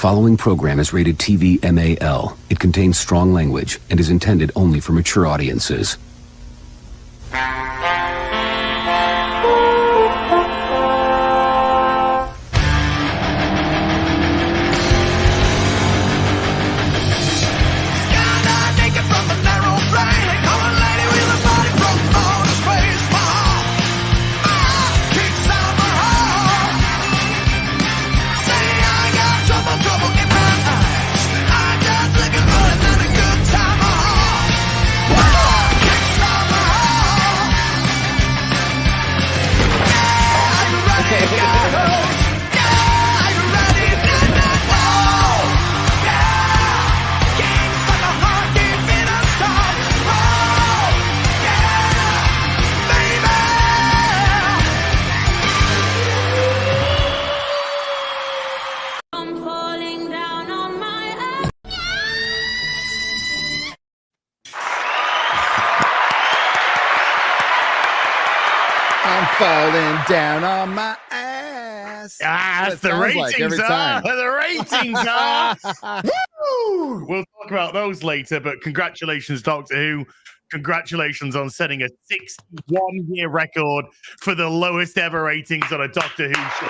following program is rated TV MAL. It contains strong language and is intended only for mature audiences. Falling down on my ass. That's the ratings are. The ratings are. Woo! We'll talk about those later, but congratulations, Doctor Who. Congratulations on setting a 61-year record for the lowest ever ratings on a Doctor Who show.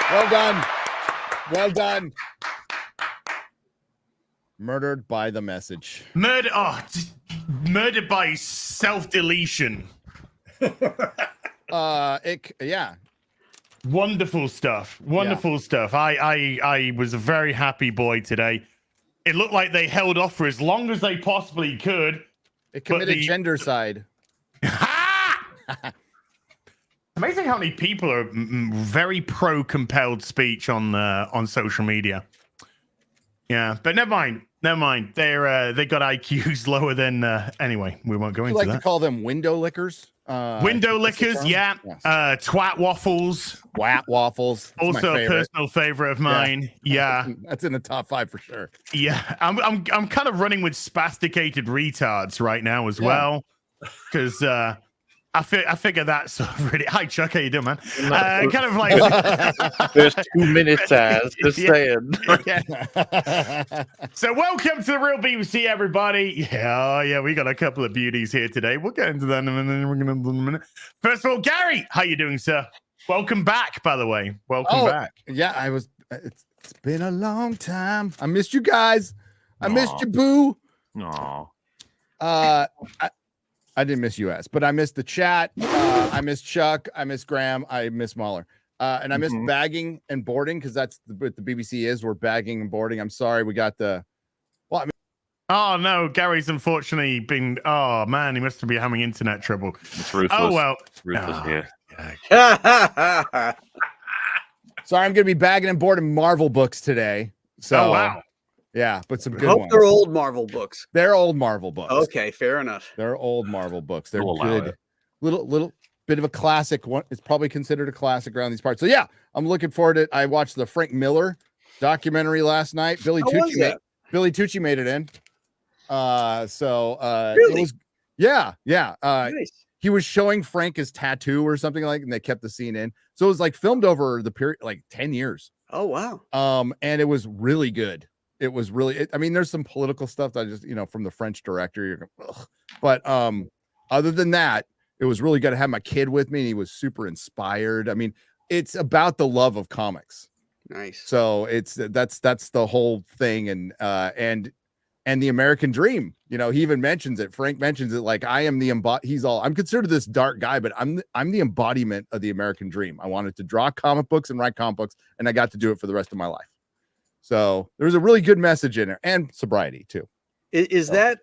Well done. Well done. Murdered by the message. Murdered by self-deletion. Yeah. Wonderful stuff. Wonderful stuff. I was a very happy boy today. It looked like they held off for as long as they possibly could. It committed gendercide. Amazing how many people are very pro-compelled speech on social media. Yeah, but never mind. They got IQs lower than anyway. We won't go into that. You like to call them window lickers? Window lickers, yeah. Yes. Twat waffles. Twat waffles. That's also a personal favorite of mine. Yeah. That's in the top 5 for sure. Yeah, I'm kind of running with spasticated retards right now as well, because I figure that's really. Hi, Chuck. How you doing, man? Kind of like there's 2 minutes as just saying. So, welcome to the Real BBC, everybody. Yeah, we got a couple of beauties here today. We'll get into that in a minute. First of all, Gary, how you doing, sir? Welcome back, by the way. Welcome back. Yeah, I was. It's been a long time. I missed you guys. I missed you, boo. No. I didn't miss US, but I missed the chat. I missed Chuck. I missed Graham. I missed Mahler. And I missed bagging and boarding because that's what the BBC is. We're bagging and boarding. I'm sorry. We got the. Well, I mean. Oh, no. Gary's unfortunately been. Oh, man. He must be having internet trouble. It's ruthless. Oh, well. It's ruthless here. Sorry. I'm going to be bagging and boarding Marvel books today. So, wow. Yeah, but some good ones. They're old Marvel books. They're old Marvel books. Okay, fair enough. They're old Marvel books. They're good. Little bit of a classic one. It's probably considered a classic around these parts. So yeah, I'm looking forward to it. I watched the Frank Miller documentary last night. Billy Tucci made it in. Really? It was Nice. He was showing Frank his tattoo or something like, and they kept the scene in. So it was like filmed over the period, like 10 years. Oh wow. And it was really good. It was really, I mean, there's some political stuff that I just, from the French director, you're going, ugh. But other than that, it was really good to have my kid with me. And he was super inspired. I mean, it's about the love of comics. Nice. So that's the whole thing. And the American dream, he even mentions it. Frank mentions it. Like, I am I'm considered this dark guy, but I'm the embodiment of the American dream. I wanted to draw comic books and write comic books, and I got to do it for the rest of my life. So there's a really good message in there, and sobriety too. Is that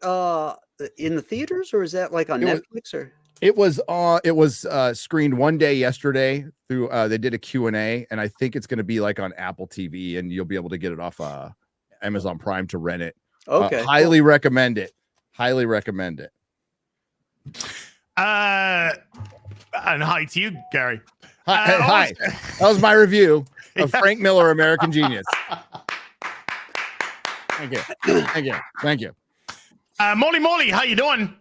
in the theaters, or is that like on Netflix? Or it was screened one day yesterday through they did a Q&A, and I think it's going to be like on Apple TV, and you'll be able to get it off Amazon Prime to rent it. Okay, highly recommend it. Highly recommend it. And hi to you, Gary. Hi. That was my review of Frank Miller, American Genius. Thank you. Molly, how you doing?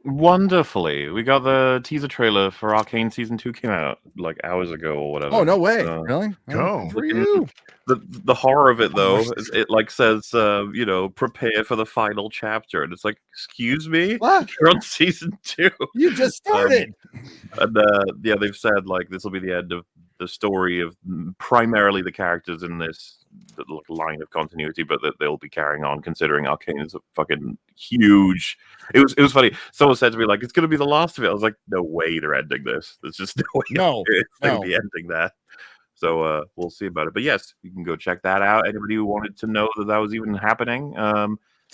Wonderfully. We got the teaser trailer for Arcane Season 2 came out like hours ago or whatever. Oh, no way. Really? Go. For you. The horror of it, though, is it like says, prepare for the final chapter. And it's like, excuse me? What? You're on Season 2. You just started. And they've said like this will be the end of the story of primarily the characters in this line of continuity, but that they'll be carrying on considering Arcane is a fucking huge. It was funny. Someone said to me like, it's going to be the last of it. I was like, no way they're ending this. There's just no way they'll be ending that. So we'll see about it. But yes, you can go check that out. Anybody who wanted to know that was even happening,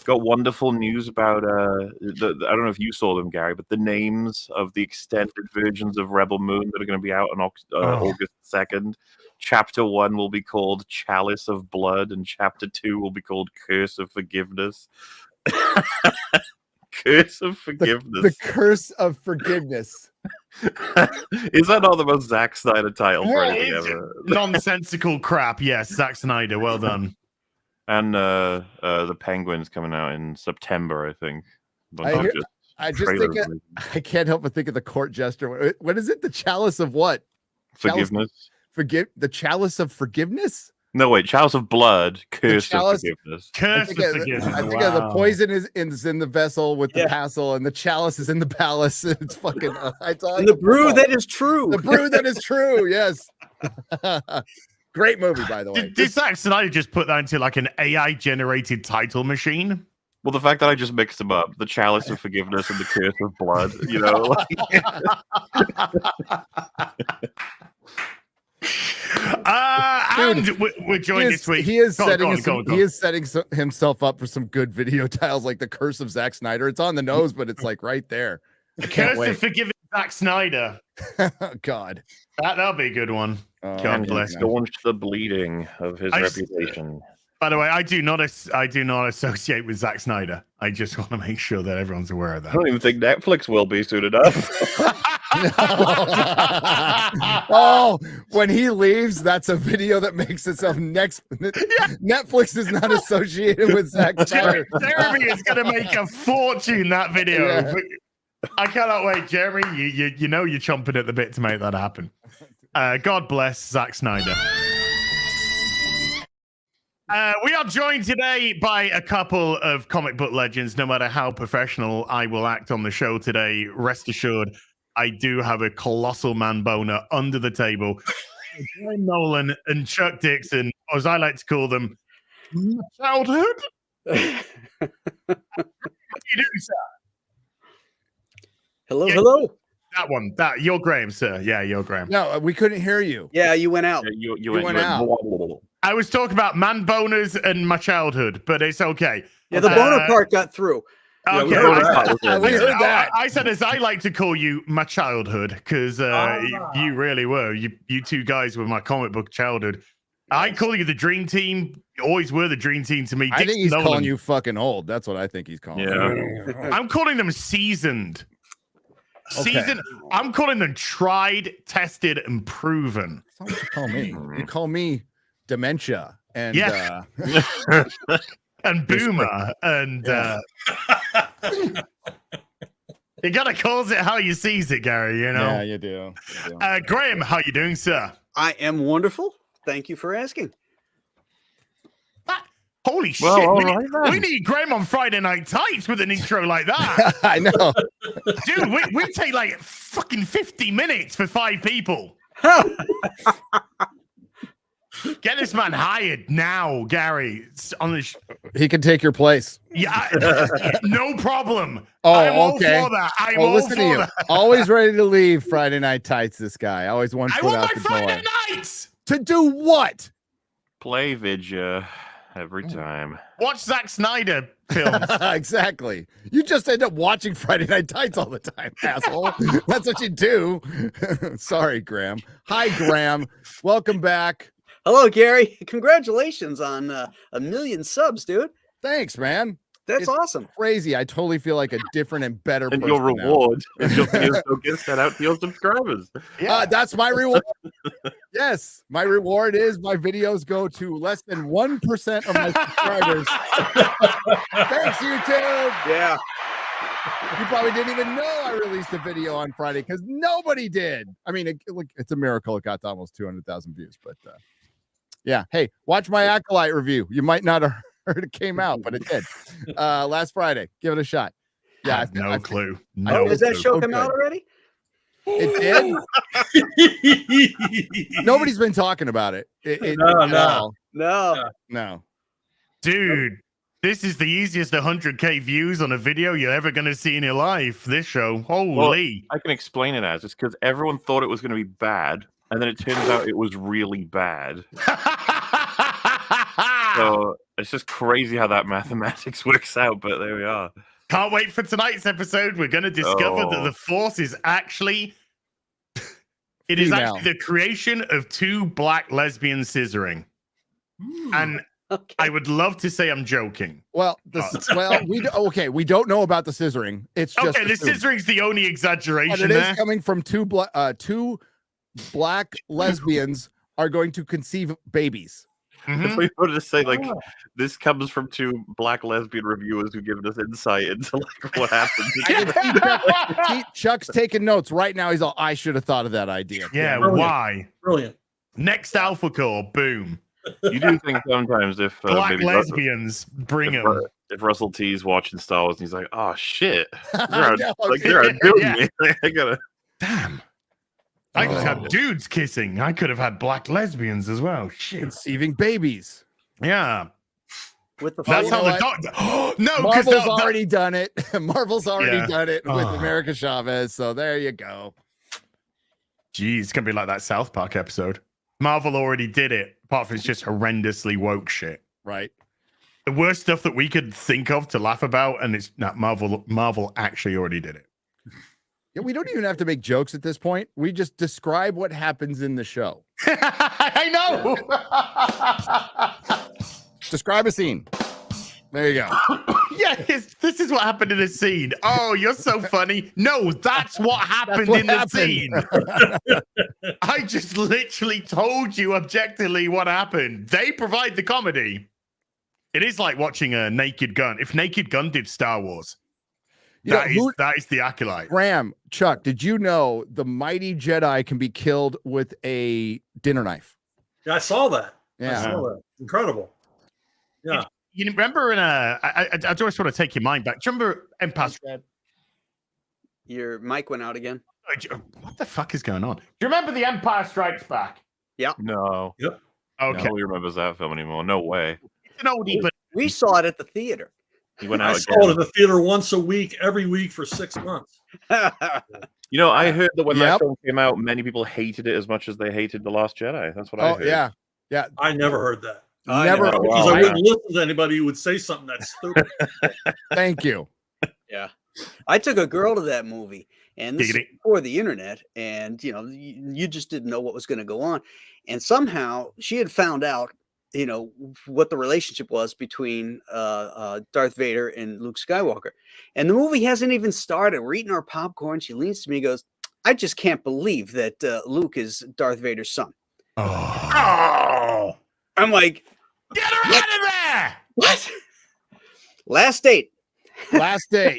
got wonderful news about I don't know if you saw them, Gary, but the names of the extended versions of Rebel Moon that are going to be out on August 2nd. Chapter 1 will be called Chalice of Blood, and Chapter 2 will be called Curse of Forgiveness. Curse of Forgiveness. The Curse of Forgiveness. Is that not the most Zack Snyder title for anything ever? Nonsensical crap. Yes, Zack Snyder. Well done. And the Penguin's coming out in September, I think. I just think I can't help but think of the court jester. What is it? The Chalice of what? Forgiveness. The Chalice of Forgiveness? No, wait. Chalice of Blood. Curse of Forgiveness. Curse of Forgiveness. I think the poison is in the vessel with the passel, and the chalice is in the palace. It's fucking. And the brew that is true. The brew that is true. Yes. Great movie, by the way. Did Zack Snyder just put that into like an AI generated title machine? Well, the fact that I just mixed them up, the Chalice of Forgiveness and the Curse of Blood, you know. Dude, and we're joined this week. He is setting himself up for some good video titles like The Curse of Zack Snyder. It's on the nose, but it's like right there. The Curse of Forgiving Zack Snyder. God. That'll be a good one. God bless. Staunch the bleeding of his reputation. By the way, I do not associate with Zack Snyder. I just want to make sure that everyone's aware of that. I don't even think Netflix will be soon enough. Oh, when he leaves, that's a video that makes itself next. Netflix is not associated with Zack Snyder. Jeremy is going to make a fortune, that video. Yeah. I cannot wait, Jeremy. You know you're chomping at the bit to make that happen. God bless Zack Snyder. We are joined today by a couple of comic book legends. No matter how professional I will act on the show today, rest assured, I do have a colossal man boner under the table. Nolan and Chuck Dixon, or as I like to call them, childhood. How you doing, sir? Hello. That you're Graham, sir. Yeah, you're Graham. No, we couldn't hear you. Yeah, you went out. Yeah, you went out. I was talking about man boners and my childhood, but it's okay. Yeah, the boner part got through. Okay, we heard that. I said, as I like to call you, my childhood, because you really were. You two guys were my comic book childhood. I call you the dream team. You always were the dream team to me. I think he's calling you fucking old. That's what I think he's calling. Yeah. I'm calling them seasoned. Seasoned. I'm calling them tried, tested, and proven. That's not what you call me. You call me dementia and and boomer and you gotta call it how you sees it, Gary. You know. Yeah, you do. Graham, how you doing, sir? I am wonderful. Thank you for asking. Holy shit! We need Graham on Friday Night Tights with an intro like that. I know, dude. We take like fucking 50 minutes for 5 people. Get this man hired now, Gary. He can take your place. Yeah, no problem. Oh, I'm all okay. for that. I'm all listen for to you. that. Always ready to leave Friday Night Tights. This guy always one I foot want out my the Friday door. nights To do what? Play Vidya every time. Watch Zack Snyder films. Exactly. You just end up watching Friday Night Tights all the time, asshole. That's what you do. Sorry, Graham. Hi, Graham. Welcome back. Hello, Gary. Congratulations on 1 million subs, dude. Thanks, man. That's awesome. Crazy. I totally feel like a different and better and person your reward now. is your videos don't get sent out to your subscribers. That's my reward. Yes, my reward is my videos go to less than 1% of my subscribers. Thanks, YouTube. Yeah. You probably didn't even know I released a video on Friday because nobody did. I mean, it's a miracle it got to almost 200,000 views, but yeah. Hey, watch my Acolyte review. You might not have heard it came out, but it did last Friday. Give it a shot. Yeah, no clue. Has that show come out already? It did. Nobody's been talking about it. No. Dude, this is the easiest 100K views on a video you're ever going to see in your life. This show. Holy. Well, I can explain it as it's because everyone thought it was going to be bad, and then it turns out it was really bad. So it's just crazy how that mathematics works out, but there we are. Can't wait for tonight's episode. We're going to discover that the Force is actually is actually the creation of two black lesbian scissoring. And I would love to say I'm joking. Well, we don't know about the scissoring. It's just the scissoring's the only exaggeration. But it is coming from two black lesbians are going to conceive babies. If we were to say this comes from two black lesbian reviewers who given us insight into what happened. Chuck's taking notes right now. He's all, I should have thought of that idea. Yeah, Brilliant. Why? Brilliant. Next Alpha Core, boom. You do think sometimes if black lesbians bring him. If Russell T's watching Star Wars and he's like, oh shit, they're outdoing me. I gotta. Damn. I just had dudes kissing. I could have had black lesbians as well. Shit. Conceiving babies. Yeah. With the That's how the doctor. No, Marvel's already done it. Marvel's already done it with America Chavez. So there you go. Geez, it's gonna be like that South Park episode. Marvel already did it. Apart from it's just horrendously woke shit. Right. The worst stuff that we could think of to laugh about, and it's not Marvel. Marvel actually already did it. Yeah, we don't even have to make jokes at this point. We just describe what happens in the show. I know. Describe a scene. There you go. Yes, this is what happened in a scene. Oh, you're so funny. No, that's what happened in the scene. I just literally told you objectively what happened. They provide the comedy. It is like watching a Naked Gun. If Naked Gun did Star Wars. That is the Acolyte. Graham, Chuck, did you know the mighty Jedi can be killed with a dinner knife? Yeah, I saw that. Yeah. I saw that. Incredible. Yeah. You remember I just want to take your mind back. Do you remember Empire? Your mic went out again. What the fuck is going on? Do you remember The Empire Strikes Back? Yeah. No. Yep. Okay. Nobody remembers that film anymore. No way. It's an oldie, but we saw it at the theater. He went out I saw it at the theater once a week, every week for 6 months. You know, I heard that when that film came out, many people hated it as much as they hated The Last Jedi. That's what I heard. Yeah. Yeah. I never heard that. Never. Because I wouldn't listen to anybody who would say something that's stupid. Thank you. Yeah. I took a girl to that movie, and this is before the internet, and you just didn't know what was going to go on. And somehow she had found out, what the relationship was between Darth Vader and Luke Skywalker. And the movie hasn't even started. We're eating our popcorn. She leans to me and goes, I just can't believe that Luke is Darth Vader's son. Oh. I'm like, get her out of there! What? Last date.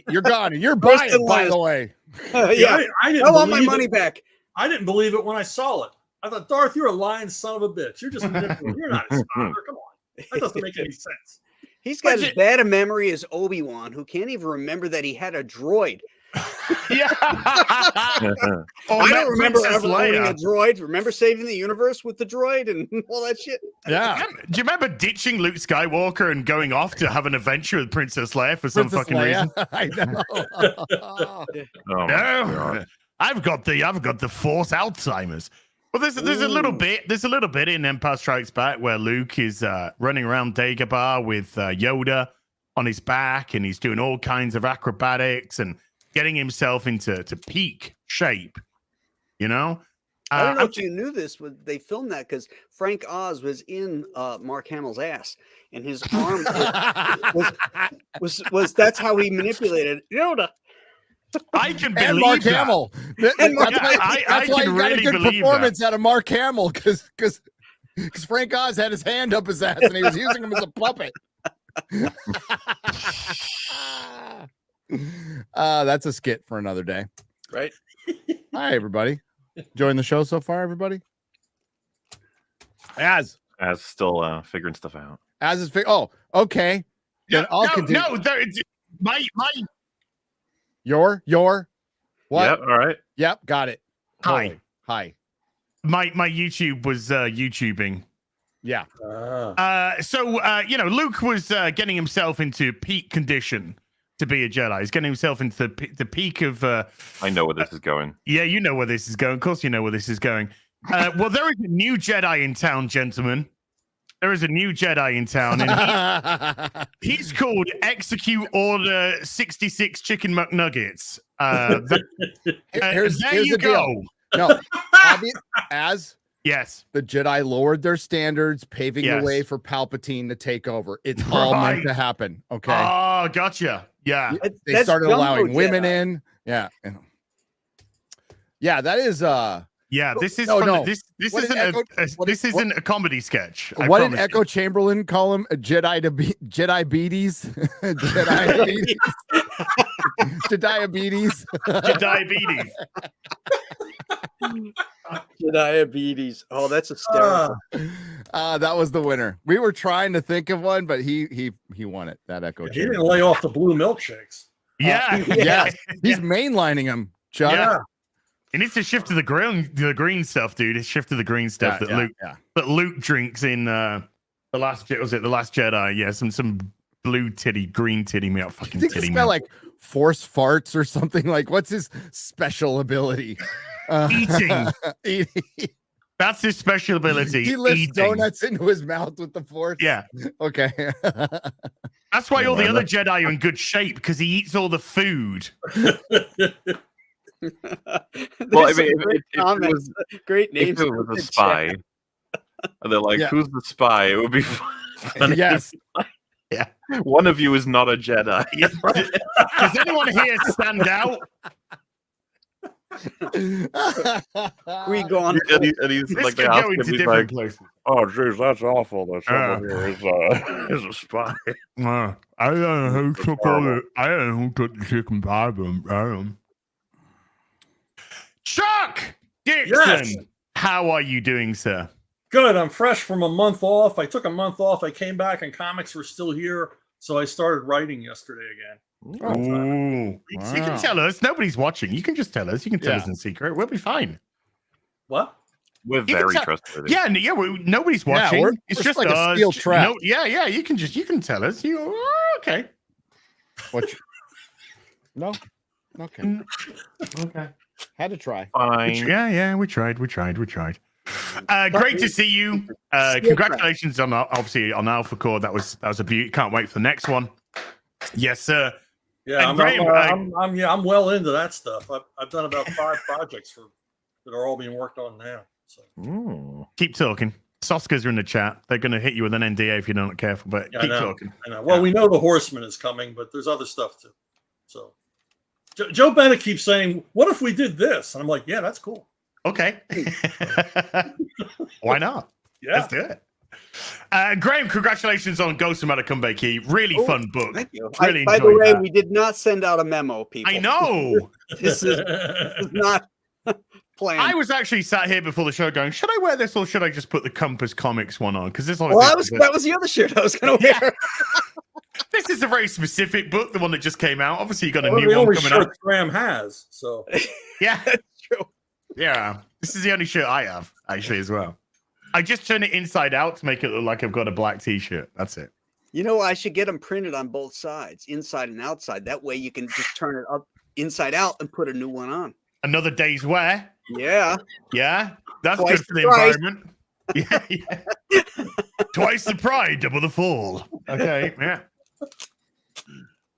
You're gone. And you're buying, by the way. Yeah. I want my money back. I didn't believe it when I saw it. I thought, Darth, you're a lying son of a bitch. You're just you're not his father. Come on. That doesn't make any sense. He's got as bad a memory as Obi-Wan, who can't even remember that he had a droid. Yeah. I don't remember ever owning a droid. Remember saving the universe with the droid and all that shit? Yeah. Do you remember ditching Luke Skywalker and going off to have an adventure with Princess Leia for some fucking reason? I know. No. I've got the Force Alzheimer's. Well, there's a little bit in Empire Strikes Back where Luke is running around Dagobah with Yoda on his back, and he's doing all kinds of acrobatics and getting himself into peak shape. I don't know if you knew this, but they filmed that because Frank Oz was in Mark Hamill's ass, and his arm was that's how he manipulated Yoda. I can believe and Mark that. Hamill. That's why you got a good performance out of Mark Hamill because Frank Oz had his hand up his ass and he was using him as a puppet. That's a skit for another day. Right. Hi, everybody. Enjoying the show so far, everybody? As still figuring stuff out. As is oh, okay. Then I'll continue. My your what? Yep, all right. Yep, got it. Hi. Hi. My YouTube was YouTubing. Yeah. So Luke was getting himself into peak condition to be a Jedi. He's getting himself into the peak of. I know where this is going. Yeah, you know where this is going. Of course, you know where this is going. Well, there is a new Jedi in town, gentlemen. There is a new Jedi in town, and he's called Execute Order 66 Chicken McNuggets. Here's you the go. deal. No, as yes, the Jedi lowered their standards, paving the way for Palpatine to take over. It's all meant to happen. Okay. Oh, gotcha. Yeah. They started allowing women in. Yeah. Yeah, that is yeah, this is this isn't a comedy sketch. What did Echo Chamberlain call him? A Jedi Jedi-betes? Jedi-betes. Jedi-betes. Jedi-betes. Diabetes. Oh, that's hysterical. That was the winner. We were trying to think of one, but he won it. That Echo. He didn't lay off the blue milkshakes. Yeah. Yeah. He's mainlining him, Chuck. Yeah. It needs to shift to the green stuff, dude. It's shift to the green stuff that Luke drinks in the last Jedi. Yeah, some blue titty, green titty milk, fucking Does titty he smell milk. like force farts or something? Like, what's his special ability? Eating. Eating. That's his special ability. He lifts eating. donuts into his mouth with the force. Yeah. Okay. That's why all the other Jedi are in good shape, because he eats all the food. Well, I mean, if it was great names. If it was a spy, and they're like, "Who's the spy?" It would be funny. Yes. Yeah. One of you is not a Jedi. Does anyone here stand out? We go on. And he's This like, could go into different places. "Oh, jeez, that's awful. That someone here is a spy." I don't know who took the chicken pie, but Chuck Dixon, Yes. How are you doing, sir? Good. I'm fresh from a month off. I took a month off. I came back and comics were still here. So I started writing yesterday again. Ooh. You can tell us. Nobody's watching. You can just tell us. You can tell us in secret. We'll be fine. What? We're very trustworthy. Yeah, nobody's watching. we're it's just just like us. a steel trap. You can tell us. Okay. No. Okay. Okay. Had to try. Fine. Yeah, we tried. Great to see you. Congratulations on Alpha Core. That was a beauty. Can't wait for the next one. Yes, sir. Yeah, I'm well into that stuff. I've done about 5 projects that are all being worked on now. So keep talking. Soskers are in the chat. They're going to hit you with an NDA if you're not careful. But keep talking. I know. Well, we know the Horseman is coming, but there's other stuff too. So Joe Bennett keeps saying, "What if we did this?" And I'm like, "Yeah, that's cool." Okay. Why not? Yeah. Let's do it. Graham, congratulations on Ghost of Matacumbe Key. Really fun book. Thank you. Really by the way, that. we did not send out a memo, people. I know. This is not planned. I was actually sat here before the show going, should I wear this or should I just put the Compass Comics one on? Because this that was the other shirt I was going to wear. This is a very specific book, the one that just came out. Obviously, you got a new the one only coming shirt out. Graham has. So Yeah. That's true. Yeah. This is the only shirt I have, actually, as well. I just turn it inside out to make it look like I've got a black t-shirt. That's it. You know, I should get them printed on both sides, inside and outside. That way you can just turn it up inside out and put a new one on. Another day's wear. Yeah. Yeah. That's Twice good for the the price. environment. Yeah. Twice the pride, double the fall. Okay. Yeah.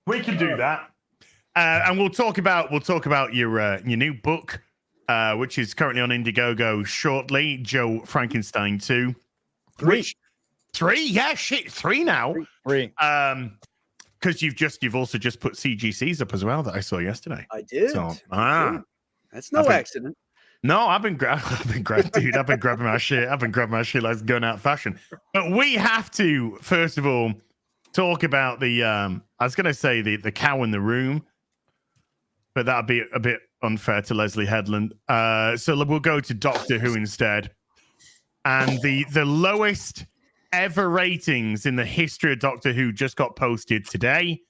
We can do that. And we'll talk about your new book, which is currently on Indiegogo shortly. Joe Frankenstein 2. Three? Yeah, shit. 3 now. 3. Because you've also just put CGCs up as well that I saw yesterday. I did. So, that's no accident. No, I've been grabbing my shit. I've been grabbing my shit like going out of fashion. But we have to, first of all, talk about the I was gonna say the cow in the room. but that'd be a bit unfair to Leslie Headland. So we'll go to Doctor Who instead. And the lowest ever ratings in the history of Doctor Who just got posted today.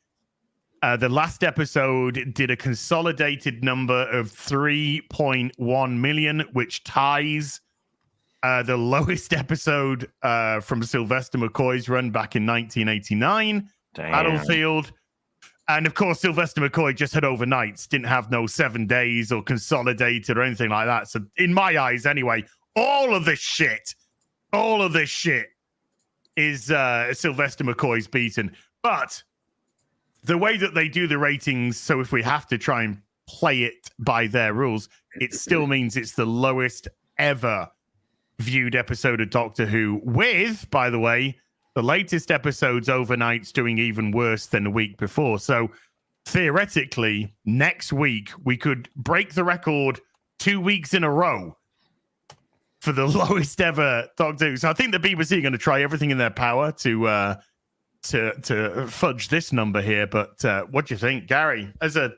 The last episode did a consolidated number of 3.1 million, which ties the lowest episode from Sylvester McCoy's run back in 1989, Battlefield. And of course, Sylvester McCoy just had overnights, didn't have no 7 days or consolidated or anything like that. So in my eyes, anyway, all of this shit is Sylvester McCoy's beaten. But the way that they do the ratings, so if we have to try and play it by their rules, it still means it's the lowest ever viewed episode of Doctor Who, with, by the way, the latest episode's overnights doing even worse than the week before. So theoretically, next week, we could break the record 2 weeks in a row for the lowest ever Doctor Who. So I think the BBC are going to try everything in their power to fudge this number here. But what do you think, Gary, as a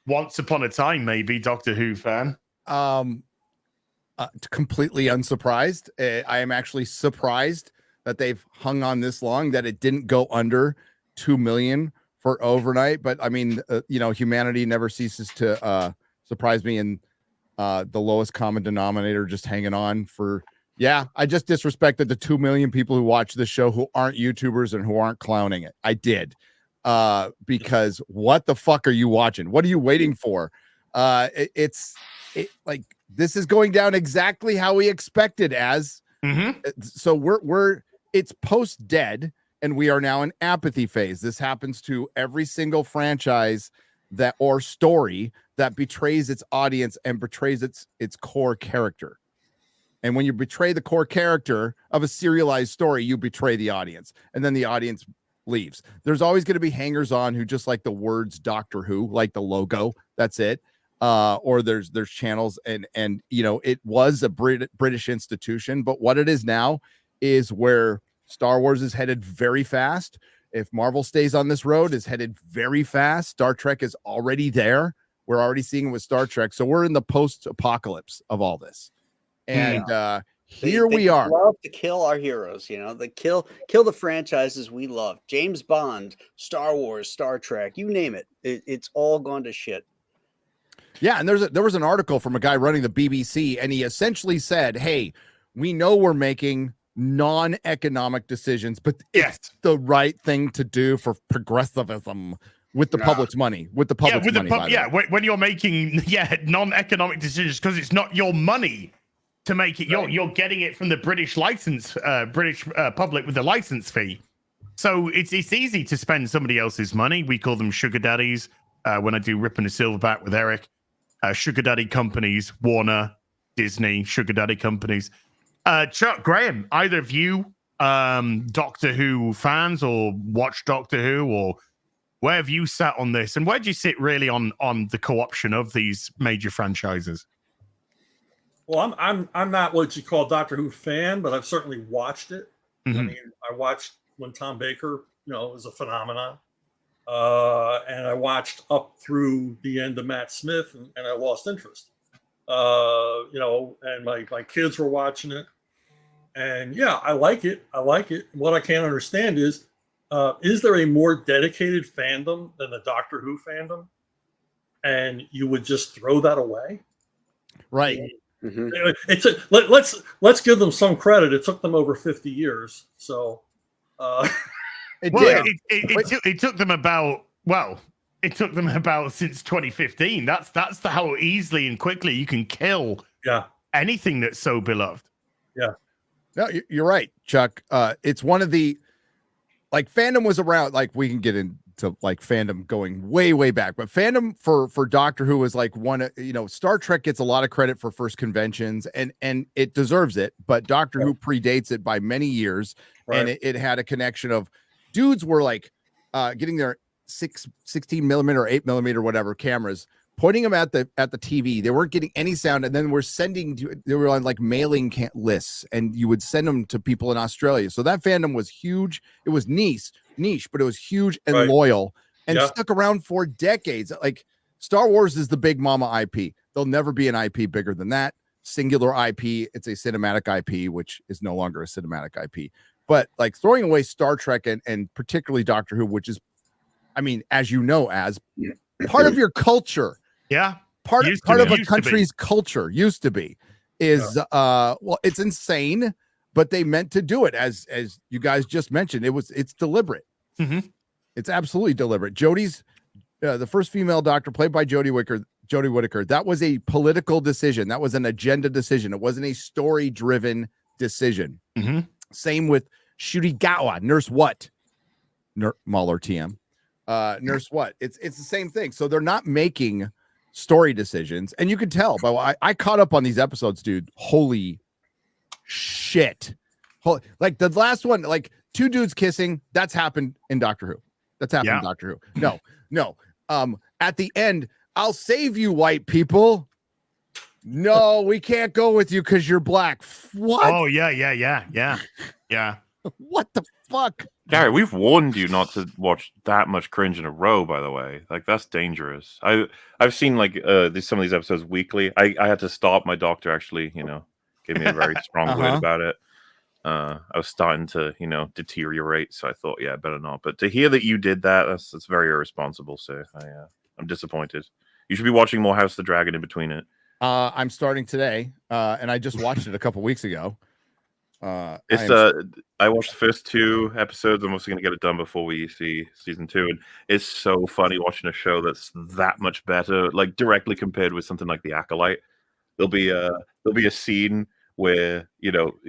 once upon a time maybe Doctor Who fan? Completely unsurprised. I am actually surprised that they've hung on this long, that it didn't go under 2 million for overnight. But I mean, humanity never ceases to surprise me, and the lowest common denominator just hanging on for. Yeah, I just disrespected the 2 million people who watch this show who aren't YouTubers and who aren't clowning it. I did. Because what the fuck are you watching? What are you waiting for? It's like, this is going down exactly how we expected as. So it's post dead, and we are now in apathy phase. This happens to every single franchise or story that betrays its audience and betrays its core character. And when you betray the core character of a serialized story, you betray the audience, and then the audience leaves. There's always going to be hangers on who just like the words Doctor Who, like the logo. That's it. Or there's channels, and it was a British institution, but what it is now is where Star Wars is headed very fast. If Marvel stays on this road, is headed very fast. Star Trek is already there. We're already seeing it with Star Trek. So we're in the post-apocalypse of all this. And here we are. Love to kill our heroes, they kill the franchises we love. James Bond, Star Wars, Star Trek, you name it. It's all gone to shit. Yeah, and there was an article from a guy running the BBC, and he essentially said, "Hey, we know we're making non-economic decisions, but it's the right thing to do for progressivism with the public's money." When you're making non-economic decisions, because it's not your money to make it. Right. You're getting it from the British public with the license fee. So it's easy to spend somebody else's money. We call them sugar daddies. When I do Ripping a Silverback with Eric, sugar daddy companies, Warner, Disney, sugar daddy companies. Chuck, Graham, either of you Doctor Who fans or watch Doctor Who, or where have you sat on this, and where do you sit really on the co-option of these major franchises? Well, I'm not what you call Doctor Who fan, but I've certainly watched it. Mm-hmm. I mean, I watched when Tom Baker, was a phenomenon. And I watched up through the end of Matt Smith, and I lost interest. And my kids were watching it, and yeah, I like it. What I can't understand is there a more dedicated fandom than the Doctor Who fandom? And you would just throw that away? Right. Mm-hmm. Let's give them some credit. It took them over 50 years. So it took them about since 2015. That's how easily and quickly you can kill anything that's so beloved. Yeah. No, you're right, Chuck. It's one of the, like, fandom was around, like, we can get into like fandom going way, way back, but fandom for Doctor Who was like one, Star Trek gets a lot of credit for first conventions, and it deserves it, but Doctor Who predates it by many years. Right. And it had a connection of dudes were like getting their 16 millimeter or 8 millimeter, whatever cameras, pointing them at the TV. They weren't getting any sound. And then they were on like mailing lists, and you would send them to people in Australia. So that fandom was huge. It was niche, but it was huge and loyal, and stuck around for decades. Like Star Wars is the big mama IP. There'll never be an IP bigger than that. Singular IP. It's a cinematic IP, which is no longer a cinematic IP. But like throwing away Star Trek and particularly Doctor Who, which is, I mean, as you know, as part of your culture. Yeah. Part of a country's culture used to be is well, it's insane, but they meant to do it as you guys just mentioned. It's deliberate. Mm-hmm. It's absolutely deliberate. Jodie's the first female doctor played by Jodie Whittaker. That was a political decision. That was an agenda decision. It wasn't a story-driven decision. Mm-hmm. Same with Shurigawa, Nurse What? Mahler TM. Nurse What? It's the same thing. So they're not making story decisions, and you can tell. But I caught up on these episodes, dude. Holy shit! Like the last one, like two dudes kissing. That's happened in Doctor Who. That's happened in Doctor Who. No. At the end, I'll save you, white people. No, we can't go with you because you're black. What? Oh yeah. What the fuck? Gary, we've warned you not to watch that much cringe in a row, by the way. Like, that's dangerous. I've seen like some of these episodes weekly. I had to stop. My doctor actually, gave me a very strong word about it. I was starting to, deteriorate, so I thought, yeah, better not. But to hear that you did that, that's very irresponsible. So I'm disappointed. You should be watching more House of the Dragon in between it. I'm starting today, and I just watched it a couple weeks ago. I watched the first 2 episodes. I'm also going to get it done before we see season 2, and it's so funny watching a show that's that much better, like directly compared with something like The Acolyte. There'll be a scene where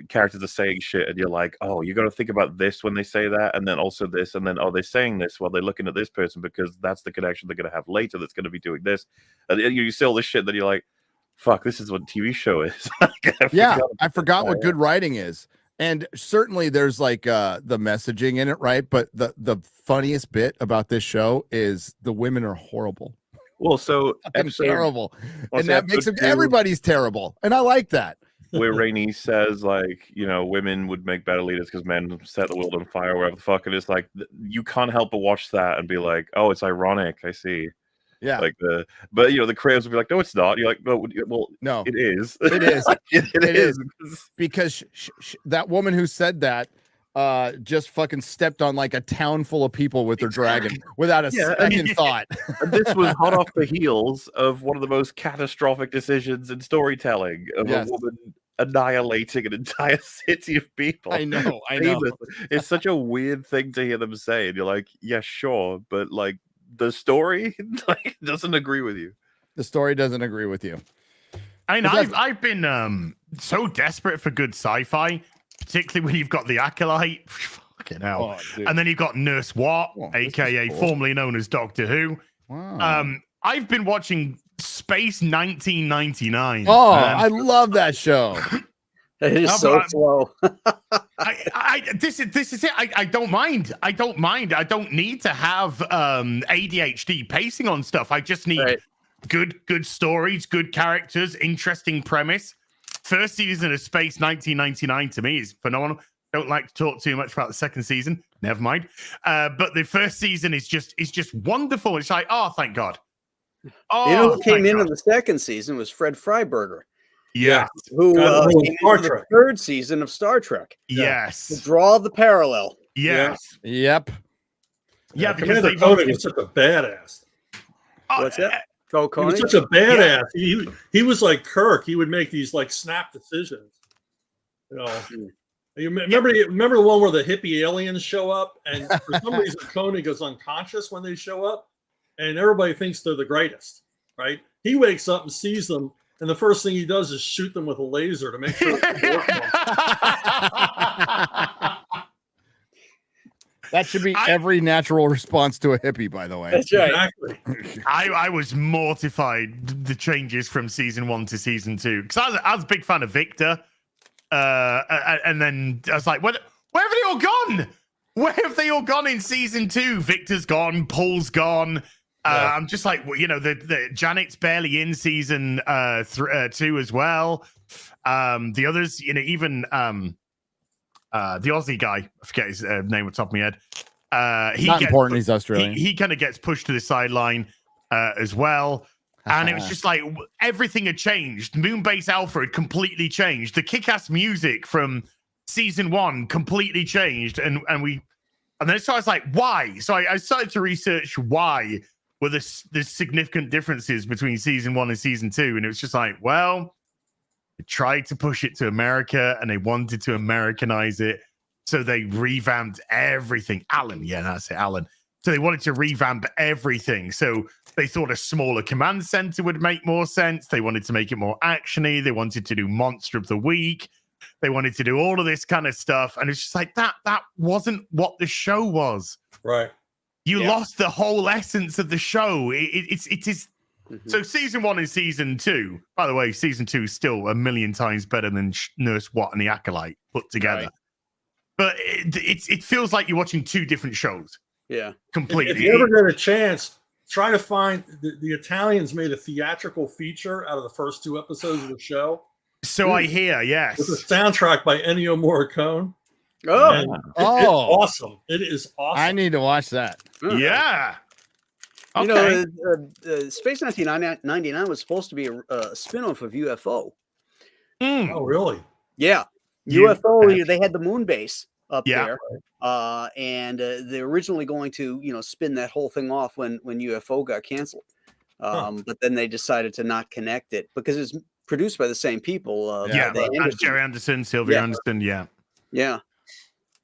characters are saying shit, and you're like, oh, you got to think about this when they say that, and then also this, and then they're saying this while they're looking at this person because that's the connection they're going to have later. That's going to be doing this, and you see all this shit that you're like, fuck, this is what TV show is. I forgot what good writing is. And certainly there's like the messaging in it, right? But the funniest bit about this show is the women are horrible. Well, so terrible. And that makes everybody's terrible. And I like that. Where Rainey says, like, women would make better leaders because men set the world on fire, or whatever the fuck it is. Like, you can't help but watch that and be like, oh, it's ironic. I see. Yeah, like but the creators will be like, no, it's not. You're like, no, it is. It is. it is because that woman who said that just fucking stepped on like a town full of people with their dragon without a second thought. And this was hot off the heels of one of the most catastrophic decisions in storytelling of a woman annihilating an entire city of people. I know. It's such a weird thing to hear them say, and you're like, yeah, sure, but like, the story doesn't agree with you. The story doesn't agree with you. I know. I've been so desperate for good sci-fi, particularly when you've got The Acolyte. Fucking hell. And then you've got Nurse What, aka formerly known as Doctor Who. Wow. I've been watching Space 1999. Oh, I love that show. It is so slow. This is it. I don't mind. I don't need to have ADHD pacing on stuff. I just need good stories, good characters, interesting premise. First season of Space 1999 to me is phenomenal. Don't like to talk too much about the second season. Never mind. But the first season is just wonderful. It's like, oh, thank God. Oh, who came into the second season was Fred Freiberger. Yeah, who came into the third season of Star Trek. Yes, to draw the parallel. Yes. Yep. Yeah, because Koenig was such a badass. What's that? He was such a badass. Yeah. He was like Kirk. He would make these like snap decisions. You remember the one where the hippie aliens show up, and for some reason Koenig goes unconscious when they show up, and everybody thinks they're the greatest, right? He wakes up and sees them. And the first thing he does is shoot them with a laser to make sure it's working. That should be every natural response to a hippie, by the way. That's right. Exactly. I was mortified the changes from season 1 to season 2 because I was a big fan of Victor, and then I was like, where have they all gone? Where have they all gone in season 2? Victor's gone, Paul's gone. I'm just like, the Janet's barely in season 2 as well. The others, even the Aussie guy, I forget his name off the top of my head. Not important. He's Australian. He kind of gets pushed to the sideline. as well. And it was just like everything had changed. Moonbase Alpha had completely changed. The kick-ass music from season 1 completely changed. And then so I was like, why? So I started to research why were there's significant differences between season 1 and season 2. And it was just like, well, they tried to push it to America and they wanted to Americanize it. So they revamped everything. Alan, yeah, that's it, Alan. So they wanted to revamp everything. So they thought a smaller command center would make more sense. They wanted to make it more actiony. They wanted to do Monster of the Week. They wanted to do all of this kind of stuff. And it's just like, that wasn't what the show was. Right. You lost the whole essence of the show. It is. Mm-hmm. So season 1 and season 2, by the way, season 2 is still a million times better than Nurse Watt and the Acolyte put together. Right. But it feels like you're watching 2 different shows. Yeah. Completely. If you ever get a chance, try to find the Italians made a theatrical feature out of the first 2 episodes of the show. So I hear, yes. With a soundtrack by Ennio Morricone. Oh, It's awesome. It is awesome. I need to watch that. Yeah. You Okay. know, Space 1999 was supposed to be a spin-off of UFO. Oh, really? Yeah. UFO, they had the moon base up there. And they're originally going to, spin that whole thing off when UFO got canceled. But then they decided to not connect it because it's produced by the same people. Jerry Anderson, Sylvia Anderson, yeah.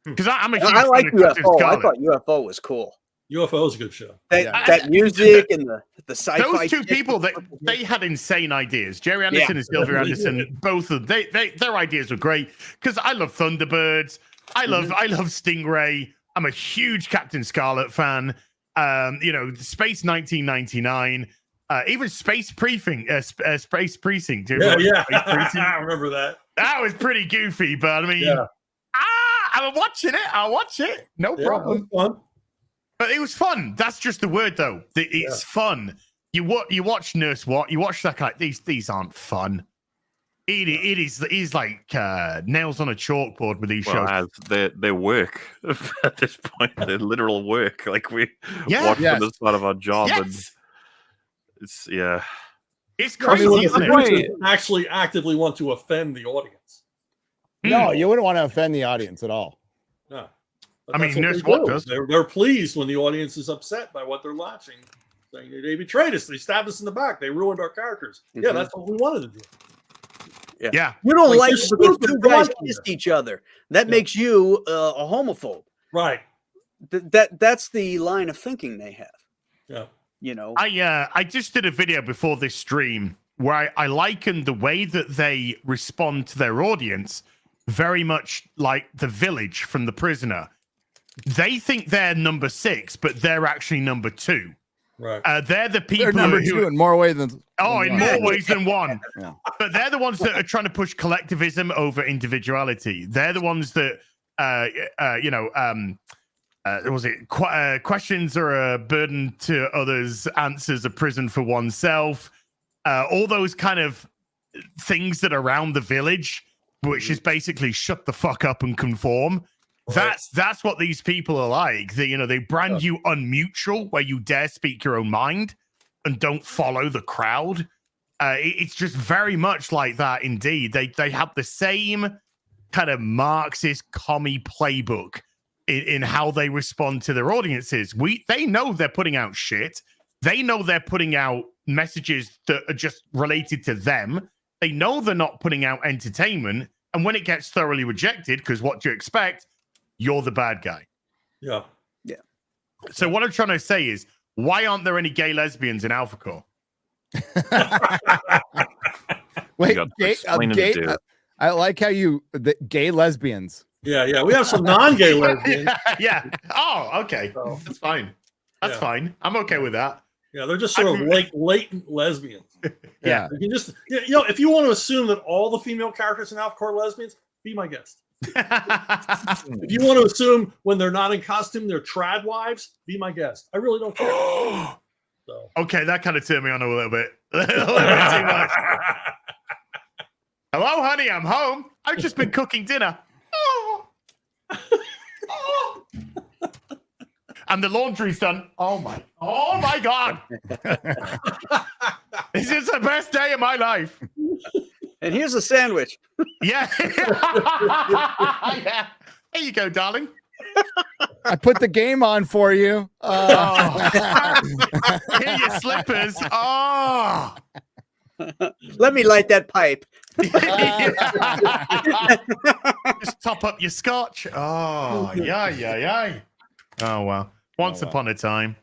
Because I'm a huge I like fan of UFO. I thought UFO was cool. UFO is a good show. That music and the sci-fi. Those 2 people, they had insane ideas. Jerry Anderson and Sylvia Anderson, both of them, their ideas were great. Because I love Thunderbirds. I love Stingray. I'm a huge Captain Scarlet fan. Space 1999. Even Space Precinct. Space Precinct. Yeah. I remember that. That was pretty goofy, but I mean, I'm watching it. I'll watch it. No problem. Fun. But it was fun. That's just the word, though. It's fun. You watch Nurse Watt. You watch that guy. These aren't fun. It is like nails on a chalkboard with these shows. As they work at this point. They're literal work. Like we watch them as part of our job, and it's it's crazy. Isn't it? Actually, actively want to offend the audience. No, you wouldn't want to offend the audience at all. No. I mean, Nurse Watt does. They're pleased when the audience is upset by what they're watching. Saying they betrayed us, they stabbed us in the back, they ruined our characters. Yeah, that's what we wanted to do. Yeah. You don't like it because 2 guys kissed each other. That makes you a homophobe. Right. That's the line of thinking they have. Yeah. I just did a video before this stream where I likened the way that they respond to their audience very much like The Village from The Prisoner. They think they're number 6, but they're actually number 2. Right. They're the people They're number 2 in more ways than in more ways than one. But they're the ones that are trying to push collectivism over individuality. They're the ones that questions are a burden to others, answers a prison for oneself. All those kind of things that are around The Village, which is basically shut the fuck up and conform. Right. That's what these people are like. They brand you unmutual, where you dare speak your own mind and don't follow the crowd. It's just very much like that indeed. They have the same kind of Marxist commie playbook in how they respond to their audiences. They know they're putting out shit. They know they're putting out messages that are just related to them. They know they're not putting out entertainment. And when it gets thoroughly rejected, because what do you expect? You're the bad guy. Yeah. So what I'm trying to say is, why aren't there any gay lesbians in Alpha Core? Wait, I like how gay lesbians. Yeah. We have some non-gay lesbians. Yeah. Oh, okay. So, that's fine. That's fine. I'm okay with that. Yeah, they're just sort of latent lesbians. Yeah. You can just, if you want to assume that all the female characters in Alpha Core are lesbians, be my guest. If you want to assume when they're not in costume, they're trad wives, be my guest. I really don't care. So. Okay, that kind of turned me on a little bit. A little bit too much. Hello, honey, I'm home. I've just been cooking dinner. and the laundry's done. Oh my God. This is the best day of my life. And here's a sandwich. Yeah. Yeah. There you go, darling. I put the game on for you. Here are your slippers. Oh. Let me light that pipe. Just top up your scotch. Oh, yeah. Oh, well. Once upon a time.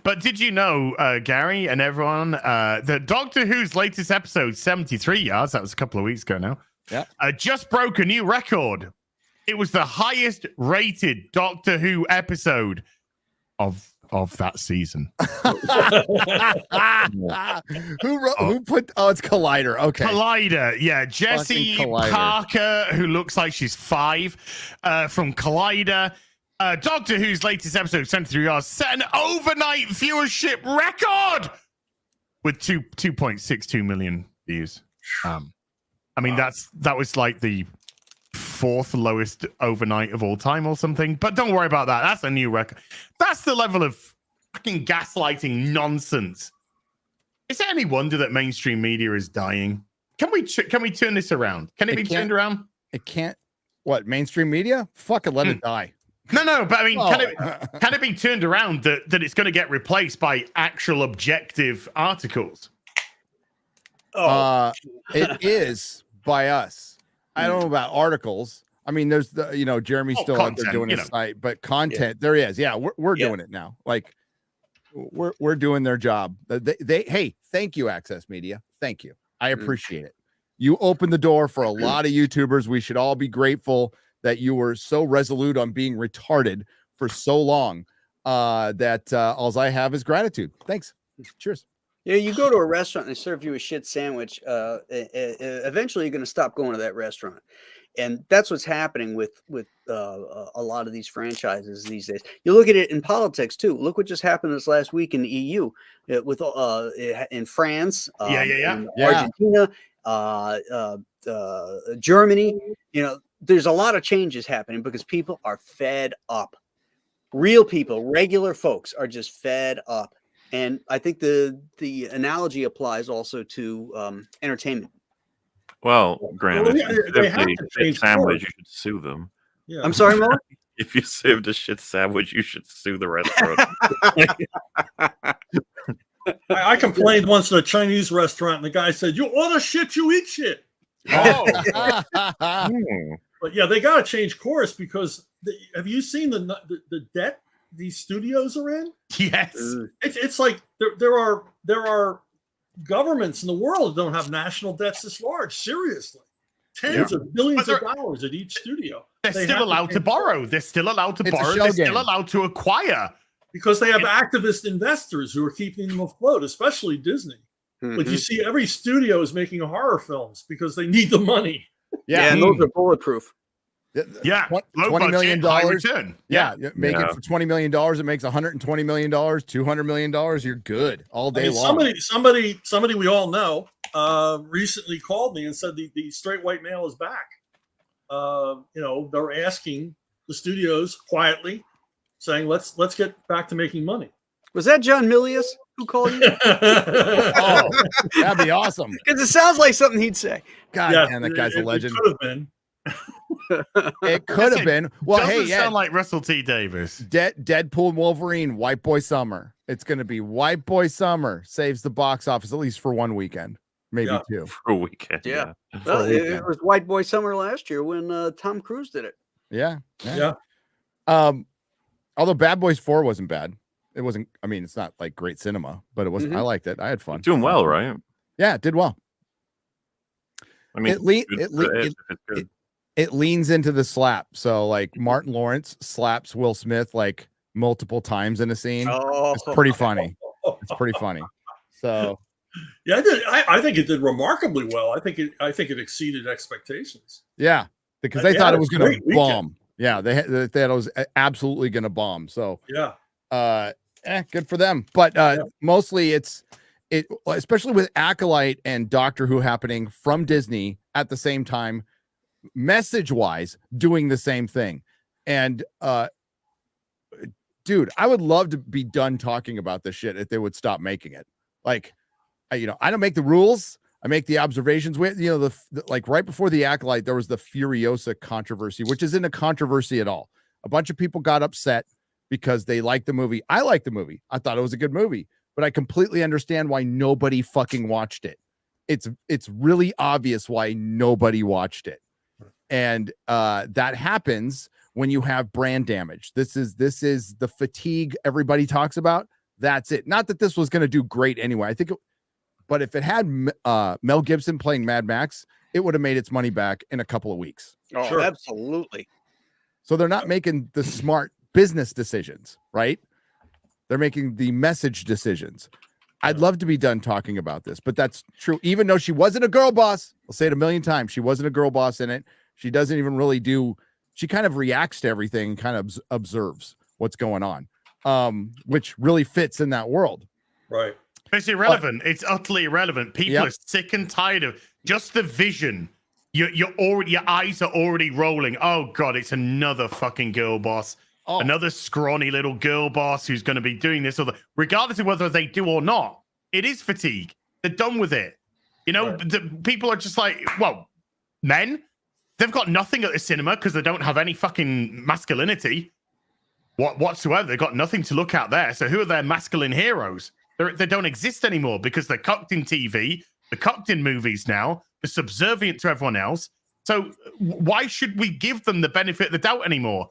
But did you know, Gary and everyone, that Doctor Who's latest episode, 73 yards, that was a couple of weeks ago now, just broke a new record. It was the highest rated Doctor Who episode of that season. Who put? Oh, it's Collider. Okay, Collider. Yeah, Jessie Parker, who looks like she's 5, from Collider. Doctor Who's latest episode, 73 yards, set an overnight viewership record with 2.62 million views. I mean, that was like the 4th lowest overnight of all time or something. But don't worry about that. That's a new record. That's the level of fucking gaslighting nonsense. Is it any wonder that mainstream media is dying? Can we turn this around? Can it be turned around? It can't. What, mainstream media? Fucking let it die. No, but I mean, can it be turned around that it's going to get replaced by actual objective articles? It is by us. I don't know about articles. I mean, there's Jeremy's still content, out there doing a site, but content there is. Yeah, we're doing it now. Like we're doing their job. Hey, thank you, Access Media. Thank you. I appreciate it. You opened the door for a lot of YouTubers. We should all be grateful that you were so resolute on being retarded for so long. That all I have is gratitude. Thanks. Cheers. Yeah, you go to a restaurant and they serve you a shit sandwich. Eventually, you're going to stop going to that restaurant, and that's what's happening with a lot of these franchises these days. You look at it in politics too. Look what just happened this last week in the EU with in France, in Argentina, Germany. There's a lot of changes happening because people are fed up. Real people, regular folks, are just fed up. And I think the analogy applies also to entertainment. Well, Graham, if you they served a shit sandwich, you should sue them. Yeah. I'm sorry, Mo? If you served a shit sandwich, you should sue the restaurant. I complained once at a Chinese restaurant, and the guy said, "You order shit, you eat shit." Oh. But yeah, they got to change course because have you seen the debt these studios are in? Yes. It's like there are governments in the world that don't have national debts this large. Seriously, tens of billions of dollars at each studio. They're still allowed to borrow. They're still allowed to borrow. They're still allowed to acquire. Because they have activist investors who are keeping them afloat, especially Disney. Mm-hmm. But you see every studio is making horror films because they need the money. Yeah, and those are bulletproof. Yeah, $20 million. Return. Yeah, make it for $20 million. It makes $120 million, $200 million. You're good all day long. Somebody we all know recently called me and said the straight white male is back. They're asking the studios quietly, saying let's get back to making money. Was that John Milius who called you? Oh, that'd be awesome. Because it sounds like something he'd say. God damn, that guy's a legend. It could have been. It could have been. Well, doesn't sound like Russell T. Davis. Deadpool and Wolverine, White Boy Summer. It's going to be White Boy Summer saves the box office at least for one weekend, maybe two. For a weekend. Yeah. Well, it was White Boy Summer last year when Tom Cruise did it. Yeah. Although Bad Boys 4 wasn't bad. It wasn't. I mean, it's not like great cinema, but it wasn't. Mm-hmm. I liked it. I had fun. Doing well, right? Yeah, it did well. I mean, it leans into the slap. So like Martin Lawrence slaps Will Smith like multiple times in a scene. Oh. It's pretty funny. It's pretty funny. So yeah, I think it did remarkably well. I think it exceeded expectations. Yeah, because they thought it was going to bomb. Yeah, they thought it was absolutely going to bomb. So yeah, good for them. But mostly it especially with Acolyte and Doctor Who happening from Disney at the same time, message wise doing the same thing. And dude, I would love to be done talking about this shit if they would stop making it. Like, I don't make the rules. I make the observations. With like right before the Acolyte, there was the Furiosa controversy, which isn't a controversy at all. A bunch of people got upset because they liked the movie. I liked the movie. I thought it was a good movie, but I completely understand why nobody fucking watched it. It's really obvious why nobody watched it. And that happens when you have brand damage. This is the fatigue everybody talks about. That's it. Not that this was going to do great anyway. I think, but if it had Mel Gibson playing Mad Max, it would have made its money back in a couple of weeks. Oh, sure. Absolutely. So they're not making the smart business decisions, right? They're making the message decisions. I'd love to be done talking about this, but that's true. Even though she wasn't a girl boss, I'll say it a million times. She wasn't a girl boss in it. She doesn't even really she kind of reacts to everything, kind of observes what's going on, which really fits in that world. Right. It's irrelevant. It's utterly irrelevant. People are sick and tired of just the vision. Your eyes are already rolling. Oh God, it's another fucking girl boss. Oh. Another scrawny little girl boss who's going to be doing this regardless of whether they do or not. It is fatigue. They're done with it. People are just like, well, men, they've got nothing at the cinema because they don't have any fucking masculinity whatsoever. They've got nothing to look at there. So who are their masculine heroes? They don't exist anymore because they're cucked in TV, they're cucked in movies now, they're subservient to everyone else. So why should we give them the benefit of the doubt anymore?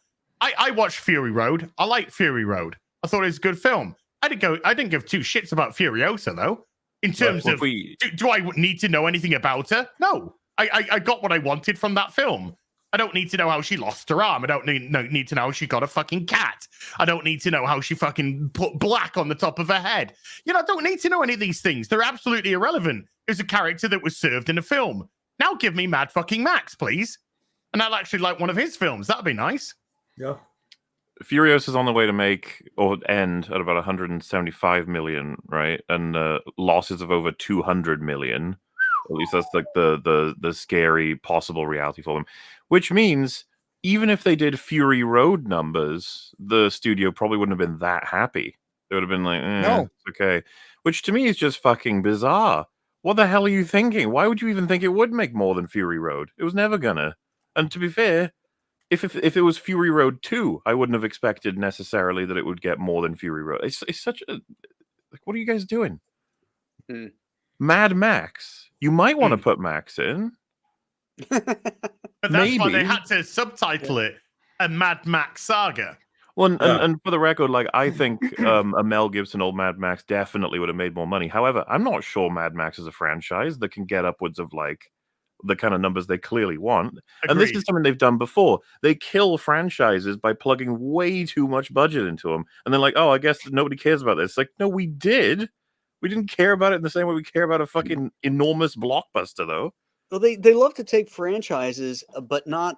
I watched Fury Road. I liked Fury Road. I thought it was a good film. I didn't give two shits about Furiosa though. In terms of, do I need to know anything about her? No. I got what I wanted from that film. I don't need to know how she lost her arm. I don't need to know how she got a fucking cat. I don't need to know how she fucking put black on the top of her head. I don't need to know any of these things. They're absolutely irrelevant. It's a character that was served in a film. Now give me Mad fucking Max, please. And I'll actually like one of his films. That'd be nice. Yeah. Furiosa is on the way to make or end at about 175 million, right? And losses of over 200 million. At least that's like the scary possible reality for them. Which means even if they did Fury Road numbers, the studio probably wouldn't have been that happy. They would have been like, no, it's okay. Which to me is just fucking bizarre. What the hell are you thinking? Why would you even think it would make more than Fury Road? It was never gonna. And to be fair, if it was Fury Road 2, I wouldn't have expected necessarily that it would get more than Fury Road. It's such a what are you guys doing? Mad Max. You might want to put Max in. But that's why they had to subtitle it a Mad Max saga. Well, and for the record, like I think a Mel Gibson old Mad Max definitely would have made more money. However, I'm not sure Mad Max is a franchise that can get upwards of like the kind of numbers they clearly want. Agreed. And this is something they've done before. They kill franchises by plugging way too much budget into them. And they're like, oh, I guess nobody cares about this. It's like, no, we did. We didn't care about it in the same way we care about a fucking enormous blockbuster, though. Well, they love to take franchises, but not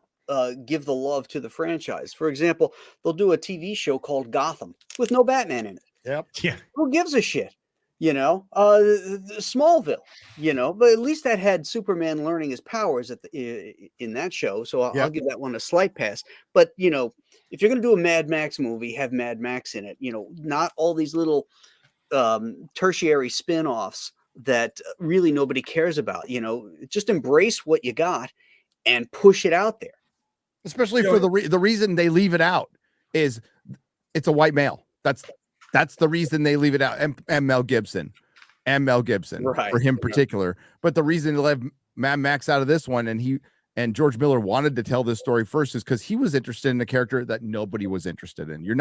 give the love to the franchise. For example, they'll do a TV show called Gotham with no Batman in it. Yep. Yeah. Who gives a shit? Smallville, but at least that had Superman learning his powers in that show. So I'll give that one a slight pass. But, if you're going to do a Mad Max movie, have Mad Max in it, not all these little tertiary spin-offs that really nobody cares about. Just embrace what you got and push it out there. Especially for the reason they leave it out is it's a white male. That's the reason they leave it out. And Mel Gibson, right, for him particular. But the reason to let Mad Max out of this one, and George Miller wanted to tell this story first, is because he was interested in a character that nobody was interested in. You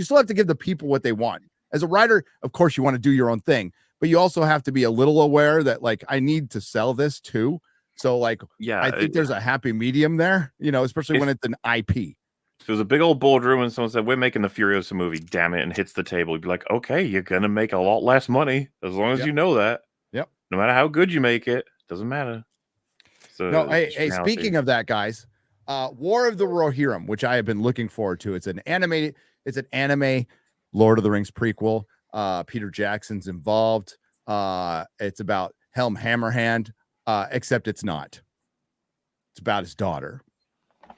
still have to give the people what they want. As a writer, of course, you want to do your own thing, but you also have to be a little aware that like, I need to sell this too. So like, I think there's a happy medium there, especially when it's an IP. If it was a big old boardroom and someone said, we're making the Furiosa movie, damn it, and hits the table, you'd be like, okay, you're going to make a lot less money as long as you know that. Yep. No matter how good you make it, doesn't matter. So, no, hey, speaking of that, guys, War of the Rohirrim, which I have been looking forward to. It's an anime Lord of the Rings prequel. Peter Jackson's involved. It's about Helm Hammerhand, except it's not. It's about his daughter.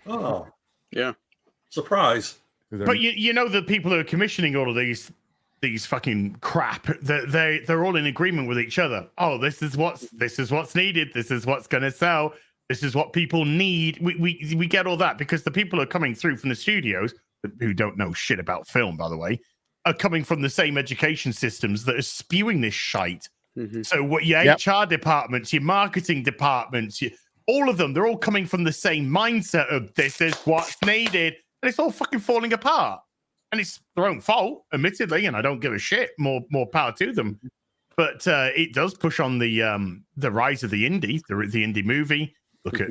Oh, yeah. Surprise. But you know the people who are commissioning all of these fucking crap, they're all in agreement with each other. Oh, this is what's needed. This is what's going to sell. This is what people need. We get all that because the people who are coming through from the studios, who don't know shit about film, by the way, are coming from the same education systems that are spewing this shite. Mm-hmm. So what your HR departments, your marketing departments, all of them, they're all coming from the same mindset of this is what's needed, and it's all fucking falling apart. And it's their own fault, admittedly, and I don't give a shit. More power to them. But it does push on the rise of the indie, the indie movie. Look at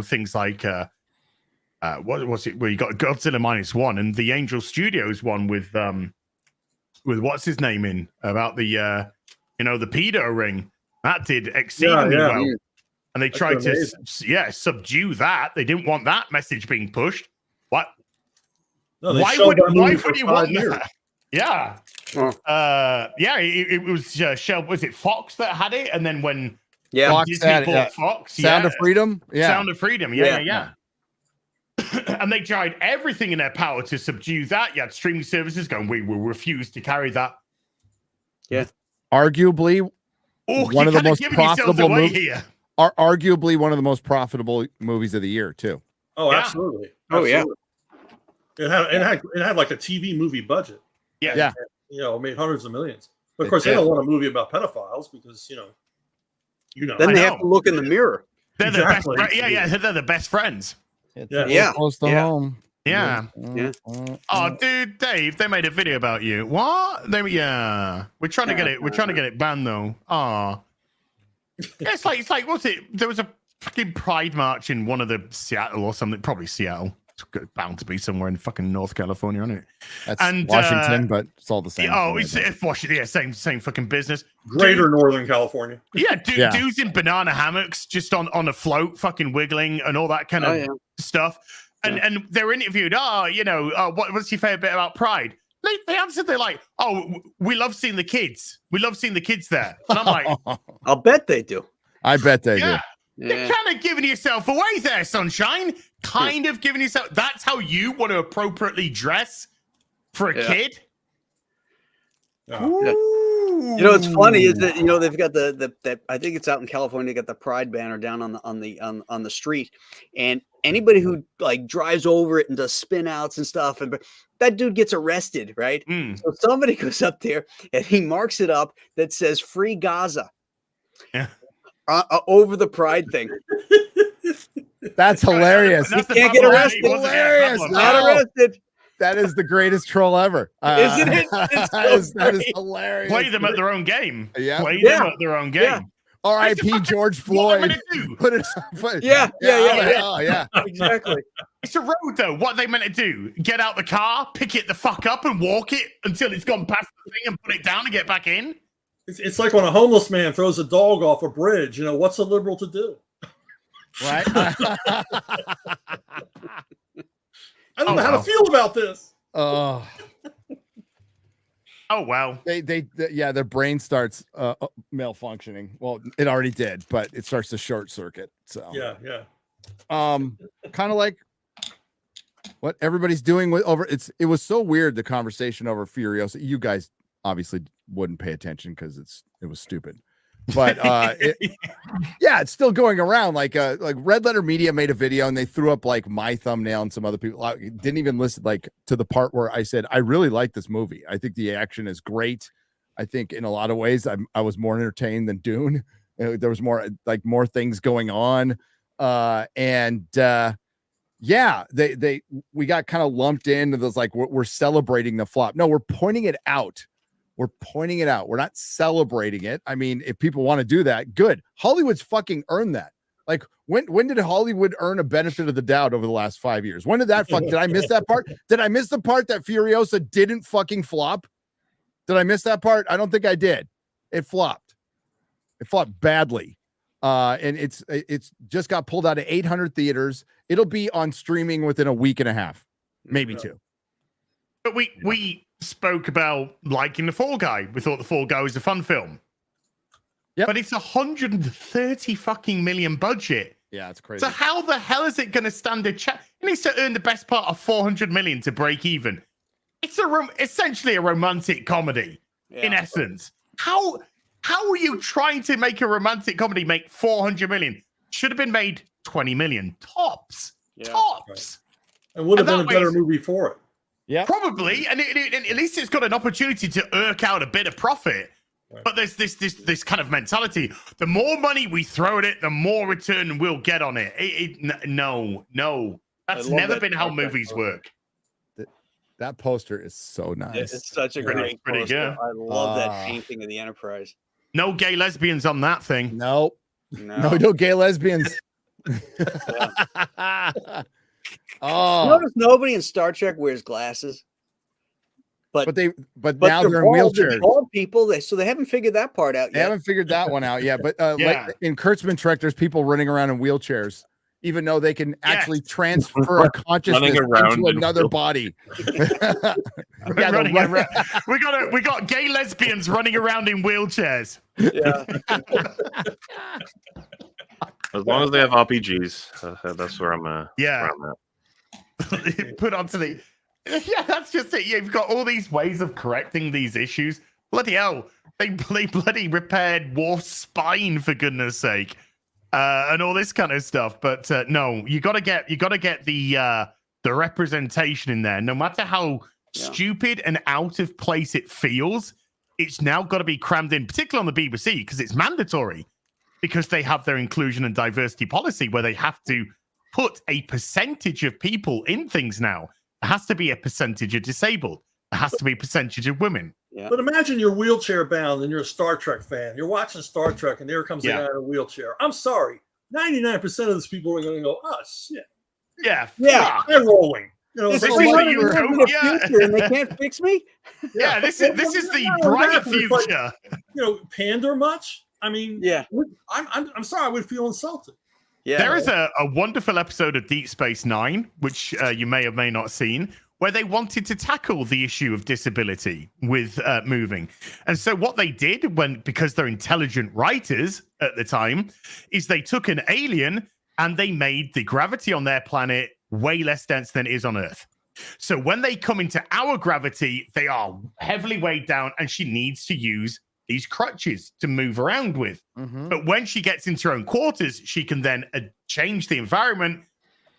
things like what was it? Where you got Godzilla -1 and the Angel Studios one with what's his name in about the the pedo ring that did exceedingly well, and they tried to subdue that. They didn't want that message being pushed. What? No, why would you want that? Yeah. It was was it Fox that had it? And then when Disney bought Fox, Sound of Freedom? Yeah. Sound of Freedom, yeah. And they tried everything in their power to subdue that. You had streaming services going, we will refuse to carry that. Yeah. Arguably one of the most profitable movies. Arguably one of the most profitable movies of the year, too. Oh, absolutely. Oh, yeah. It had like a TV movie budget. Yeah. And, made hundreds of millions. But of course, they don't want a movie about pedophiles because Then they have to look in the mirror. They're the best. They're the best friends. Close to home. Yeah. Oh, dude, Dave, they made a video about you. What? We're trying to get it. We're trying to get it banned though. Oh. It's like what's it? There was a fucking Pride march in one of the Seattle or something. Probably Seattle. It's bound to be somewhere in fucking North California, isn't it? That's Washington, but it's all the same. Oh, it's Washington. Yeah, same fucking business. Greater Northern California. Yeah, dudes in banana hammocks, just on a float, fucking wiggling and all that kind of stuff. And they're interviewed. What's your favorite bit about Pride? They answered. They're like, oh, we love seeing the kids. We love seeing the kids there. And I'm like, I'll bet they do. I bet they do. You're kind of giving yourself away there, sunshine. Kind of giving yourself. That's how you want to appropriately dress for a kid. It's funny is that they've got the I think it's out in California. They got the Pride banner down on the street, and anybody who like drives over it and does spin outs and stuff, and that dude gets arrested, right? So somebody goes up there and he marks it up that says "Free Gaza." Yeah. Over the Pride thing. That's hilarious. You can't get arrested. Hilarious. Not arrested. That is the greatest troll ever. Isn't it? That is hilarious. Play them at their own game. Yeah. Play them at their own game. Yeah. R.I.P. George Floyd. Put it. Yeah. Exactly. It's a road though. What are they meant to do? Get out the car, pick it the fuck up, and walk it until it's gone past the thing, and put it down and get back in. It's like when a homeless man throws a dog off a bridge. What's a liberal to do? Right? I don't know how to feel about this. Oh wow. Their brain starts malfunctioning. Well, it already did, but it starts to short circuit. So kind of like what everybody's doing it was so weird, the conversation over Furiosa. You guys obviously wouldn't pay attention because it was stupid, but it's still going around. Like Red Letter Media made a video and they threw up like my thumbnail and some other people didn't even listen like to the part where I said I really like this movie. I think the action is great. I think in a lot of ways I was more entertained than Dune. There was more things going on, we got kind of lumped into those like we're celebrating the flop. No, we're pointing it out. We're pointing it out. We're not celebrating it. I mean, if people want to do that, good. Hollywood's fucking earned that. Like, when did Hollywood earn a benefit of the doubt over the last 5 years? When did that did I miss that part? Did I miss the part that Furiosa didn't fucking flop? Did I miss that part? I don't think I did. It flopped. It flopped badly. And it's just got pulled out of 800 theaters. It'll be on streaming within a week and a half, maybe two. But we spoke about liking The Fall Guy. We thought The Fall Guy was a fun film. Yeah, but it's 130 fucking million budget. Yeah, it's crazy. So how the hell is it going to stand a chance? needs to earn the best part of 400 million to break even. It's essentially a romantic comedy in essence. How are you trying to make a romantic comedy make 400 million? Should have been made 20 million tops. Tops. Right. And would have been a better movie for it. Yeah, probably. And at least it's got an opportunity to irk out a bit of profit. Right. But there's this kind of mentality. The more money we throw at it, the more return we'll get on it. No. That's never been how movies work. That poster is so nice. It's such a great poster. Good. I love that painting of the Enterprise. No gay lesbians on that thing. No gay lesbians. Notice nobody in Star Trek wears glasses. But now they're in wheelchairs. They're bald people, so they haven't figured that part out yet. They haven't figured that one out yet. But like in Kurtzman Trek, there's people running around in wheelchairs, even though they can actually transfer a consciousness into another body. Running around. We got gay lesbians running around in wheelchairs. Yeah. As long as they have RPGs, that's where I'm at. Put onto the. Yeah, that's just it. You've got all these ways of correcting these issues. Bloody hell. They bloody repaired Worf's spine, for goodness sake. And all this kind of stuff. But no, you gotta get the representation in there. No matter how stupid and out of place it feels, it's now got to be crammed in, particularly on the BBC, because it's mandatory. Because they have their inclusion and diversity policy where they have to put a percentage of people in things now. It has to be a percentage of disabled. It has to be a percentage of women. Yeah. But imagine you're wheelchair bound and you're a Star Trek fan. You're watching Star Trek and there comes a guy in a wheelchair. I'm sorry. 99% of those people are going to go, oh, shit. Yeah. They're rolling. You know, and they can't fix me? Yeah, this is the brighter future. Pander much? I mean, I'm sorry, I would feel insulted. Yeah, there is a wonderful episode of Deep Space Nine, which you may or may not seen, where they wanted to tackle the issue of disability with moving. And so what they did, because they're intelligent writers at the time, is they took an alien and they made the gravity on their planet way less dense than it is on Earth. So when they come into our gravity, they are heavily weighed down and she needs to use these crutches to move around with. Mm-hmm. But when she gets into her own quarters, she can then change the environment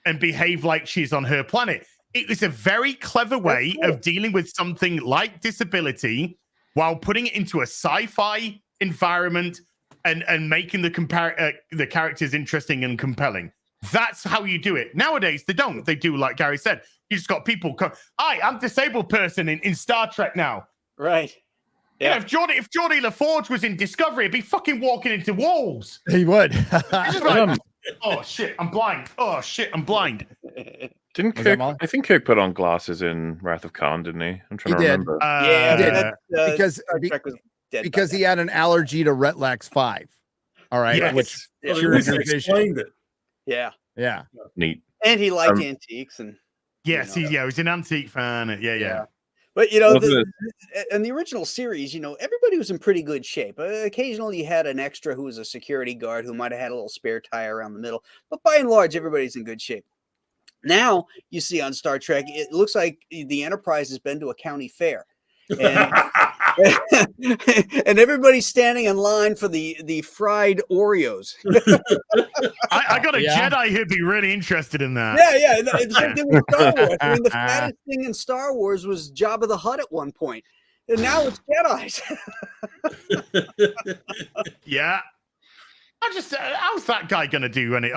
and behave like she's on her planet. It was a very clever way of dealing with something like disability while putting it into a sci-fi environment and making the characters interesting and compelling. That's how you do it. Nowadays, they don't. They do like Gary said. You just got people come, hi, I'm a disabled person in Star Trek now. Right. Yeah. If Geordie LaForge was in Discovery, he'd be fucking walking into walls. He would. Like, oh shit, I'm blind. Oh shit, I'm blind. Didn't Kirk? I think Kirk put on glasses in Wrath of Khan, didn't he? I'm trying to remember. He did. Because he had an allergy to Retlax 5. All right, which explained it. Yeah. Neat. And he liked antiques and. Yes, he's an antique fan. Yeah. But in the original series, everybody was in pretty good shape. Occasionally, you had an extra who was a security guard who might have had a little spare tire around the middle. But by and large, everybody's in good shape. Now, you see on Star Trek, it looks like the Enterprise has been to a county fair. And, and everybody's standing in line for the fried Oreos. I got a Jedi who'd be really interested in that. Yeah. The same thing with Star Wars. I mean, the fattest thing in Star Wars was Jabba the Hutt at one point. And now it's Jedi's. Yeah. How's that guy going to do any?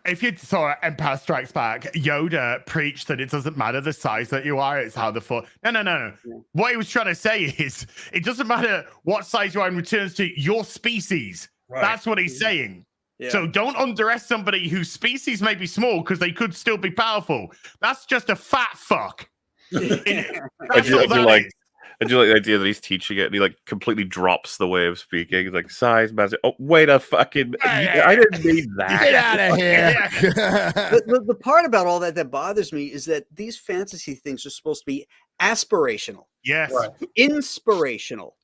If you saw Empire Strikes Back, Yoda preached that it doesn't matter the size that you are, it's how the Force. No. Yeah. What he was trying to say is it doesn't matter what size you are in returns to your species. Right. That's what he's saying. Yeah. So don't underestimate somebody whose species may be small because they could still be powerful. That's just a fat fuck. I do like the idea that he's teaching it and he completely drops the way of speaking. He's like, size, massive. Oh, wait a fucking. I didn't need that. Get out of here. The part about all that bothers me is that these fantasy things are supposed to be aspirational. Yes. Right. Inspirational,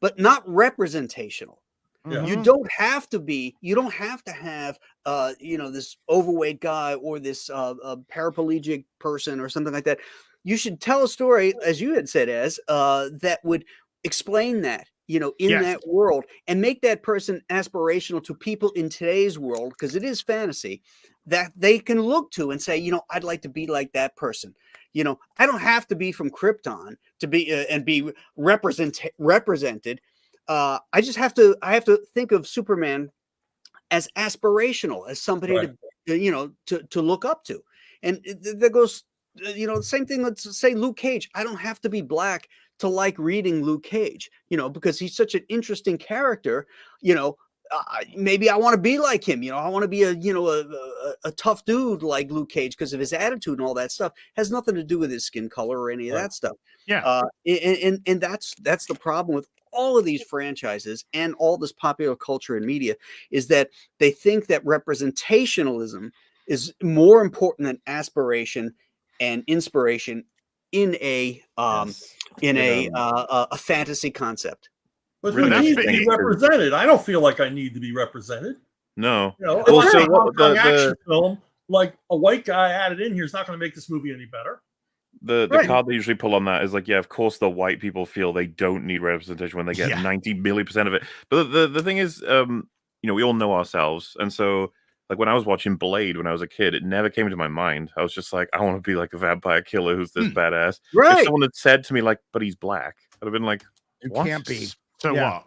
but not representational. Yeah. You don't have to be. You don't have to have, this overweight guy or this paraplegic person or something like that. You should tell a story, as you had said, that would explain that, in that world, and make that person aspirational to people in today's world, because it is fantasy, that they can look to and say, I'd like to be like that person. I don't have to be from Krypton to be and be represented. I have to think of Superman as aspirational, as somebody to look up to. And that goes, same thing. Let's say Luke Cage. I don't have to be black to like reading Luke Cage, because he's such an interesting character. Maybe I want to be like him. I want to be a tough dude like Luke Cage because of his attitude and all that stuff. Has nothing to do with his skin color or any of that stuff. Yeah. And that's the problem with all of these franchises and all this popular culture and media, is that they think that representationalism is more important than aspiration and inspiration in a fantasy concept. But who needs to be represented? I don't feel like I need to be represented. No. The action film, like a white guy added in here, is not going to make this movie any better. The card they usually pull on that is like, of course the white people feel they don't need representation when they get 90 million % of it. But the thing is, we all know ourselves, and so like when I was watching Blade when I was a kid, it never came into my mind. I was just like, I want to be like a vampire killer who's this badass. Right. If someone had said to me like, but he's black, I'd have been like, what? Can't be. So what?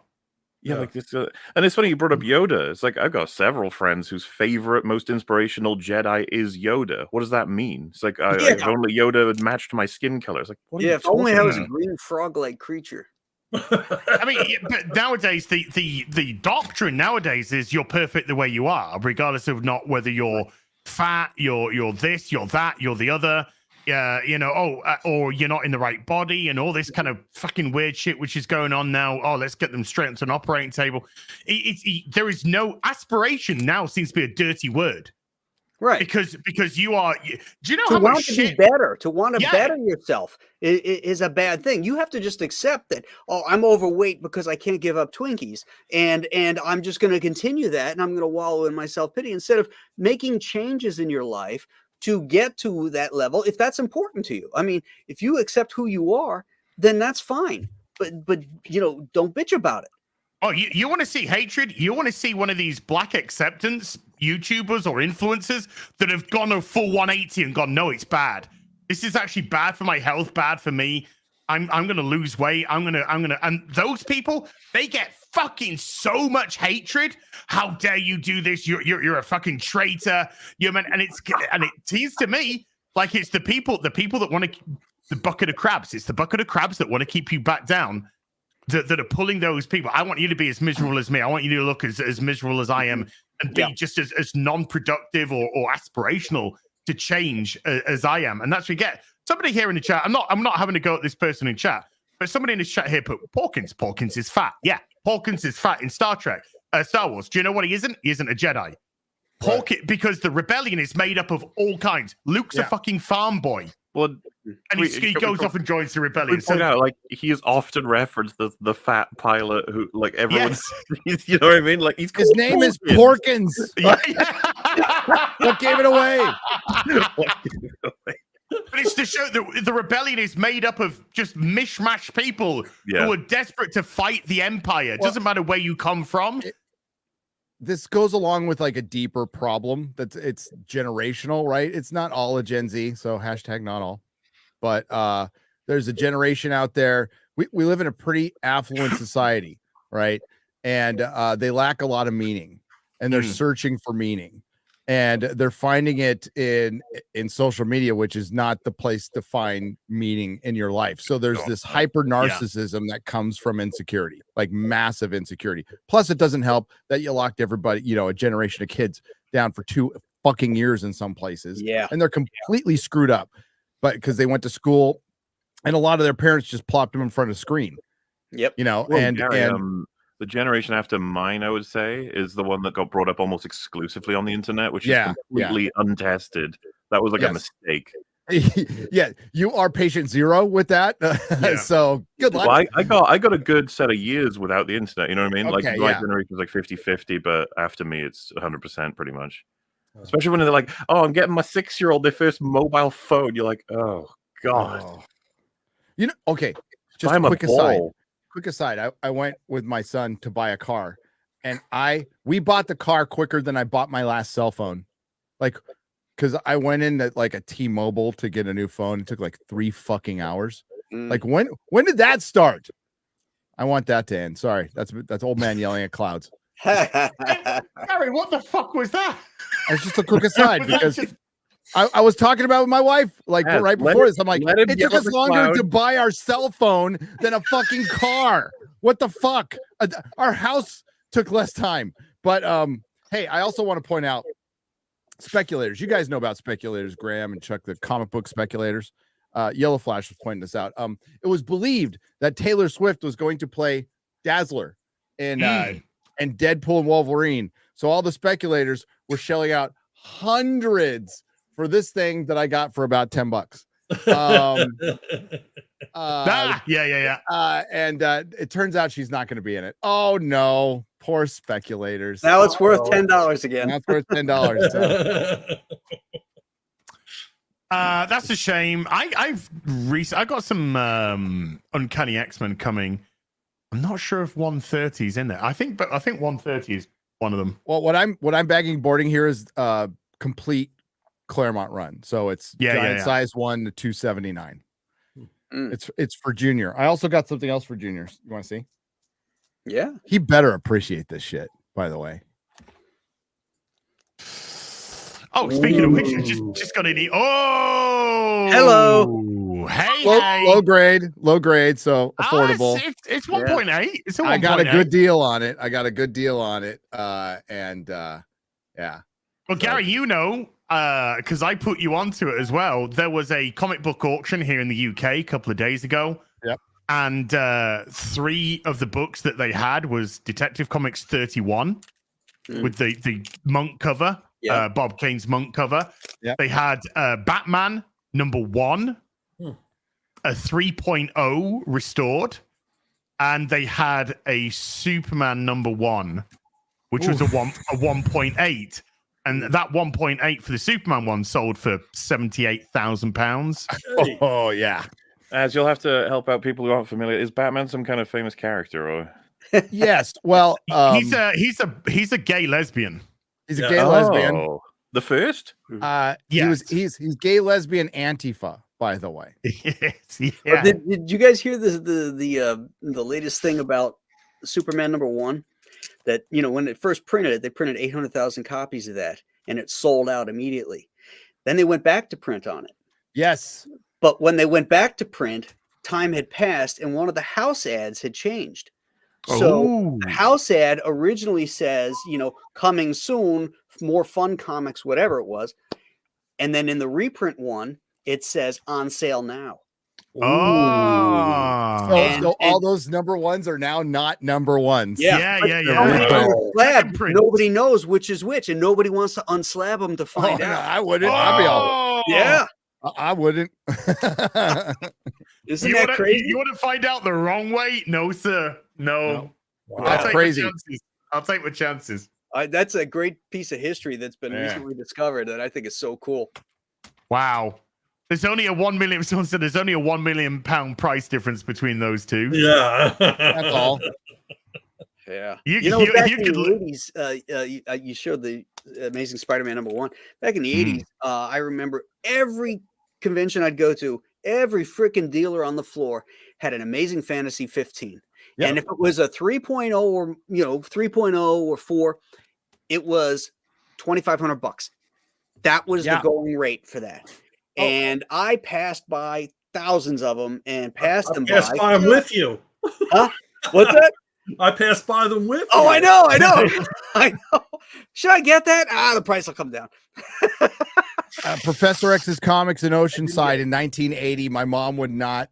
Yeah, like this. And it's funny you brought up Yoda. It's like I've got several friends whose favorite, most inspirational Jedi is Yoda. What does that mean? It's like if only Yoda had matched my skin color. It's like, what are you if only I was a about? green frog-like creature. I mean, but nowadays the doctrine nowadays is you're perfect the way you are, regardless of not whether you're fat, you're this, you're that, you're the other. Or you're not in the right body, and all this kind of fucking weird shit which is going on now. Oh, let's get them straight onto an operating table. There is no aspiration now. Seems to be a dirty word, right? Because you are. Do you know how much want shit? To be better, to want to better yourself is a bad thing. You have to just accept that. Oh, I'm overweight because I can't give up Twinkies, and I'm just going to continue that, and I'm going to wallow in my self-pity instead of making changes in your life to get to that level, if that's important to you. I mean, if you accept who you are, then that's fine. But don't bitch about it. Oh, you want to see hatred? You want to see one of these black acceptance YouTubers or influencers that have gone a full 180 and gone, no, it's bad. This is actually bad for my health, bad for me. I'm gonna lose weight. I'm gonna, and those people, they get fucking so much hatred. How dare you do this? You're a fucking traitor. And it seems to me like it's the people that want to, the bucket of crabs. It's the bucket of crabs that want to keep you back down. That are pulling those people. I want you to be as miserable as me. I want you to look as miserable as I am, and be just as non-productive or aspirational to change as I am. And that's what you get. Somebody here in the chat, I'm not having to go at this person in chat, but somebody in this chat here put Porkins is fat. Yeah, Porkins is fat in Star Wars. Do you know what he isn't? He isn't a Jedi. Because the rebellion is made up of all kinds. Luke's a fucking farm boy. Well, and he goes off and joins the rebellion. So like he is often referenced as the fat pilot who, like, everyone sees, you know what I mean? Like his name is Porkins. What gave it away? But it's to show that the rebellion is made up of just mishmash people who are desperate to fight the Empire. It doesn't matter where you come from. This goes along with like a deeper problem it's generational, right? It's not all a Gen Z, so hashtag not all, but there's a generation out there. We live in a pretty affluent society, right? And they lack a lot of meaning, and they're searching for meaning, and they're finding it in social media, which is not the place to find meaning in your life. So there's this hyper narcissism that comes from insecurity, like massive insecurity. Plus, it doesn't help that you locked everybody, a generation of kids down for 2 fucking years in some places. Yeah. And they're completely screwed up, but because they went to school, and a lot of their parents just plopped them in front of a screen. Yep. The generation after mine, I would say, is the one that got brought up almost exclusively on the internet, which is completely untested. That was like a mistake. Yeah, you are patient zero with that. So good luck. Well, I got a good set of years without the internet. You know what I mean? Okay, like my yeah. generation was like 50-50, but after me, it's 100% pretty much. Especially when they're like, "Oh, I'm getting my 6-year-old their first mobile phone." You're like, "Oh God." Oh. You know, okay. Just Buy 'em a quick aside. ball. Quick aside. I went with my son to buy a car, and we bought the car quicker than I bought my last cell phone. Like, because I went in at like a T-Mobile to get a new phone. It took like 3 fucking hours. Like when did that start? I want that to end. Sorry, that's old man yelling at clouds. Gary, what the fuck was that? It's just a quick aside because I was talking about with my wife like right before this. I'm like, it took us longer to buy our cell phone than a fucking car. What the fuck? Our house took less time. But hey, I also want to point out speculators. You guys know about speculators, Graham and Chuck, the comic book speculators. Yellow Flash was pointing this out. It was believed that Taylor Swift was going to play Dazzler in Deadpool and Wolverine. So all the speculators were shelling out hundreds for this thing that I got for about $10. And it turns out she's not going to be in it. Oh no, poor speculators. Now it's worth $10 again. Now it's worth $10. So. That's a shame. I got some Uncanny X-Men coming. I'm not sure if 130 is in there. I think 130 is one of them. Well, what I'm bagging boarding here is complete Claremont run. So it's giant size 1 to 279. It's for Junior. I also got something else for juniors. You want to see? Yeah. He better appreciate this shit, by the way. Oh, speaking of which, just got in. Oh, hello. Hey, low grade, so affordable. It's 1.8. It's a 1.8. I got a good deal on it. Yeah. Well, Gary, you know, because I put you onto it as well. There was a comic book auction here in the UK a couple of days ago. Yep. And 3 of the books that they had was Detective Comics 31 with the monk cover. Bob Kane's monk cover. Yep. They had Batman #1, a 3.0 restored, and they had a Superman #1, which was a 1.8. And that 1.8 for the Superman one sold for £78,000. Oh yeah. As you'll have to help out people who aren't familiar, is Batman some kind of famous character or? Yes. Well, he's a gay lesbian. He's a gay lesbian. The first? He's gay lesbian Antifa, by the way. Yes, yeah. Did you guys hear the latest thing about Superman #1? That, you know, when it first printed it, they printed 800,000 copies of that, and it sold out immediately. Then they went back to print on it. Yes. But when they went back to print, time had passed, and one of the house ads had changed. So the house ad originally says, you know, coming soon, more fun comics, whatever it was. And then in the reprint one, it says on sale now. So all those #1s are now not #1s. Yeah. Nobody knows which is which, and nobody wants to unslab them to find out. I wouldn't. I'd be all. Yeah. I wouldn't. Isn't that crazy? You want to find out the wrong way? No, sir. No. Wow. That's crazy. I'll take my chances. That's a great piece of history that's been recently discovered that I think is so cool. Wow. There's only a £1 million. Someone said there's only a £1 million price difference between those two. Yeah. That's all. Yeah. Back in the 80s, you showed the Amazing Spider-Man #1. Back in the 80s, I remember every convention I'd go to, every freaking dealer on the floor had an Amazing Fantasy 15. Yep. And if it was a 3.0 or 3.0 or 4, it was $2,500. That was the going rate for that. And I passed by thousands of them and passed them by. By them with you. Huh? What's that? I passed by them with you. Oh, I know. I know. Should I get that? The price will come down. Professor X's Comics in Oceanside in 1980. My mom would not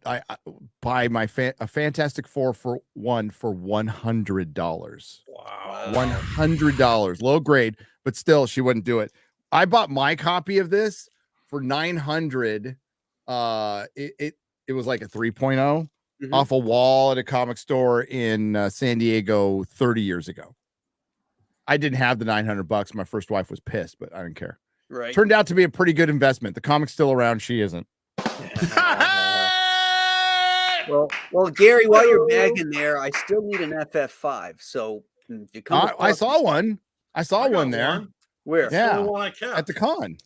buy a Fantastic Four for $100. Wow. $100. Low grade, but still she wouldn't do it. I bought my copy of this for $900 it was like a 3.0 off a wall at a comic store in San Diego 30 years ago. I didn't have the $900. My first wife was pissed, but I didn't care. Right. Turned out to be a pretty good investment. The comic's still around. She isn't. Well, Gary, while you're bagging there, I still need an FF5. So if you come, I saw one. I saw one there. One. Where? Yeah, One I kept. at the con.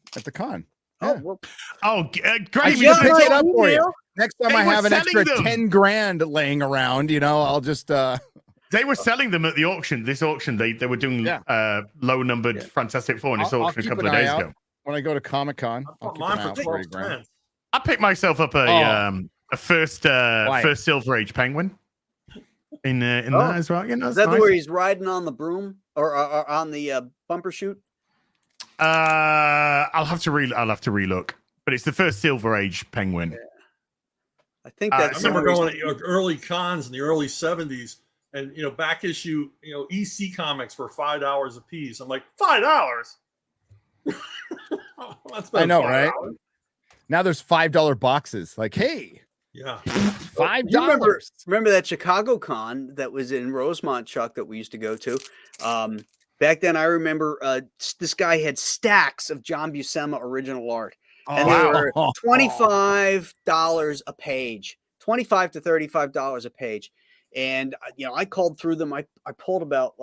Oh, Yeah. well, I great. should pick it up for you. Next time They I were have an extra selling them. 10 grand laying around, I'll just They were selling them at the auction. This auction, they were doing low numbered Fantastic Four in this I'll auction a keep couple an of ay days out ago. when I go to Comic-Con. I I'll bought keep mine an eye for out for 12 you, Grant. cents. I picked myself up a first Silver Age Penguin in that as well. You know, is that nice. where he's riding on the broom or on the bumper chute? I'll have to relook, but it's the first Silver Age Penguin. Yeah. I think I that's. remember going to early cons in the early 70s, and back issue, EC comics were $5 a piece. I'm like, $5. I know, right? Now there's $5 boxes. Like, hey, Yeah. $5. Remember that Chicago con that was in Rosemont, Chuck, that we used to go to? Back then, I remember this guy had stacks of John Buscema original art. And they were $25 a page, $25 to $35 a page. And, I called through them. I pulled about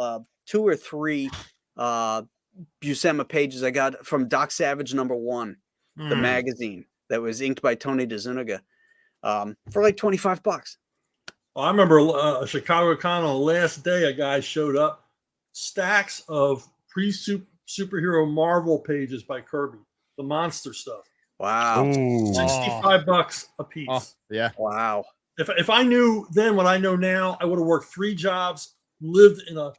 2 or 3 Buscema pages I got from Doc Savage #1, the magazine that was inked by Tony DeZuniga, for like $25. Well, I remember Chicago Con on the last day, a guy showed up, stacks of pre-superhero Marvel pages by Kirby, the monster stuff. Wow. Ooh. $65 a piece. Oh, yeah. Wow. If I knew then what I know now, I would have worked 3 jobs, lived in a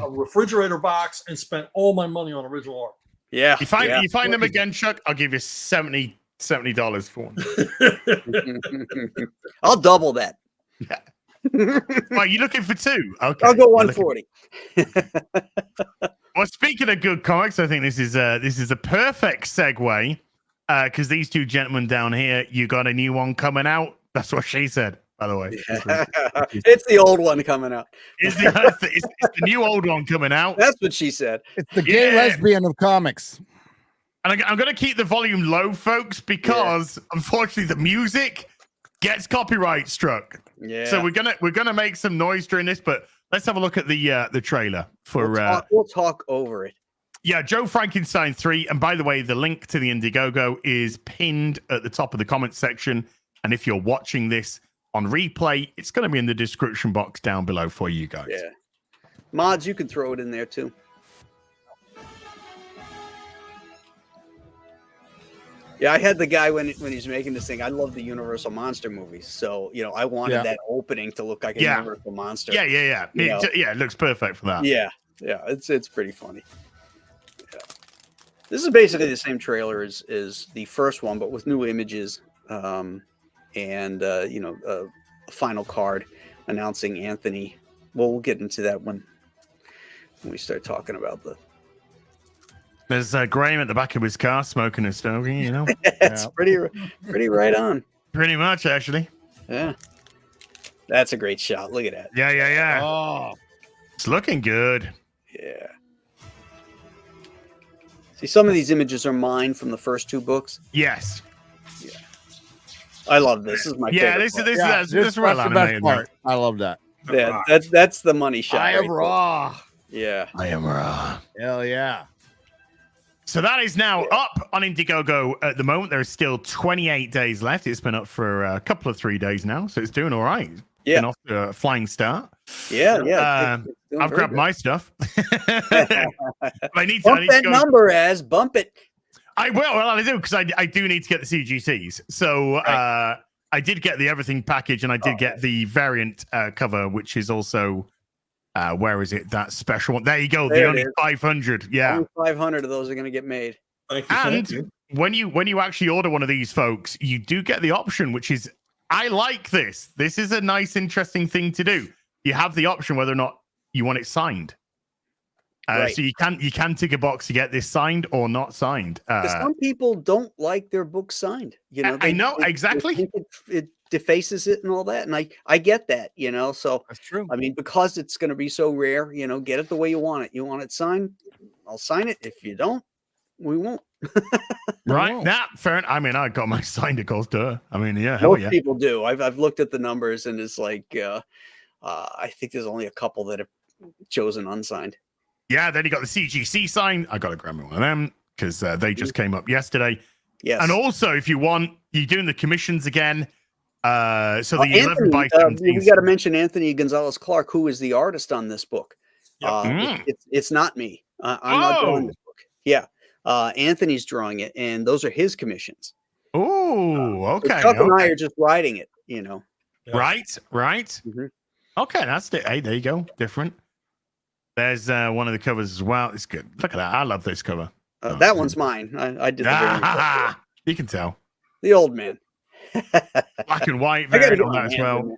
refrigerator box, and spent all my money on original art. Yeah. You find them again, Chuck, I'll give you $70 for them. I'll double that. Yeah. Are you looking for 2? Okay. I'll go 140. Well, speaking of good comics, I think this is a perfect segue because these 2 gentlemen down here, you got a new one coming out. That's what she said, by the way. It's the old one coming out. It's the new old one coming out. That's what she said. It's the gay lesbian of comics. And I'm going to keep the volume low, folks, because unfortunately the music gets copyright struck. Yeah. So we're gonna make some noise during this, but let's have a look at the trailer for. We'll talk over it. Yeah, Joe Frankenstein 3. And by the way, the link to the Indiegogo is pinned at the top of the comments section. And if you're watching this on replay, it's going to be in the description box down below for you guys. Yeah. Mods, you can throw it in there too. Yeah, I had the guy when he's making this thing. I love the Universal Monster movies, so I wanted that opening to look like a Universal Monster. Yeah. It looks perfect for that. Yeah, it's pretty funny. Yeah. This is basically the same trailer as the first one, but with new images, and a final card announcing Anthony. Well, we'll get into that when we start talking about the. There's Graham at the back of his car smoking and stoking, It's pretty right on. Pretty much, actually. Yeah. That's a great shot. Look at that. Yeah. Oh, It's looking good. Yeah. See, some of these images are mine from the first 2 books. Yes. Yeah. I love this. This is my favorite part. This is well that's the best animated. part. I love that. Yeah, that's the money shot. I am right raw. there. Yeah. I am raw. Hell yeah. So that is now up on Indiegogo at the moment. There's still 28 days left. It's been up for a couple of 3 days now, so it's doing all right. Yeah. Been off to a flying start. Yeah. I've grabbed my stuff. I need Bump to that go. number, as bump it. I will. Well, I do because I do need to get the CGCs. So I did get the everything package, and I did get the variant cover, which is also. Where is it? That special one. There you go. There the only 500. Yeah. Only 500 of those are going to get made. Thank you. When you actually order one of these, folks, you do get the option, which is I like this. This is a nice, interesting thing to do. You have the option whether or not you want it signed. Right. So you can tick a box to get this signed or not signed. Some people don't like their books signed. You know, I know exactly. They think it defaces it and all that, and I get that. You know, so That's true. I mean, because it's going to be so rare, you know, get it the way you want it. You want it signed, I'll sign it. If you don't, we won't. Right. That fair. I mean, I got my signed, of course, duh. I mean, yeah, hell Most yeah. people do. I've looked at the numbers, and it's like I think there's only a couple that have chosen unsigned. Yeah, then you got the CGC sign. I got to grab me one of them because they just came up yesterday. Yes. And also, if you want, you're doing the commissions again. So the Anthony, 11 by 17. we got to mention Anthony Gonzalez Clark, who is the artist on this book. It's not me. I'm not drawing this book. Yeah. Anthony's drawing it, and those are his commissions. Oh, okay. Chuck and I are just writing it, you know. Yeah. Right. Mm-hmm. Okay, that's it. Hey, there you go. Different. There's one of the covers as well. It's good. Look at that. I love this cover. That one's mine. I did the you can tell. The old man. Black and white variant on that as well.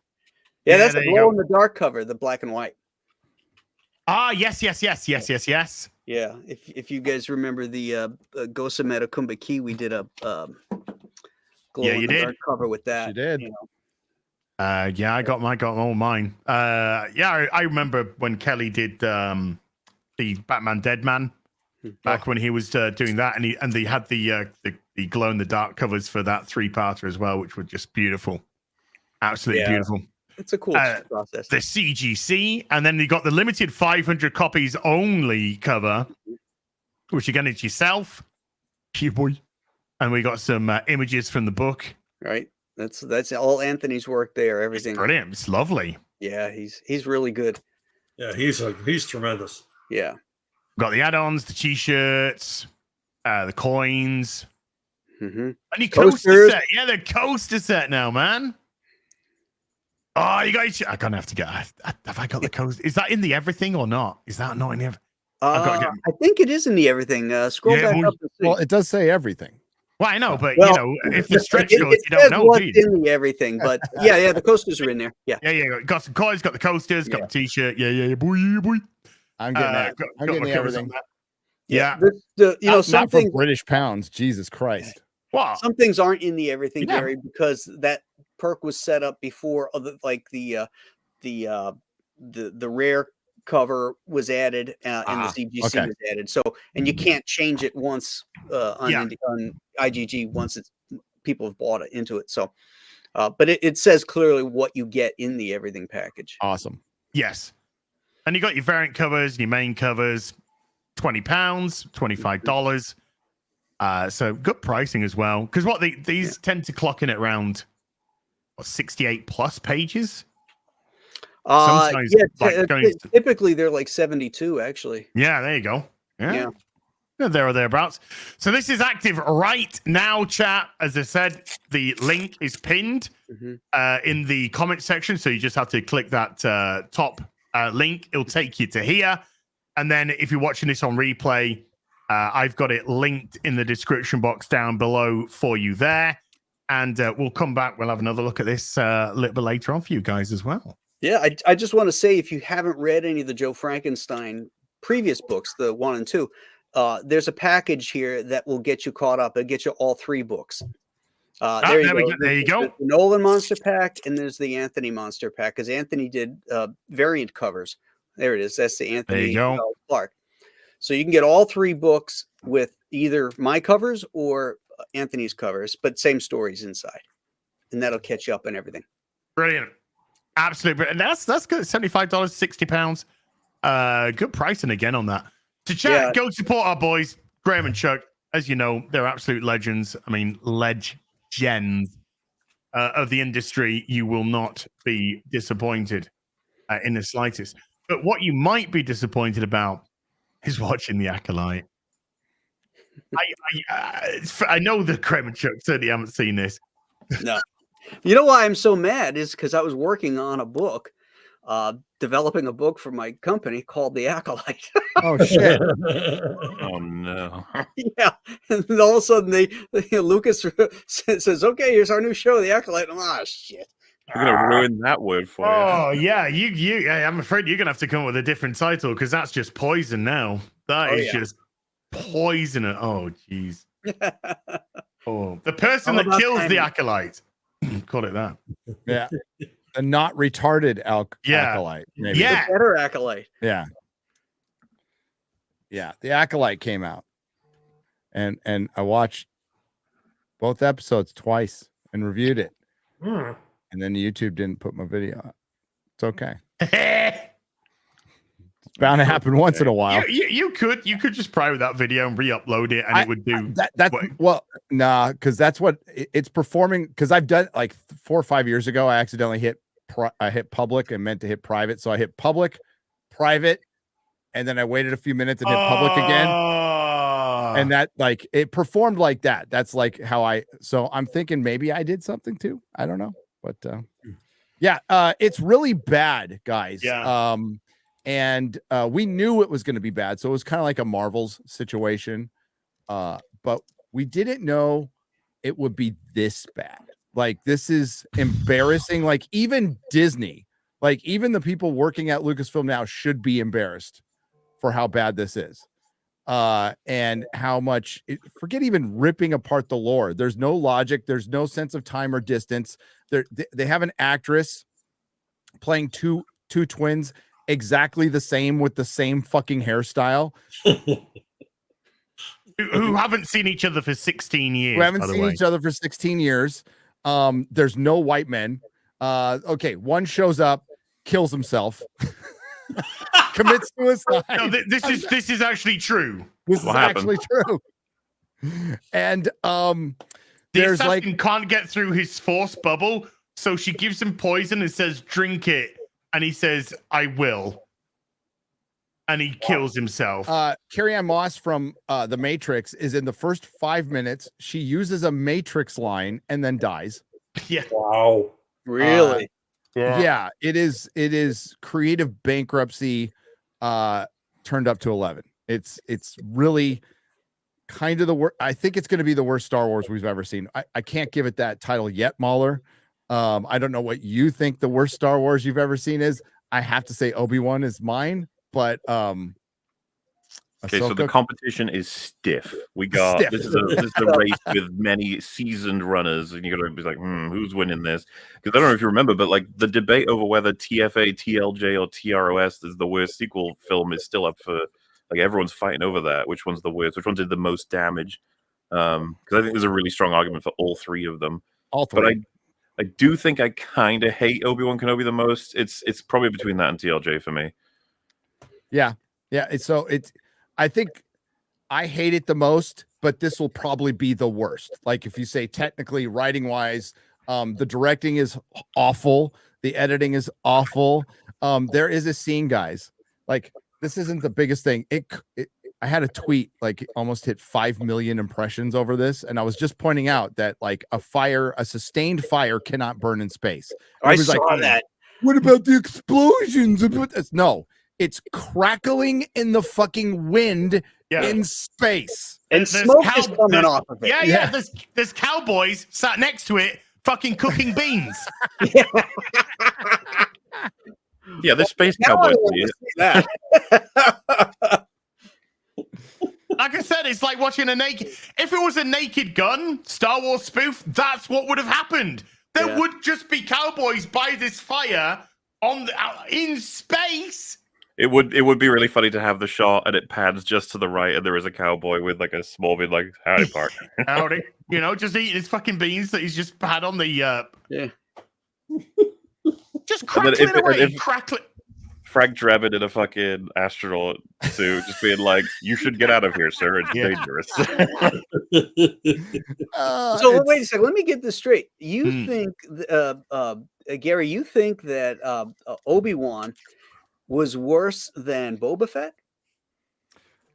Yeah, that's the glow in the dark cover, the black and white. Ah, yes. Yeah, if you guys remember the Gosameta Kumbaki, we did a glow in the dark cover with that. You did. You know. Yeah, I got all mine. I remember when Kelly did the Batman Dead Man back when he was doing that, and they had the glow in the dark covers for that 3-parter as well, which were just beautiful, absolutely beautiful. It's a cool process. The CGC, and then you got the limited 500 copies only cover, which again is yourself, you boy, and we got some images from the book. Right. That's all Anthony's work there. Everything. It's brilliant. It's lovely. Yeah, he's really good. Yeah, he's tremendous. Yeah. Got the add-ons, the t-shirts, the coins, and your coaster set. Yeah, the coaster set now, man. Oh, you guys! I'm gonna have to get. Have I got the coaster? Is that in the everything or not? Is that not in the? I think it is in the everything. Scroll back up. And see. Well, it does say everything. Well, I know, but you know, if the stretch goes, you don't know. What's in the everything, but yeah, the coasters are in there. Yeah. Got some coins, got the coasters, got the t-shirt. Yeah, boy. I'm getting that. I'm getting everything. Yeah. Some not for British pounds. Jesus Christ. Wow. Some things aren't in the everything, Gary, because that perk was set up before the rare cover was added and the CGC was added. So, and you can't change it once on IGG once people have bought it into it. So, but it says clearly what you get in the everything package. Awesome. Yes. And you got your variant covers, your main covers, £20, $25. So good pricing as well. Because these tend to clock in at around 68 plus pages. Typically they're like 72 actually. Yeah, there you go. Yeah. There or thereabouts. So this is active right now, chat. As I said, the link is pinned in the comment section. So you just have to click that top link. It'll take you to here. And then if you're watching this on replay, I've got it linked in the description box down below for you there. And we'll come back. We'll have another look at this a little bit later on for you guys as well. Yeah, I just want to say, if you haven't read any of the Joe Frankenstein previous books, the 1 and 2, there's a package here that will get you caught up. It'll get you all 3 books. There you go. The Nolan Monster Pack, and there's the Anthony Monster Pack, because Anthony did variant covers. There it is. That's the Anthony Clark. So you can get all 3 books with either my covers or Anthony's covers, but same stories inside. And that'll catch you up and everything. Brilliant. Absolutely. And that's good. $75, £60. Good pricing again on that. To chat, go support our boys, Graham and Chuck. As you know, they're absolute legends. I mean, legends of the industry. You will not be disappointed in the slightest. But what you might be disappointed about is watching the Acolyte. I know that Graham and Chuck certainly haven't seen this. No. You know why I'm so mad is because I was working on a book, developing a book for my company called The Acolyte. Oh, shit. Oh, no. Yeah. And then all of a sudden, Lucas says, okay, here's our new show, The Acolyte. Shit. We're gonna ruin that word for you. Oh yeah, I'm afraid you're gonna have to come up with a different title because that's just poison now. That is just poison. Oh jeez. Oh, the person that kills the acolyte. Call it that. Yeah. A not retarded acolyte. Maybe. Yeah. The better acolyte. Yeah. Yeah. The Acolyte came out. And I watched both episodes twice and reviewed it. And then YouTube didn't put my video up. It's okay. It's bound to happen once in a while. You could just pry with that video and re-upload it, and it would do because that's what it's performing. Because I've done like 4 or 5 years ago, I accidentally hit public and meant to hit private, so I hit public, private, and then I waited a few minutes and hit public again, and that like it performed like that. That's like how so I'm thinking maybe I did something too. I don't know, but it's really bad, guys. Yeah. And we knew it was going to be bad, so it was kind of like a Marvel's situation, but we didn't know it would be this bad. Like, this is embarrassing. Like, even Disney, like even the people working at Lucasfilm now should be embarrassed for how bad this is, and how much forget even ripping apart the lore. There's no logic, there's no sense of time or distance. They have an actress playing two twins exactly the same with the same fucking hairstyle, who haven't seen each other for 16 years. Who haven't seen each other for 16 years. There's no white men. Okay, one shows up, kills himself, commits suicide. No, this is actually true. This is actually true. And the there's assassin can't get through his force bubble, so she gives him poison and says, "Drink it." And he says, "I will." And he kills himself. Carrie-Anne Moss from The Matrix is in the first 5 minutes. She uses a Matrix line and then dies. Yeah. Wow. Really? Yeah. It is creative bankruptcy turned up to 11. It's really kind of the worst. I think it's going to be the worst Star Wars we've ever seen. I can't give it that title yet, Mahler. I don't know what you think the worst Star Wars you've ever seen is. I have to say Obi-Wan is mine, but okay, so the competition is stiff. We got this is a race with many seasoned runners, and you got to be like, who's winning this? Because I don't know if you remember, but like the debate over whether TFA, TLJ, or TROS is the worst sequel film is still up for like everyone's fighting over that. Which one's the worst? Which one did the most damage? Because I think there's a really strong argument for all three of them. All three. But I do think I kind of hate Obi-Wan Kenobi the most. It's probably between that and TLJ for me. Yeah. I think I hate it the most, but this will probably be the worst. Like if you say technically writing wise, the directing is awful. The editing is awful. There is a scene, guys, like this isn't the biggest thing. I had a tweet like almost hit 5 million impressions over this. And I was just pointing out that like a sustained fire cannot burn in space. I saw that. What about the explosions? No, it's crackling in the fucking wind in space. And smoke is coming off of it. Yeah. There's cowboys sat next to it fucking cooking beans. Yeah, there's space cowboys. Like I said, it's like watching if it was a Naked Gun Star Wars spoof, that's what would have happened. There would just be cowboys by this fire in space. It would be really funny to have the shot and it pans just to the right and there is a cowboy with like a small bit like howdy partner. Howdy. Just eating his fucking beans that he's just had on the just crackling away, crackling. Frank Drebin in a fucking astronaut suit, just being like, "You should get out of here, sir. It's dangerous." So wait a second. Let me get this straight. You think, Gary? You think that Obi-Wan was worse than Boba Fett?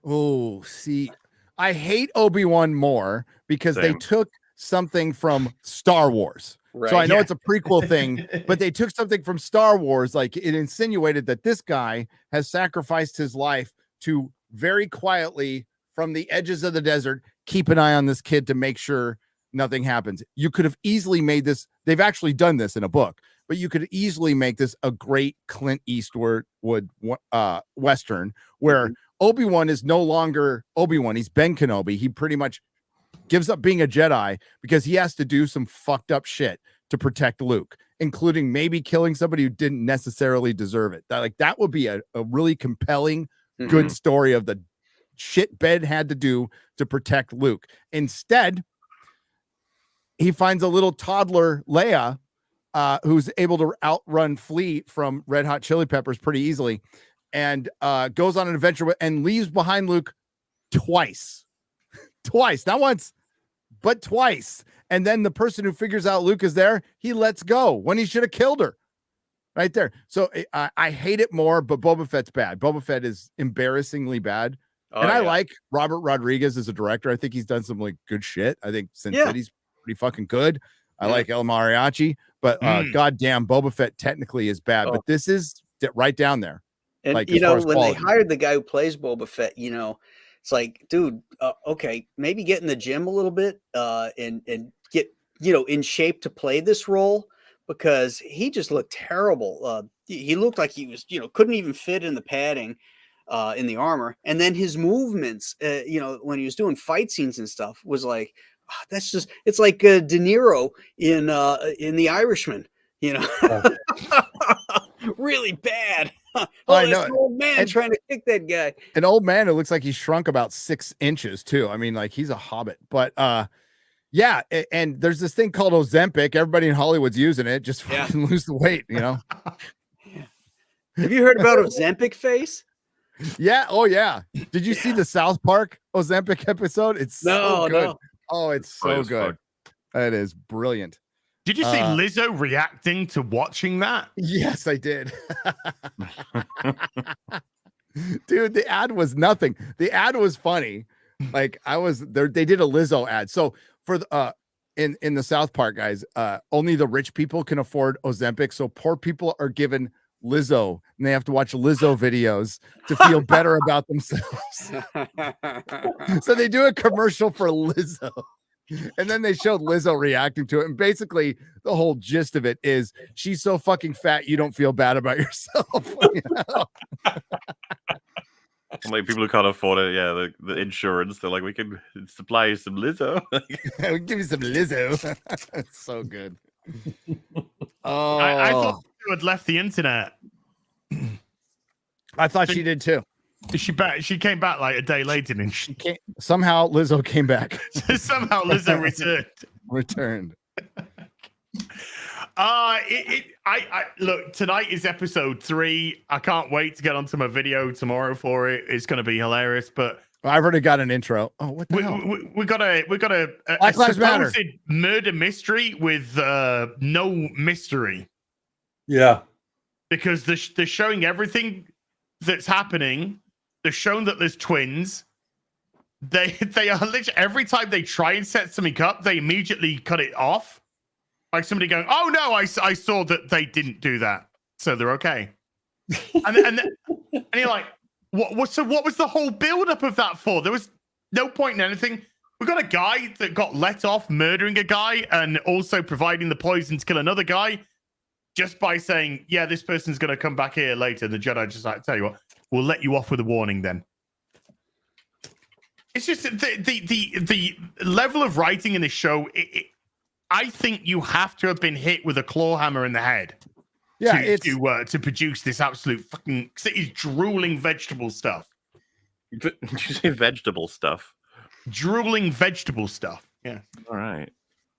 Oh, see, I hate Obi-Wan more because they took something from Star Wars. Right. So I know it's a prequel thing, but they took something from Star Wars. Like it insinuated that this guy has sacrificed his life to very quietly from the edges of the desert, keep an eye on this kid to make sure nothing happens. You could have easily made this. They've actually done this in a book but you could easily make this a great Clint Eastwood Western where Obi-Wan is no longer Obi-Wan. He's Ben Kenobi. He pretty much gives up being a Jedi because he has to do some fucked up shit to protect Luke, including maybe killing somebody who didn't necessarily deserve it. That would be a really compelling, good story of the shit Ben had to do to protect Luke. Instead, he finds a little toddler, Leia, who's able to outrun Flea from Red Hot Chili Peppers pretty easily, and goes on an adventure and leaves behind Luke twice, not once, but twice. And then the person who figures out Luke is there, he lets go when he should have killed her right there. So I hate it more, but Boba Fett's bad. Boba Fett is embarrassingly bad. I like Robert Rodriguez as a director. I think he's done some like good shit. I think Sin City's pretty fucking good. I like El Mariachi, but goddamn, Boba Fett technically is bad. But this is right down there. And like, when quality. they hired the guy who plays Boba Fett, it's like, dude, okay, maybe get in the gym a little bit and get in shape to play this role, because he just looked terrible. He looked like he was couldn't even fit in the padding in the armor, and then his movements, when he was doing fight scenes and stuff, was like, that's just, it's like De Niro in The Irishman, really bad. I know. An old man trying to kick that guy. An old man who looks like he shrunk about 6 inches too. I mean, like, he's a hobbit. But yeah, and there's this thing called Ozempic. Everybody in Hollywood's using it. Just fucking lose the weight, Have you heard about Ozempic face? Yeah. Oh yeah. Did you see the South Park Ozempic episode? It's so good. No. Oh, it's so good. It is brilliant. Did you see Lizzo reacting to watching that? Yes, I did. Dude, the ad was nothing. The ad was funny. Like, I was there. They did a Lizzo ad. So for the in the South Park, guys, only the rich people can afford Ozempic. So poor people are given Lizzo, and they have to watch Lizzo videos to feel better about themselves. So they do a commercial for Lizzo. And then they showed Lizzo reacting to it. And basically the whole gist of it is she's so fucking fat you don't feel bad about yourself. Like, people who can't afford it, the insurance, they're like, we can supply you some Lizzo. We'll give you some Lizzo. It's so good. Oh, I thought she had left the internet. I thought she did too. She came back like a day later, and somehow Lizzo came back. Somehow Lizzo returned. Look, tonight is episode 3. I can't wait to get onto my video tomorrow for it. It's going to be hilarious. But I've already got an intro. Oh, what the hell? We got a Black Lives Matter murder mystery with no mystery. Yeah, because they're showing everything that's happening. They're showing that there's twins. They are literally, every time they try and set something up, they immediately cut it off. Like somebody going, "Oh no, I saw that they didn't do that, so they're okay." and you're like, "What? So what was the whole build-up of that for? There was no point in anything. We got a guy that got let off murdering a guy and also providing the poison to kill another guy, just by saying, yeah, this person's going to come back here later." The Jedi just like, tell you what, we'll let you off with a warning then. It's just the level of writing in this show. I think you have to have been hit with a claw hammer in the head to produce this absolute fucking, it is drooling vegetable stuff. Did you say vegetable stuff? Drooling vegetable stuff. Yeah. All right.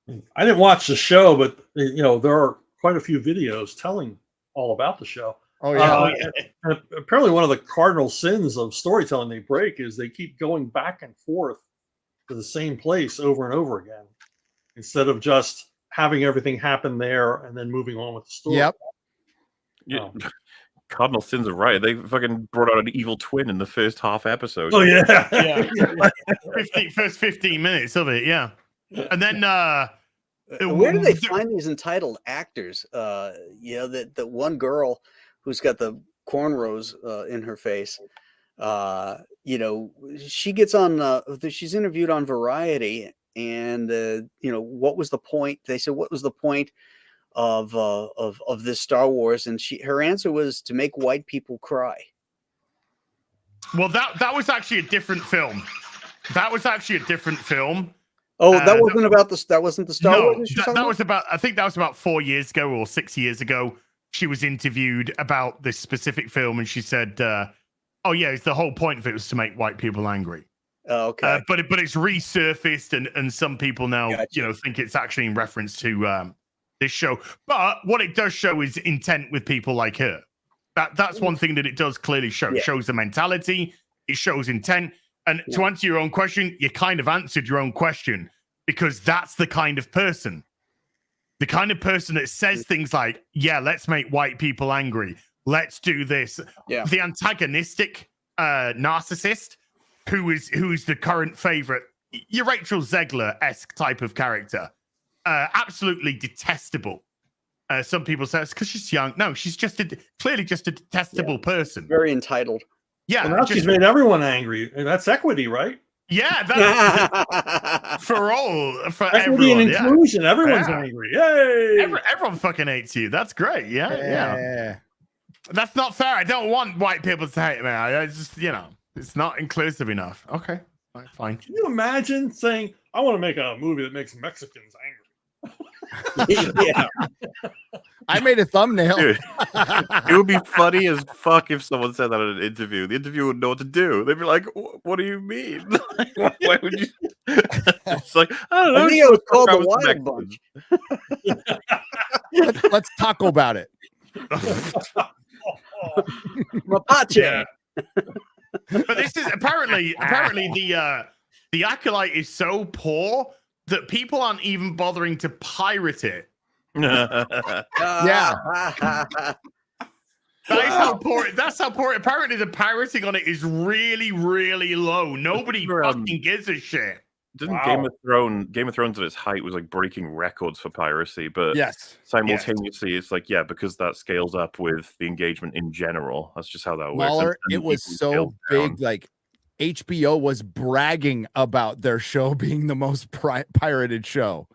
I didn't watch the show, but there are quite a few videos telling all about the show. Oh yeah. And apparently one of the cardinal sins of storytelling they break is they keep going back and forth to the same place over and over again, instead of just having everything happen there and then moving on with the story. Yep. Yeah. Cardinal sins are right. They fucking brought out an evil twin in the first half episode. Oh yeah. First 15 minutes of it, yeah. And then where do they find these entitled actors? That one girl who's got the cornrows in her face. She gets on. She's interviewed on Variety, and what was the point? They said, what was the point of this Star Wars, and her answer was to make white people cry. Well, that was actually a different film. That was actually a different film. Oh, that wasn't about the that wasn't the Star Wars. That was about. I think that was about 4 years ago or 6 years ago. She was interviewed about this specific film, and she said, "Oh yeah, it's the whole point of it was to make white people angry." Oh, okay, but it's resurfaced, and some people now think it's actually in reference to this show. But what it does show is intent with people like her. That's one thing that it does clearly show. It shows the mentality. It shows intent. And to answer your own question, you kind of answered your own question, because that's the kind of person. The kind of person that says things like, yeah, let's make white people angry. Let's do this. Yeah. The antagonistic narcissist who is the current favorite, your Rachel Zegler-esque type of character. Absolutely detestable. Some people say it's because she's young. No, she's clearly just a detestable person. Very entitled. Yeah. Well, now she's made everyone angry. That's equity, right? Yeah, that's for equity everyone. And inclusion. Everyone's angry. Yay! Everyone fucking hates you. That's great. Yeah. That's not fair. I don't want white people to hate me. I just, it's not inclusive enough. Okay, fine. Can you imagine saying, "I want to make a movie that makes Mexicans angry"? Yeah. I made a thumbnail. Dude, it would be funny as fuck if someone said that in an interview. The interviewer would know what to do. They'd be like, "What do you mean? Why would you?" It's like, I don't know. I think it was called the Wild Bunch. Let's talk about it. Mapache. Yeah. But this is apparently the Acolyte is so poor that people aren't even bothering to pirate it. Yeah. That's how poor. Apparently, the pirating on it is really, really low. Nobody fucking gives a shit. Didn't Game of Thrones at its height was like breaking records for piracy, but simultaneously it's like, because that scales up with the engagement in general. That's just how that works. And it was so big, like HBO was bragging about their show being the most pirated show.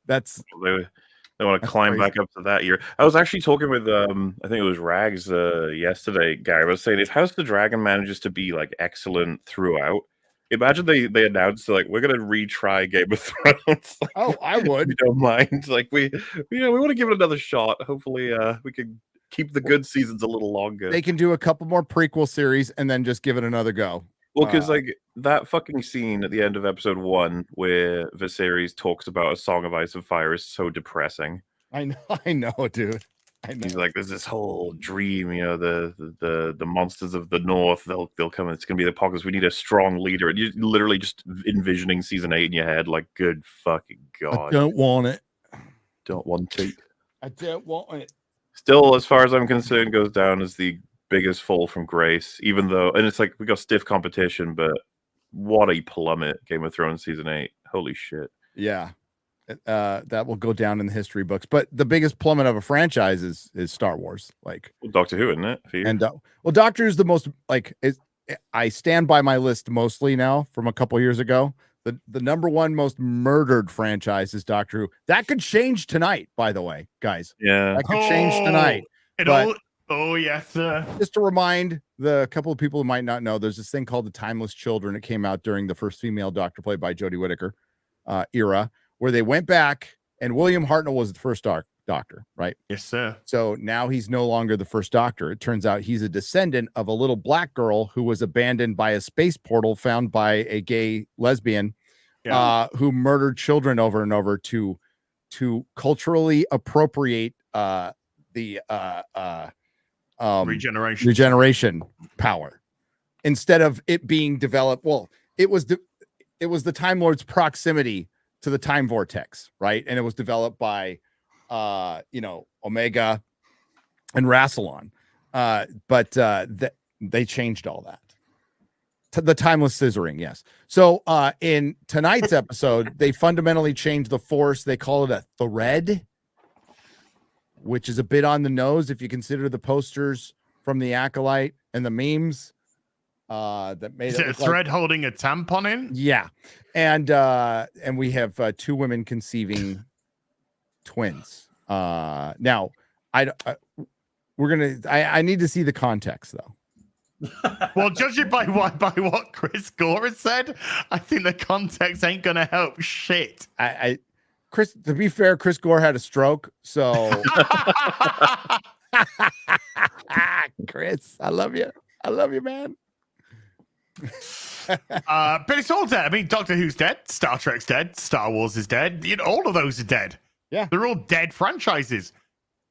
That's they want to climb back up to that year. I was actually talking with I think it was Rags yesterday. Gary was saying, if House of the Dragon manages to be like excellent throughout, imagine they announced like, we're gonna retry Game of Thrones. Like, oh, I would. We don't mind. Like we want to give it another shot. Hopefully we can keep the good seasons a little longer. They can do a couple more prequel series and then just give it another go. Well, because like that fucking scene at the end of episode 1 where Viserys talks about a Song of Ice and Fire is so depressing. I know, dude. I know. He's like, there's this whole dream, the monsters of the north, they'll come. It's gonna be the apocalypse. We need a strong leader, and you're literally just envisioning season 8 in your head. Like, good fucking god. I don't want it. Don't want to. I don't want it. Still, as far as I'm concerned, goes down as the biggest fall from grace. Even though, and it's like we got stiff competition, but what a plummet! Game of Thrones season 8. Holy shit. Yeah. That will go down in the history books. But the biggest plummet of a franchise is Star Wars. Like Doctor Who, isn't it? And Doctor Who's the most I stand by my list mostly now from a couple years ago. The number one most murdered franchise is Doctor Who. That could change tonight, by the way, guys. Yeah, that could change tonight. Oh yes, sir. Just to remind the couple of people who might not know, there's this thing called The Timeless Children. It came out during the first female Doctor played by Jodie Whittaker era, where they went back and William Hartnell was the first Doctor, right? Yes, sir. So now he's no longer the first Doctor. It turns out he's a descendant of a little black girl who was abandoned by a space portal found by a gay lesbian who murdered children over and over to culturally appropriate the regeneration power instead of it being developed. Well, it was the Time Lord's proximity to the time vortex, right? And it was developed by Omega and Rassilon, but they changed all that. The timeless scissoring, yes. So in tonight's episode, they fundamentally changed the Force. They call it a thread, which is a bit on the nose if you consider the posters from the Acolyte and the memes that made it a thread holding a tampon in. Yeah, and we have 2 women conceiving twins Now, I need to see the context though. Well, judging by what Chris Gore has said, I think the context ain't gonna help shit. Chris, to be fair, Chris Gore had a stroke, so Chris, I love you, man. But it's all dead. I mean, Doctor Who's dead, Star Trek's dead, Star Wars is dead. You know, all of those are dead. Yeah, they're all dead franchises.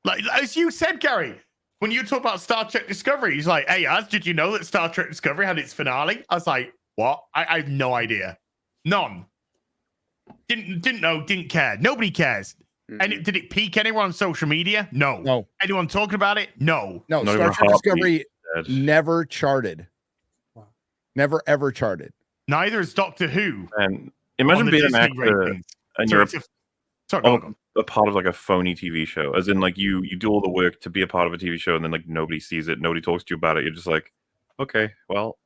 Like as you said, Gary. When you talk about Star Trek Discovery, he's like, hey, Az, did you know that Star Trek Discovery had its finale? I was like, what? I have no idea. None. Didn't know, didn't care. Nobody cares. And did it peak anyone on social media? No. Anyone talking about it? No. Star Trek Discovery never charted. Never, ever charted. Neither is Doctor Who. And imagine being an actor and you're a part of like a phony TV show, as in like you do all the work to be a part of a TV show and then like nobody sees it, nobody talks to you about it. You're just like, okay, well,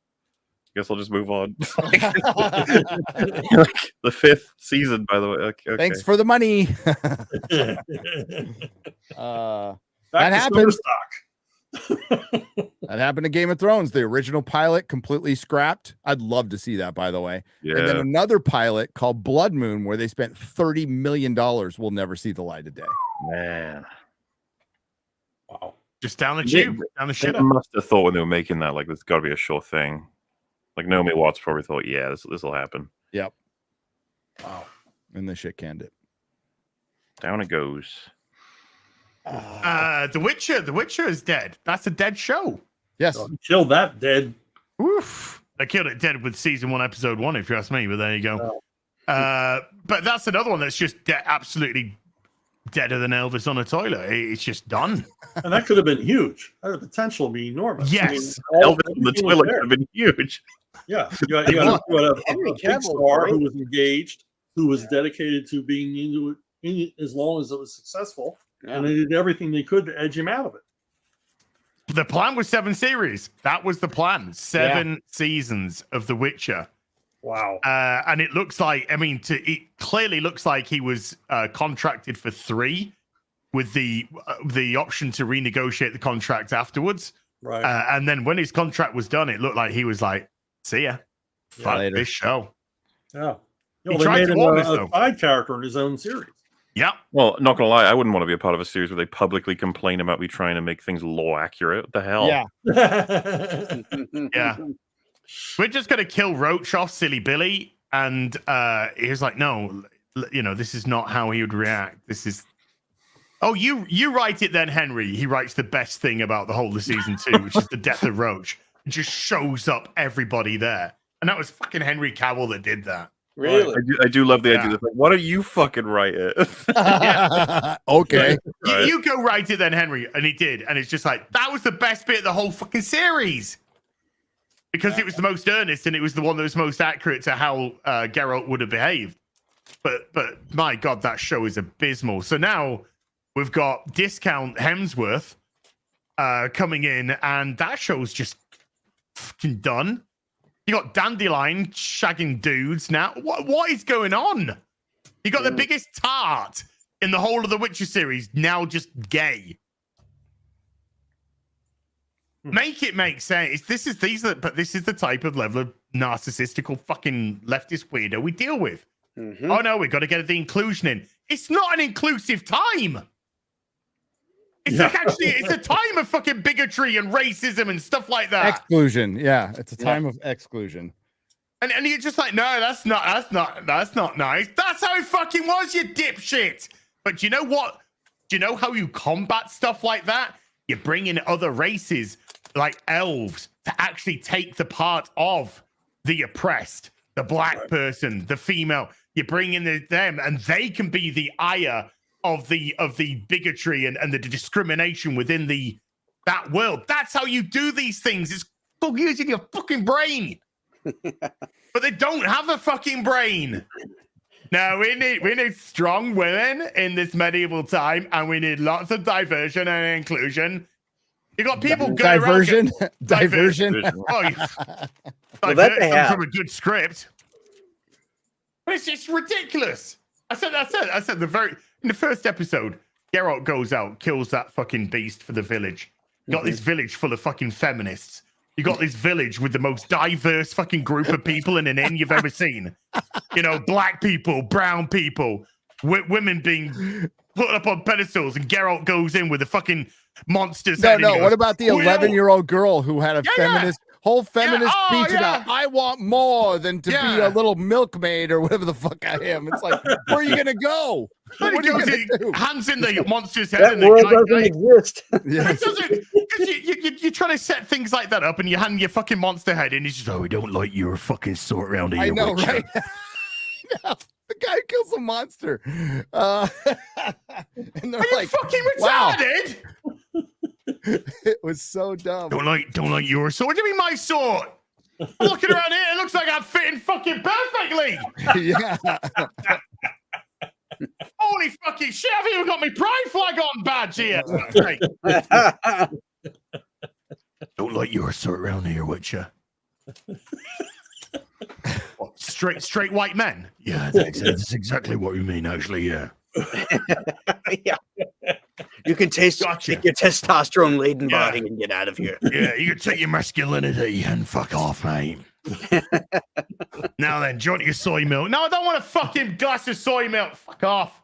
I guess I'll just move on. Like, the 5th season, by the way. Okay. Thanks for the money. That happened. That happened to Game of Thrones. The original pilot completely scrapped. I'd love to see that, by the way. Yeah. And then another pilot called Blood Moon, where they spent $30 million, will never see the light of day. Man. Wow. Just down the tube. Down the shit. They must have thought when they were making that, like, there's got to be a sure thing. Like, Naomi Watts probably thought, yeah, this will happen. Yep. Wow. And the shit canned it. Down it goes. The Witcher is dead. That's a dead show. Yes. Killed that dead. Oof. They killed it dead with season 1, episode 1, if you ask me, but there you go. But that's another one that's just absolutely deader than Elvis on a toilet. It's just done. And that could have been huge. That had the potential to be enormous. Yes. I mean, Elvis on the toilet could have been huge. Yeah. You got a big star who was engaged, who was dedicated to being into it as long as it was successful. Yeah. And they did everything they could to edge him out of it. The plan was 7 series. That was the plan. 7 seasons of The Witcher. Wow. And it looks like, it clearly looks like he was contracted for 3 with the option to renegotiate the contract afterwards. Right. And then when his contract was done, it looked like he was like, see ya. Fuck this show. Yeah. He they tried made to him warn a us, side character in his own series. Yeah. Well, not gonna lie, I wouldn't want to be a part of a series where they publicly complain about me trying to make things law accurate. What the hell? Yeah. Yeah. We're just gonna kill Roach off, silly Billy, and he was like, no, this is not how he would react. This is. Oh, you write it then, Henry. He writes the best thing about the whole of season 2, which is the death of Roach. It just shows up everybody there, and that was fucking Henry Cavill that did that. Really? I do love the idea. Like, why don't you fucking write it? Okay. You go write it then, Henry. And he did. And it's just like, that was the best bit of the whole fucking series. Because it was the most earnest and it was the one that was most accurate to how Geralt would have behaved. But my God, that show is abysmal. So now we've got Discount Hemsworth coming in and that show's just fucking done. You got Dandelion shagging dudes now. What is going on? You got the biggest tart in the whole of the Witcher series now just gay. Make it make sense. This is the type of level of narcissistical fucking leftist weirdo we deal with. Mm-hmm. Oh no, we got to get the inclusion in. It's not an inclusive time. It's like it's a time of fucking bigotry and racism and stuff like that. Exclusion, yeah, it's a time of exclusion. And you're just like, no, that's not nice. That's how it fucking was, you dipshit. But do you know what? Do you know how you combat stuff like that? You bring in other races like elves to actually take the part of the oppressed, the black person, the female. You bring in them, and they can be the ire of the bigotry and the discrimination within that world. That's how you do these things. It's using your fucking brain. But they don't have a fucking brain. No, we need strong women in this medieval time, and we need lots of diversion and inclusion. You got people going around diversion. Oh, diversion from a good script. But it's just ridiculous. I said in the first episode, Geralt goes out, kills that fucking beast for the village. You got this village full of fucking feminists. You got this village with the most diverse fucking group of people in an inn you've ever seen. You know, black people, brown people, women being put up on pedestals, and Geralt goes in with the fucking monsters. No. What about the 11-year-old girl who had a whole feminist speech about I want more than to be a little milkmaid or whatever the fuck I am? It's like, where are you gonna go? What are you gonna do? Hands in the monster's head. That world doesn't exist. It doesn't, because you're trying to set things like that up, and you hand your fucking monster head in. He's just, we don't like your fucking sort around here. I know, right? The guy kills a monster, and they're like, fucking retarded. Wow. It was so dumb. Don't like your sword. What do you mean my sword? I'm looking around here. It looks like I'm fitting fucking perfectly. Yeah. Holy fucking shit! I've even got my pride flag on badge here. Don't like your sort around here, would you? What, straight white men? Yeah, that's exactly what we mean, actually. Yeah. Yeah. You can take your testosterone laden body and get out of here. Yeah, you can take your masculinity and fuck off, mate. Now then, do you want your soy milk? No, I don't want a fucking glass of soy milk. Fuck off.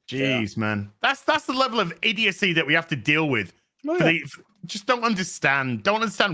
Jeez, man. That's the level of idiocy that we have to deal with. Just don't understand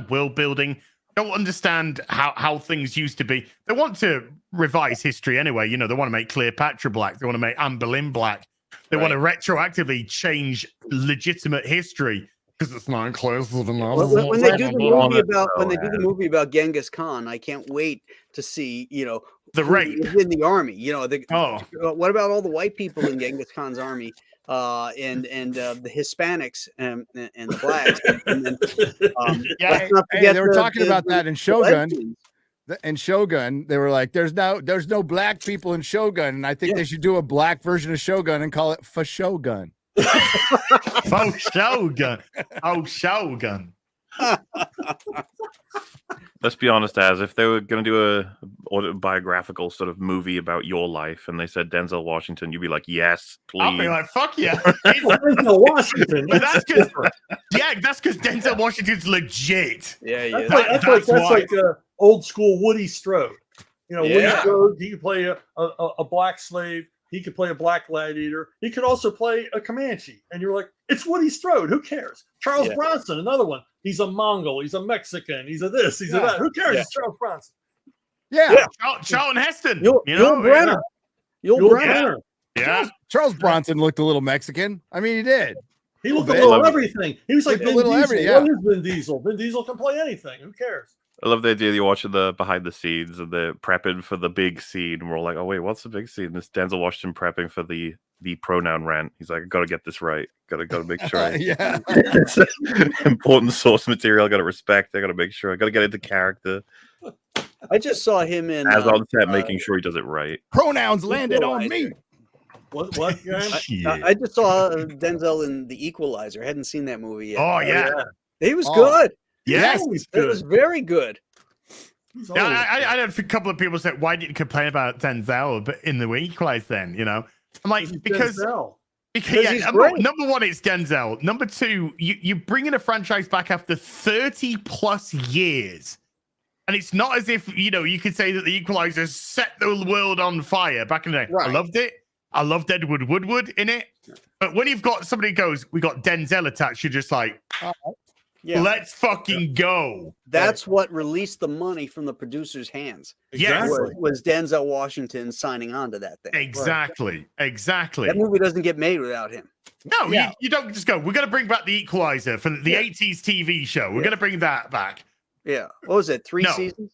world building. Don't understand how things used to be. They want to revise history anyway. You know, they want to make Cleopatra black. They want to make Anne Boleyn black. They want to retroactively change legitimate history because it's not inclusive enough. When they do the movie about Genghis Khan, I can't wait to see, the rape in the army. What about all the white people in Genghis Khan's army? And the Hispanics and the blacks. And then, they were talking about that in Shogun. In Shogun, they were like, "There's no black people in Shogun," and I think they should do a black version of Shogun and call it Fashogun. Shogun. Oh, Shogun. Let's be honest, if they were going to do a autobiographical sort of movie about your life and they said Denzel Washington, you'd be like, yes, please. I'll be like, fuck yeah. Denzel Washington. But that's because Denzel Washington's legit. Yeah. That's like old school Woody Strode. Woody Strode, he could play a black slave. He could play a black gladiator. He could also play a Comanche. And you're like, it's Woody Strode. Who cares? Charles Bronson, another one. He's a Mongol. He's a Mexican. He's a this. He's a that. Who cares? It's Charles Bronson. Yeah. Charlton Heston. Yul Brenner. Yul Brenner. Yeah. Charles Bronson looked a little Mexican. I mean, he did. He looked a little everything. He was like Vin Diesel. What is Vin Diesel? Vin Diesel can play anything. Who cares? I love the idea that you're watching the behind the scenes and they're prepping for the big scene. And we're all like, oh, wait, what's the big scene? This Denzel Washington prepping for the pronoun rant. He's like, I got to get this right. Got to make sure. It's important source material. I got to respect. I got to make sure. I got to get into character. I just saw him in as on set, making sure he does it right. Pronouns landed on me. What? I just saw Denzel in The Equalizer. I hadn't seen that movie yet. Oh yeah, he was good. Yes, it was very good. Yeah, I had a couple of people said, "Why didn't you complain about Denzel but in The Equalizer?" Then I'm like, because number one, it's Denzel. Number two, you bring in a franchise back after 30 plus years, and it's not as if you could say that The Equalizer set the world on fire back in the day. Right. I loved it. I loved Edward Woodward in it, but when you've got somebody who goes, "We got Denzel attached," you're just like. Let's fucking go. That's what released the money from the producer's hands. Yes. Was Denzel Washington signing on to that thing. Exactly. That movie doesn't get made without him. No, you don't just go, we're going to bring back The Equalizer for the 80s TV show. We're going to bring that back. Yeah. What was it? 3 seasons?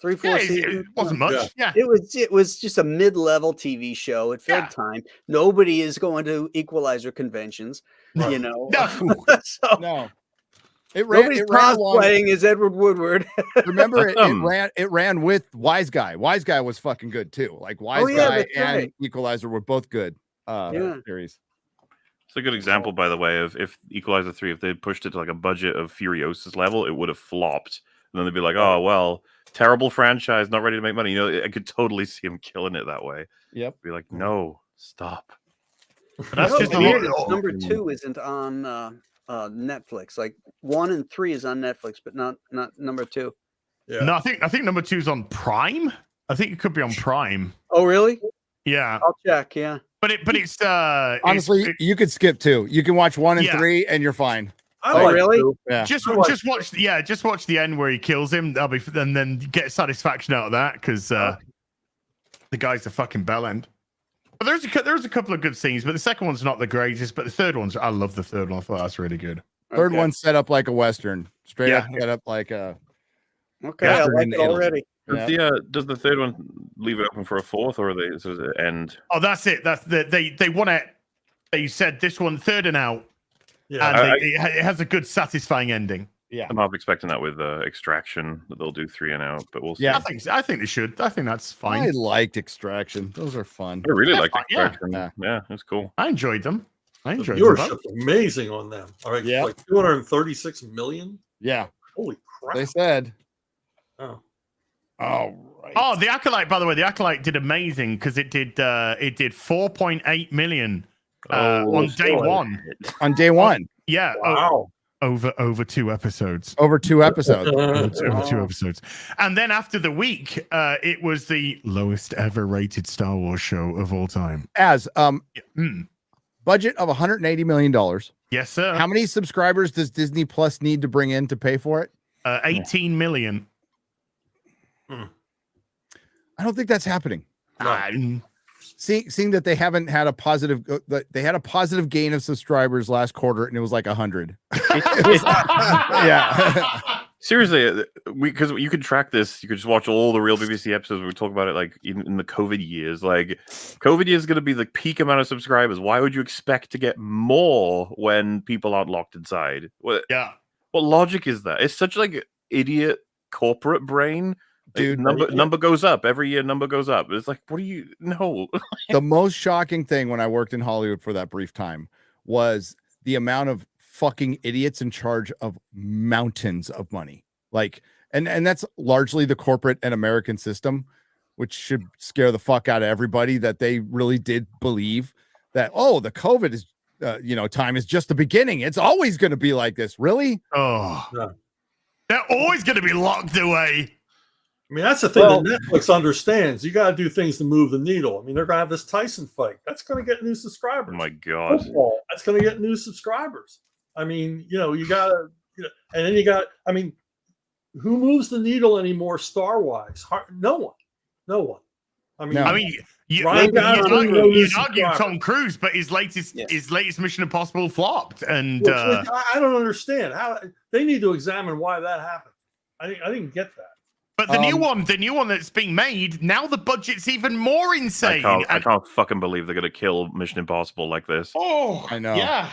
3, 4 seasons? It wasn't much. Yeah. It was just a mid-level TV show. It filled time. Nobody is going to Equalizer conventions, No. No. Nobody's cosplaying as Edward Woodward. Remember, it ran with Wise Guy. Wise Guy was fucking good too. Like Wise Guy and Equalizer were both good series. It's a good example, by the way, of if Equalizer 3, if they pushed it to like a budget of Furiosa's level, it would have flopped. And then they'd be like, oh, well, terrible franchise, not ready to make money. I could totally see him killing it that way. Yep. Be like, no, stop. That's just weird. the Number 2 isn't on Netflix. Like 1 and 3 is on Netflix, but not number 2. Yeah. No, I think number 2 is on Prime. I think it could be on Prime. Oh, really? Yeah, I'll check. Yeah. but it's Honestly, you could skip 2. You can watch 1 and 3, and you're fine. Oh, really? Yeah. Just watch the end where he kills him. That'll be, and then get satisfaction out of that because the guy's a fucking bellend. But there's a couple of good scenes, but the second one's not the greatest. But the third one's, I love the third one. I thought that's really good. Third one's set up like a Western, straight up set up like a. Okay, I like it already. Yeah. Does the third one leave it open for a fourth, or does it end? Oh, that's it. That's they want it. They said this one third and out. Yeah. And it has a good, satisfying ending. Yeah, I'm half expecting that with Extraction that they'll do 3 and out, but we'll see. Yeah. I think they should. I think that's fine. I liked Extraction. Those are fun. I really liked yeah. Extraction. Yeah, it's cool. I enjoyed them. I The enjoyed them. viewership's amazing on them. All right, Yeah. like 236 million. Yeah, Holy crap! they said. Oh. All right. Oh, the Acolyte. By the way, the Acolyte did amazing because it did 4.8 million on day one. On day 1, Yeah. Wow. Over 2 episodes. over 2 episodes. Over 2 episodes. And then after the week, it was the lowest ever rated Star Wars show of all time. As Mm. budget of $180 million. Yes, sir. How many subscribers does Disney Plus need to bring in to pay for it? 18 million. I don't think that's happening. No. Seeing that they haven't had a positive, they had a positive gain of subscribers last quarter, and it was like 100. Yeah. Seriously, because you could track this, you could just watch all the real BBC episodes where we talk about it, like in the COVID years. Like, COVID years is going to be the peak amount of subscribers. Why would you expect to get more when people aren't locked inside? What logic is that? It's such like idiot corporate brain. Like, Dude, number goes up every year. Number goes up. It's like, what do you know? the most shocking thing when I worked in Hollywood for that brief time was the amount of fucking idiots in charge of mountains of money. Like, and that's largely the corporate and American system, which should scare the fuck out of everybody, that they really did believe that, oh, the COVID is, time is just the beginning. It's always going to be like this. Really? Oh, Yeah. They're always going to be locked away. I mean, that's the thing that Netflix understands. You got to do things to move the needle. I mean, they're going to have this Tyson fight. That's going to get new subscribers. Oh my god! Football, that's going to get new subscribers. I mean, you got to, and then you got. I mean, who moves the needle anymore, star-wise? No one. I mean, you'd Ryan argue Tom Cruise, but his latest Mission Impossible flopped, and I don't understand how they need to examine why that happened. I didn't get that. But the new one that's being made now, the budget's even more insane. I can't fucking believe they're gonna kill Mission Impossible like this. Oh, I know. Yeah,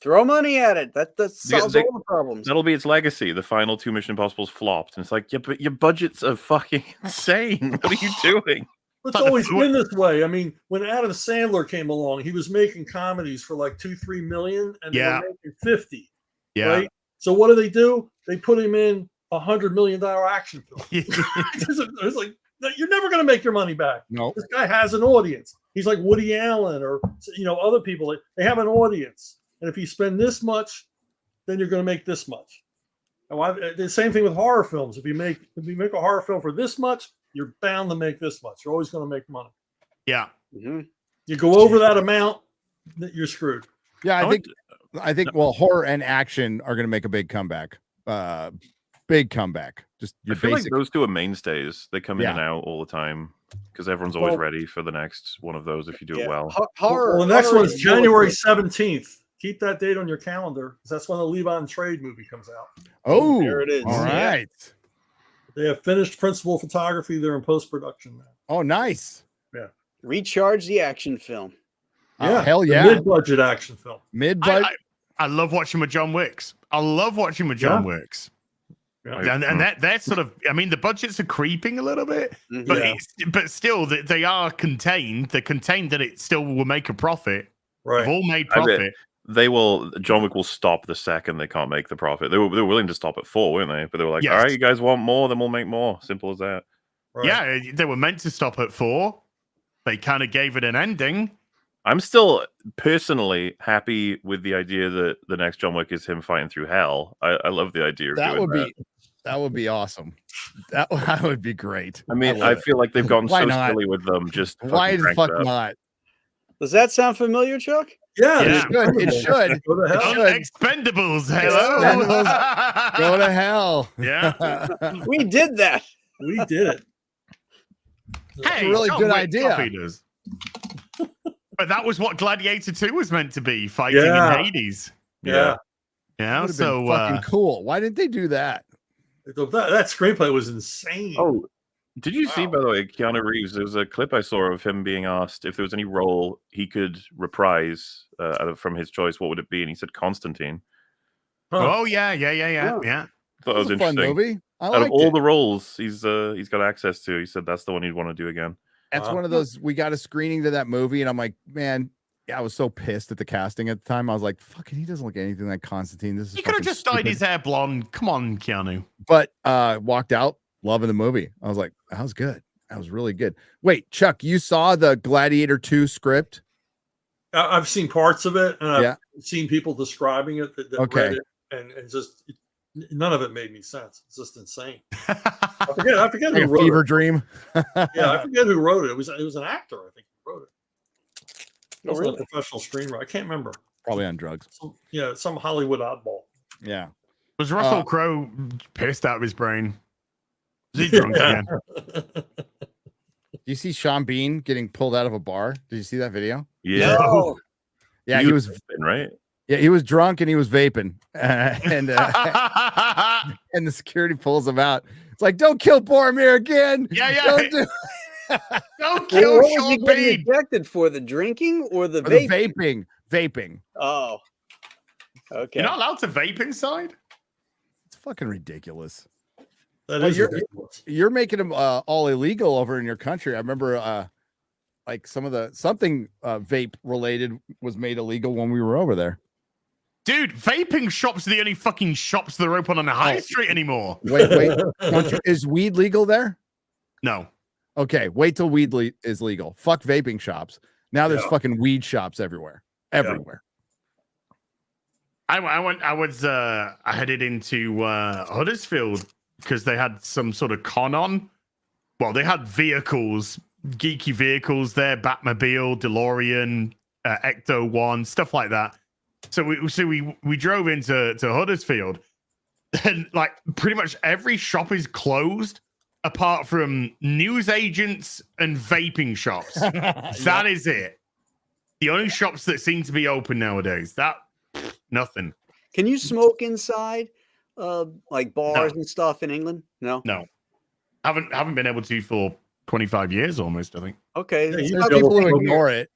Throw money at it. That solves all the problems. That'll be its legacy. The final 2 Mission Impossibles flopped, and it's like, yeah, but your budgets are fucking insane. What are you doing? It's always been this way. I mean, when Adam Sandler came along, he was making comedies for like 2-3 million, and they were making 50. Yeah. Right. So what do? They put him in $100 million action film. It's like, you're never going to make your money back. No. This guy has an audience. He's like Woody Allen or other people. They have an audience, and if you spend this much, then you're going to make this much. And the same thing with horror films. If you make a horror film for this much, you're bound to make this much. You're always going to make money. Yeah. Mm-hmm. You go over that amount, you're screwed. Yeah, I think. Well, horror and action are going to make a big comeback. Big comeback. Just your I feel basic. like those two are mainstays. They come in and out all the time because everyone's always ready for the next one of those if you do it well. Horror. Well, the next one is January 17th. Keep that date on your calendar because that's when the Leave On Trade movie comes out. Oh, there it is. All right. They have finished principal photography. They're in post-production now. Oh, nice. Yeah. Recharge the action film. Yeah. Hell yeah. Mid-budget action film. Mid-budget. I love watching with John Wicks. Wicks. Yeah. And that's sort of, I mean, the budgets are creeping a little bit, but still they are contained. They're contained that it still will make a profit. Right. They've all made profit. John Wick will stop the second they can't make the profit. They were willing to stop at 4, weren't they? But they were like, all right, you guys want more, then we'll make more. Simple as that. Right. Yeah, they were meant to stop at 4. They kind of gave it an ending. I'm still personally happy with the idea that the next John Wick is him fighting through hell. I love the idea of doing that. That would be awesome. That would be great. I mean, I feel like they've gotten Why so not? silly with them. Just Why the fuck up. not? Does that sound familiar, Chuck? Yeah, it should. Go to hell. Expendables. Hello. Go to hell. Yeah. We did that. We did it. That's a really John good Wick idea. copied. But that was what Gladiator 2 was meant to be, fighting in Hades. Yeah. Yeah. That So fucking cool. Why didn't they do that? That screenplay was insane. Oh, did you see, by the way, Keanu Reeves? There was a clip I saw of him being asked if there was any role he could reprise from his choice. What would it be? And he said Constantine. Oh yeah. Thought it was a fun interesting. movie. Out of all the roles he's got access to, he said that's the one he'd want to do again. That's one of those. We got a screening to that movie, and I'm like, man, I was so pissed at the casting at the time. I was like, fucking, he doesn't look anything like Constantine. This is He could have just dyed his hair blonde. Come on, Keanu. But walked out loving the movie. I was like, that was good. That was really good. Wait, Chuck, you saw the Gladiator 2 script? I've seen parts of it, and I've seen people describing it that read it, and just none of it made any sense. It's just insane. I forget like who wrote fever it. dream. Yeah, I forget who wrote it. It was an actor, I think, who wrote it. It wasn't really? a professional screenwriter. I can't remember. Probably on drugs. Some Hollywood oddball. Yeah. Was Russell Crowe pissed out of his brain? Is he drunk again? You see Sean Bean getting pulled out of a bar? Did you see that video? Yeah. No. Yeah, he was right. Yeah, he was drunk and he was vaping, and the security pulls him out. It's like, don't kill Boromir again. Don't kill What was Sean he getting Bean. ejected for? The drinking or the Or the vaping? vaping. Oh, okay. You're not allowed to vape inside? It's fucking ridiculous. That is ridiculous. You're making them all illegal over in your country. I remember like something vape related was made illegal when we were over there. Dude, vaping shops are the only fucking shops that are open on the high street anymore. Wait. Is weed legal there? No. Okay, wait till weed is legal. Fuck vaping shops. Now there's fucking weed shops everywhere. Everywhere. I headed into Huddersfield because they had some sort of con on. Well, they had vehicles, geeky vehicles there, Batmobile, DeLorean, Ecto 1, stuff like that. So we drove into Huddersfield, and like pretty much every shop is closed apart from newsagents and vaping shops. That is it. The only shops that seem to be open nowadays. Nothing. Can you smoke inside, like bars and stuff in England? No. Haven't been able to for 25 years almost, I think. Okay. There's people who ignore it.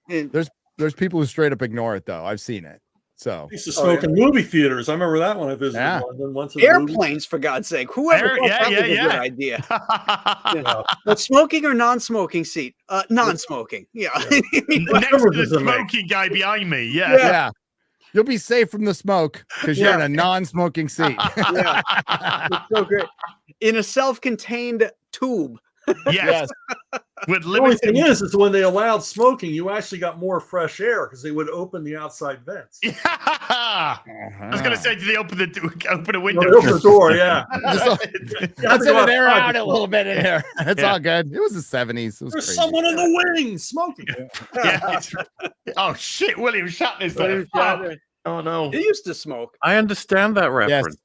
There's people who straight up ignore it though. I've seen it. So I used to smoke in movie theaters. I remember that when I visited London once. Airplanes, for God's sake. Whoever that was a good idea. But smoking or non-smoking seat? Non-smoking. Yeah. Next to the smoking guy behind me. Yeah. You'll be safe from the smoke because you're in a non-smoking seat. Yeah. It's so great. In a self-contained tube. Yes. With the only thing is when they allowed smoking, you actually got more fresh air because they would open the outside vents. Yeah. I was gonna say, did they open a window? No, open the door, yeah. Let's let air out a little bit in here. It's all good. It was the 70s. There's crazy. Someone in the wing smoking. Oh shit, William Shatner's there. Oh no. He used to smoke. I understand that reference.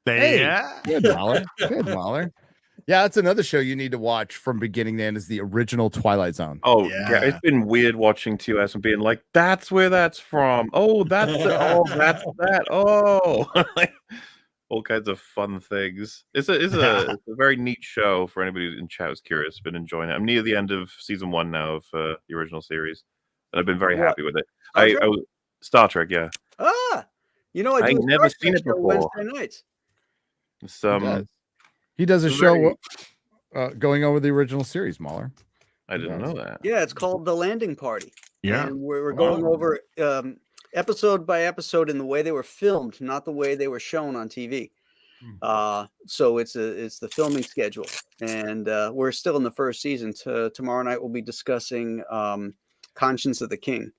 Yes. Good, Waller. Good, Waller. Yeah, that's another show you need to watch from beginning to end is the original Twilight Zone. Oh, yeah. It's been weird watching TOS and being like, that's where that's from. Oh, that's that's that. Oh, all kinds of fun things. It's a very neat show for anybody in chat who's curious. Been enjoying it. I'm near the end of season 1 now of the original series, and I've been very happy with it. Star Trek, yeah. You know, I never seen it before. Wednesday nights. He does a show going over the original series, Mahler. I didn't know that. Yeah, it's called The Landing Party. Yeah. And we're going over episode by episode in the way they were filmed, not the way they were shown on TV. So it's the filming schedule. And we're still in the first season. Tomorrow night we'll be discussing Conscience of the King.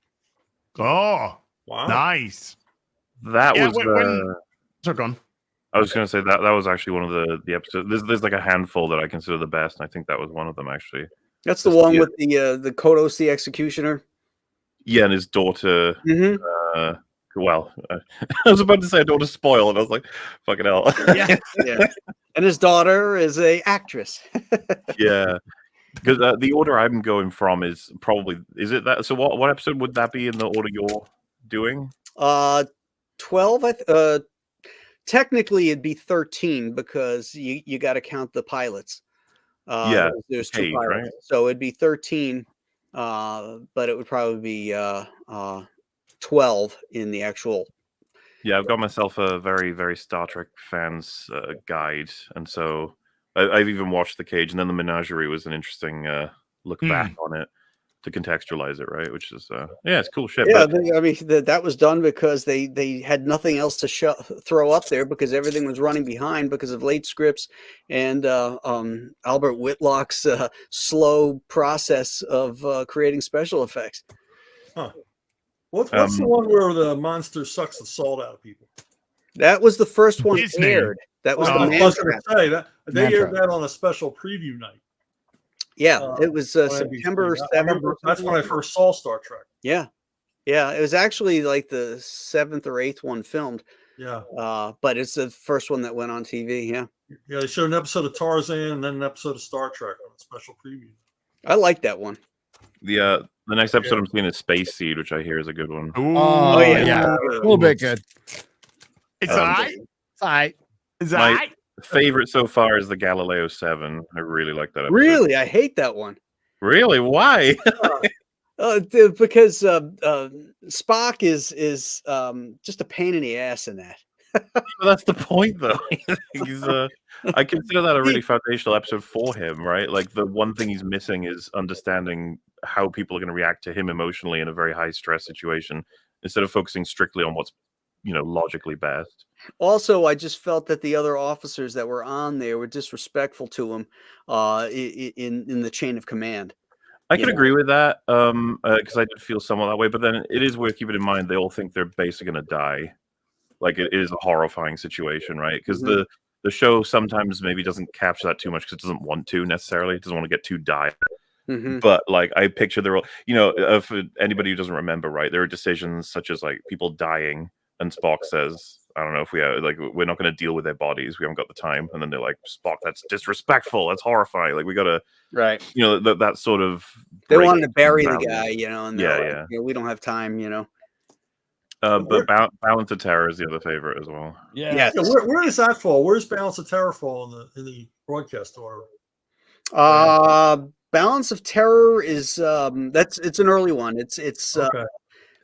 Oh, Wow. nice. That was so gone. I was going to say that was actually one of the episodes. There's like a handful that I consider the best, and I think that was one of them actually. That's the one with the Kodos the Executioner. Yeah, and his daughter. Mm-hmm. Well, I was about to say a daughter spoil, and I was like, "Fucking hell!" Yeah, yeah. And his daughter is a actress. Yeah, because the order I'm going from is it that? So what episode would that be in the order you're doing? 12. Technically, it'd be 13 because you got to count the pilots. Yeah, there's 2 Cage, pilots, right? so it'd be 13. But it would probably be 12 in the actual. Yeah, I've got myself a very, very Star Trek fans guide, and so I've even watched The Cage, and then the Menagerie was an interesting look back on it to contextualize it, right? Which is it's cool shit. Yeah, but... I mean that was done because they had nothing else to throw up there because everything was running behind because of late scripts and Albert Whitlock's slow process of creating special effects. Huh. What's the one where the monster sucks the salt out of people? That was the first one Disney. aired. That was the I Man was going Trap. to say that they Man aired Trap. that on a special preview night. Yeah, it was on September NBC. I 7th. remember that's when I first saw Star Trek. Yeah, it was actually like the 7th or 8th one filmed. Yeah, but it's the first one that went on TV. Yeah, they showed an episode of Tarzan and then an episode of Star Trek on a special preview. I like that one. The next episode I'm seeing is Space Seed, which I hear is a good one. Oh yeah, a little bit good. It's all right. It's all right. It's all My right. favorite so far is the Galileo 7. I really like that episode. Really, I hate that one. Really? Why? Because Spock is just a pain in the ass in that. That's the point, though. He's I consider that a really foundational episode for him, right? Like the one thing he's missing is understanding how people are going to react to him emotionally in a very high stress situation, instead of focusing strictly on what's logically best. Also, I just felt that the other officers that were on there were disrespectful to him in the chain of command. I can agree with that because I did feel somewhat that way, but then it is worth keeping in mind they all think their base are going to die. Like it is a horrifying situation, right? Because the show sometimes maybe doesn't capture that too much because it doesn't want to necessarily. It doesn't want to get too dire. But like I picture there, for anybody who doesn't remember, right? There are decisions such as like people dying, and Spock says, "I don't know if we are we're not going to deal with their bodies. We haven't got the time." And then they're like, "Spock, that's disrespectful. That's horrifying. Like we got to." Right. That sort of. They wanted to bury the guy, and yeah. We don't have time, But Balance of Terror is the other favorite as well. Yeah. Where does that fall? Where's Balance of Terror fall in the broadcast order? Balance of Terror is it's an early one. It's Okay.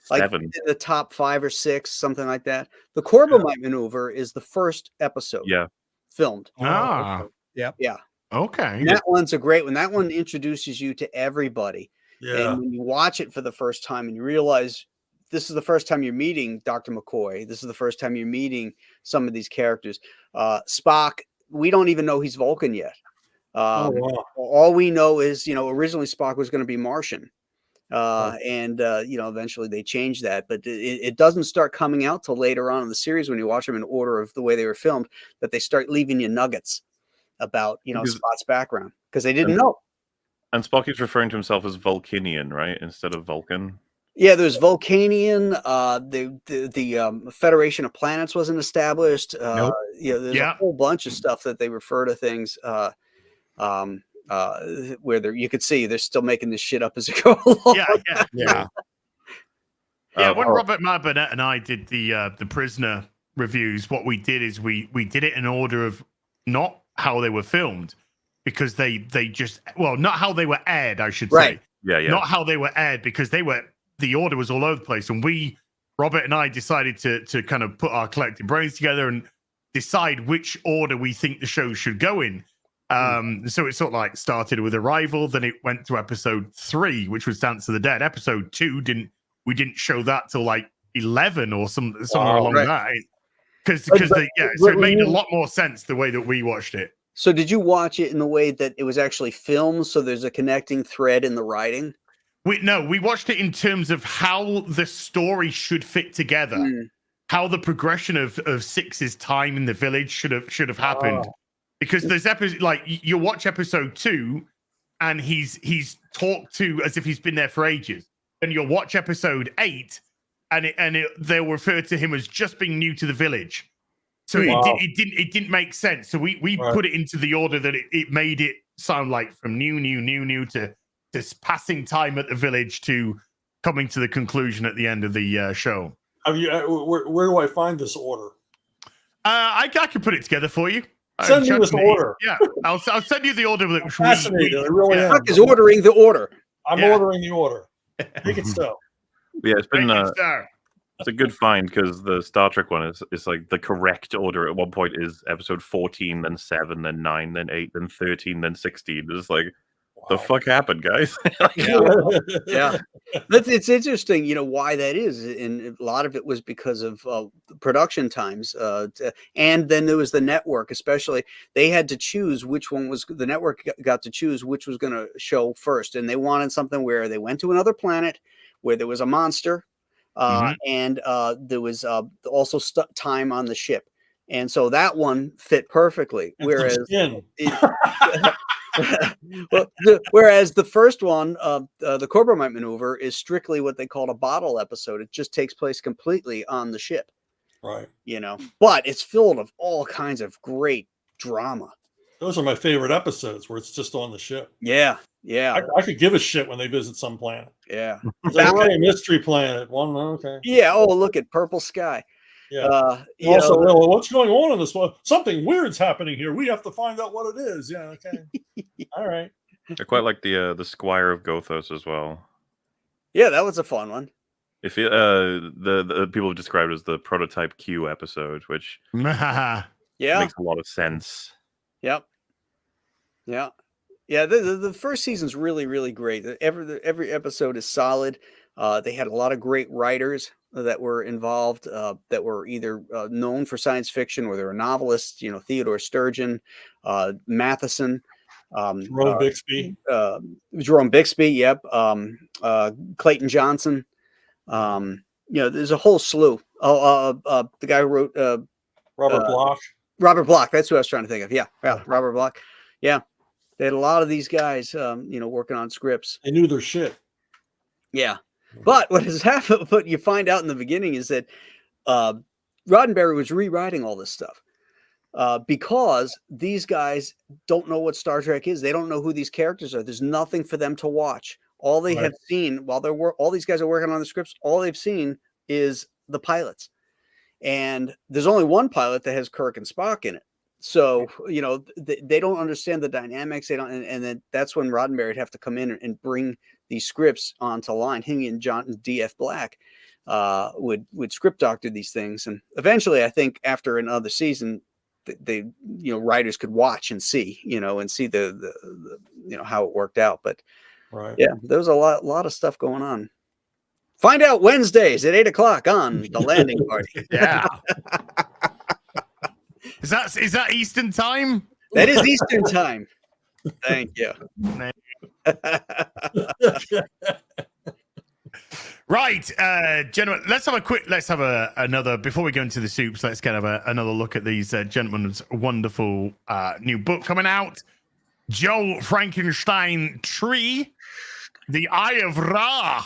like 7. in the top 5 or 6, something like that. The Corbomite Maneuver is the first episode. Yeah. Filmed. Ah. Yep. Yeah. Okay. And that one's a great one. That one introduces you to everybody. Yeah. And when you watch it for the first time and you realize this is the first time you're meeting Dr. McCoy. This is the first time you're meeting some of these characters. Spock, we don't even know he's Vulcan yet. Wow. All we know is, originally Spock was going to be Martian. And eventually they changed that, but it doesn't start coming out till later on in the series when you watch them in order of the way they were filmed, that they start leaving you nuggets about, Spock's background because they didn't know. And Spock is referring to himself as Vulcanian, right? Instead of Vulcan. Yeah, there's Vulcanian. The Federation of Planets wasn't established. Nope. There's a whole bunch of stuff that they refer to things where you could see they're still making this shit up as they go along. Yeah. When Robert Marbonette and I did the Prisoner reviews, what we did is we did it in order of not how they were filmed, because they just not how they were aired, I should say. Yeah. Not how they were aired, because the order was all over the place, and Robert and I decided to kind of put our collective brains together and decide which order we think the show should go in. So it sort of like started with Arrival, then it went to episode 3, which was Dance of the Dead. Episode 2 we didn't show that till like 11 or somewhere along that. Because so it made a lot more sense the way that we watched it. So did you watch it in the way that it was actually filmed? So there's a connecting thread in the writing. We watched it in terms of how the story should fit together, how the progression of Six's time in the village should have happened. Because there's episodes like you watch episode 2, and he's talked to as if he's been there for ages, and you'll watch episode 8, and they'll refer to him as just being new to the village. So it didn't make sense. So we put it into the order that it made it sound like from new to this passing time at the village to coming to the conclusion at the end of the show. Have you? Where do I find this order? I can put it together for you. Send me this order. Yeah, I'll send you the order. That fascinated. I really am. Chuck is ordering the order. I'm ordering the order. Make it so. Yeah, it's been it's a good find because the Star Trek one is like the correct order. At one point is episode 14, then 7, then 9, then 8, then 13, then 16. It's like, the fuck happened, guys? Yeah. It's interesting, why that is, and a lot of it was because of production times, and then there was the network. Especially, they had to choose which one was the network got to choose which was going to show first, and they wanted something where they went to another planet where there was a monster, and there was also time on the ship, and so that one fit perfectly. Whereas. Whereas the first one, the Corbomite maneuver, is strictly what they call a bottle episode. It just takes place completely on the ship, right? But it's filled of all kinds of great drama. Those are my favorite episodes where it's just on the ship. Yeah. I could give a shit when they visit some planet. Yeah, okay, mystery planet. One, okay. Yeah. Oh, look at purple sky. Yeah. Also, what's going on in this one? Something weird's happening here. We have to find out what it is. Yeah. Okay. All right. I quite like the Squire of Gothos as well. Yeah, that was a fun one. If the people have described it as the prototype Q episode, which makes a lot of sense. Yep. Yeah. Yeah. The first season's really, really great. Every episode is solid. They had a lot of great writers that were involved, that were either known for science fiction or they were novelists. Theodore Sturgeon, Matheson, Jerome Bixby. Yep. Clayton Johnson. There's a whole slew. The guy who wrote Robert Bloch. Robert Bloch. That's who I was trying to think of. Yeah. Robert Bloch. Yeah. They had a lot of these guys, working on scripts. They knew their shit. Yeah. But what has happened, what you find out in the beginning is that Roddenberry was rewriting all this stuff because these guys don't know what Star Trek is. They don't know who these characters are. There's nothing for them to watch. All they have seen while all these guys are working on the scripts, all they've seen is the pilots. And there's only one pilot that has Kirk and Spock in it. So, they don't understand the dynamics. They don't, and then that's when Roddenberry would have to come in and bring these scripts onto line. He and John D.F. Black would script doctor these things, and eventually, I think after another season, they writers could watch and see, and see the how it worked out. But yeah, there was a lot of stuff going on. Find out Wednesdays at 8:00 on The Landing Party. Yeah. Is that Eastern time? That is Eastern time. Thank you. Right, gentlemen. Let's have another before we go into the soups. Let's get another look at these gentlemen's wonderful new book coming out. Joel Frankenstein Tree, The Eye of Ra,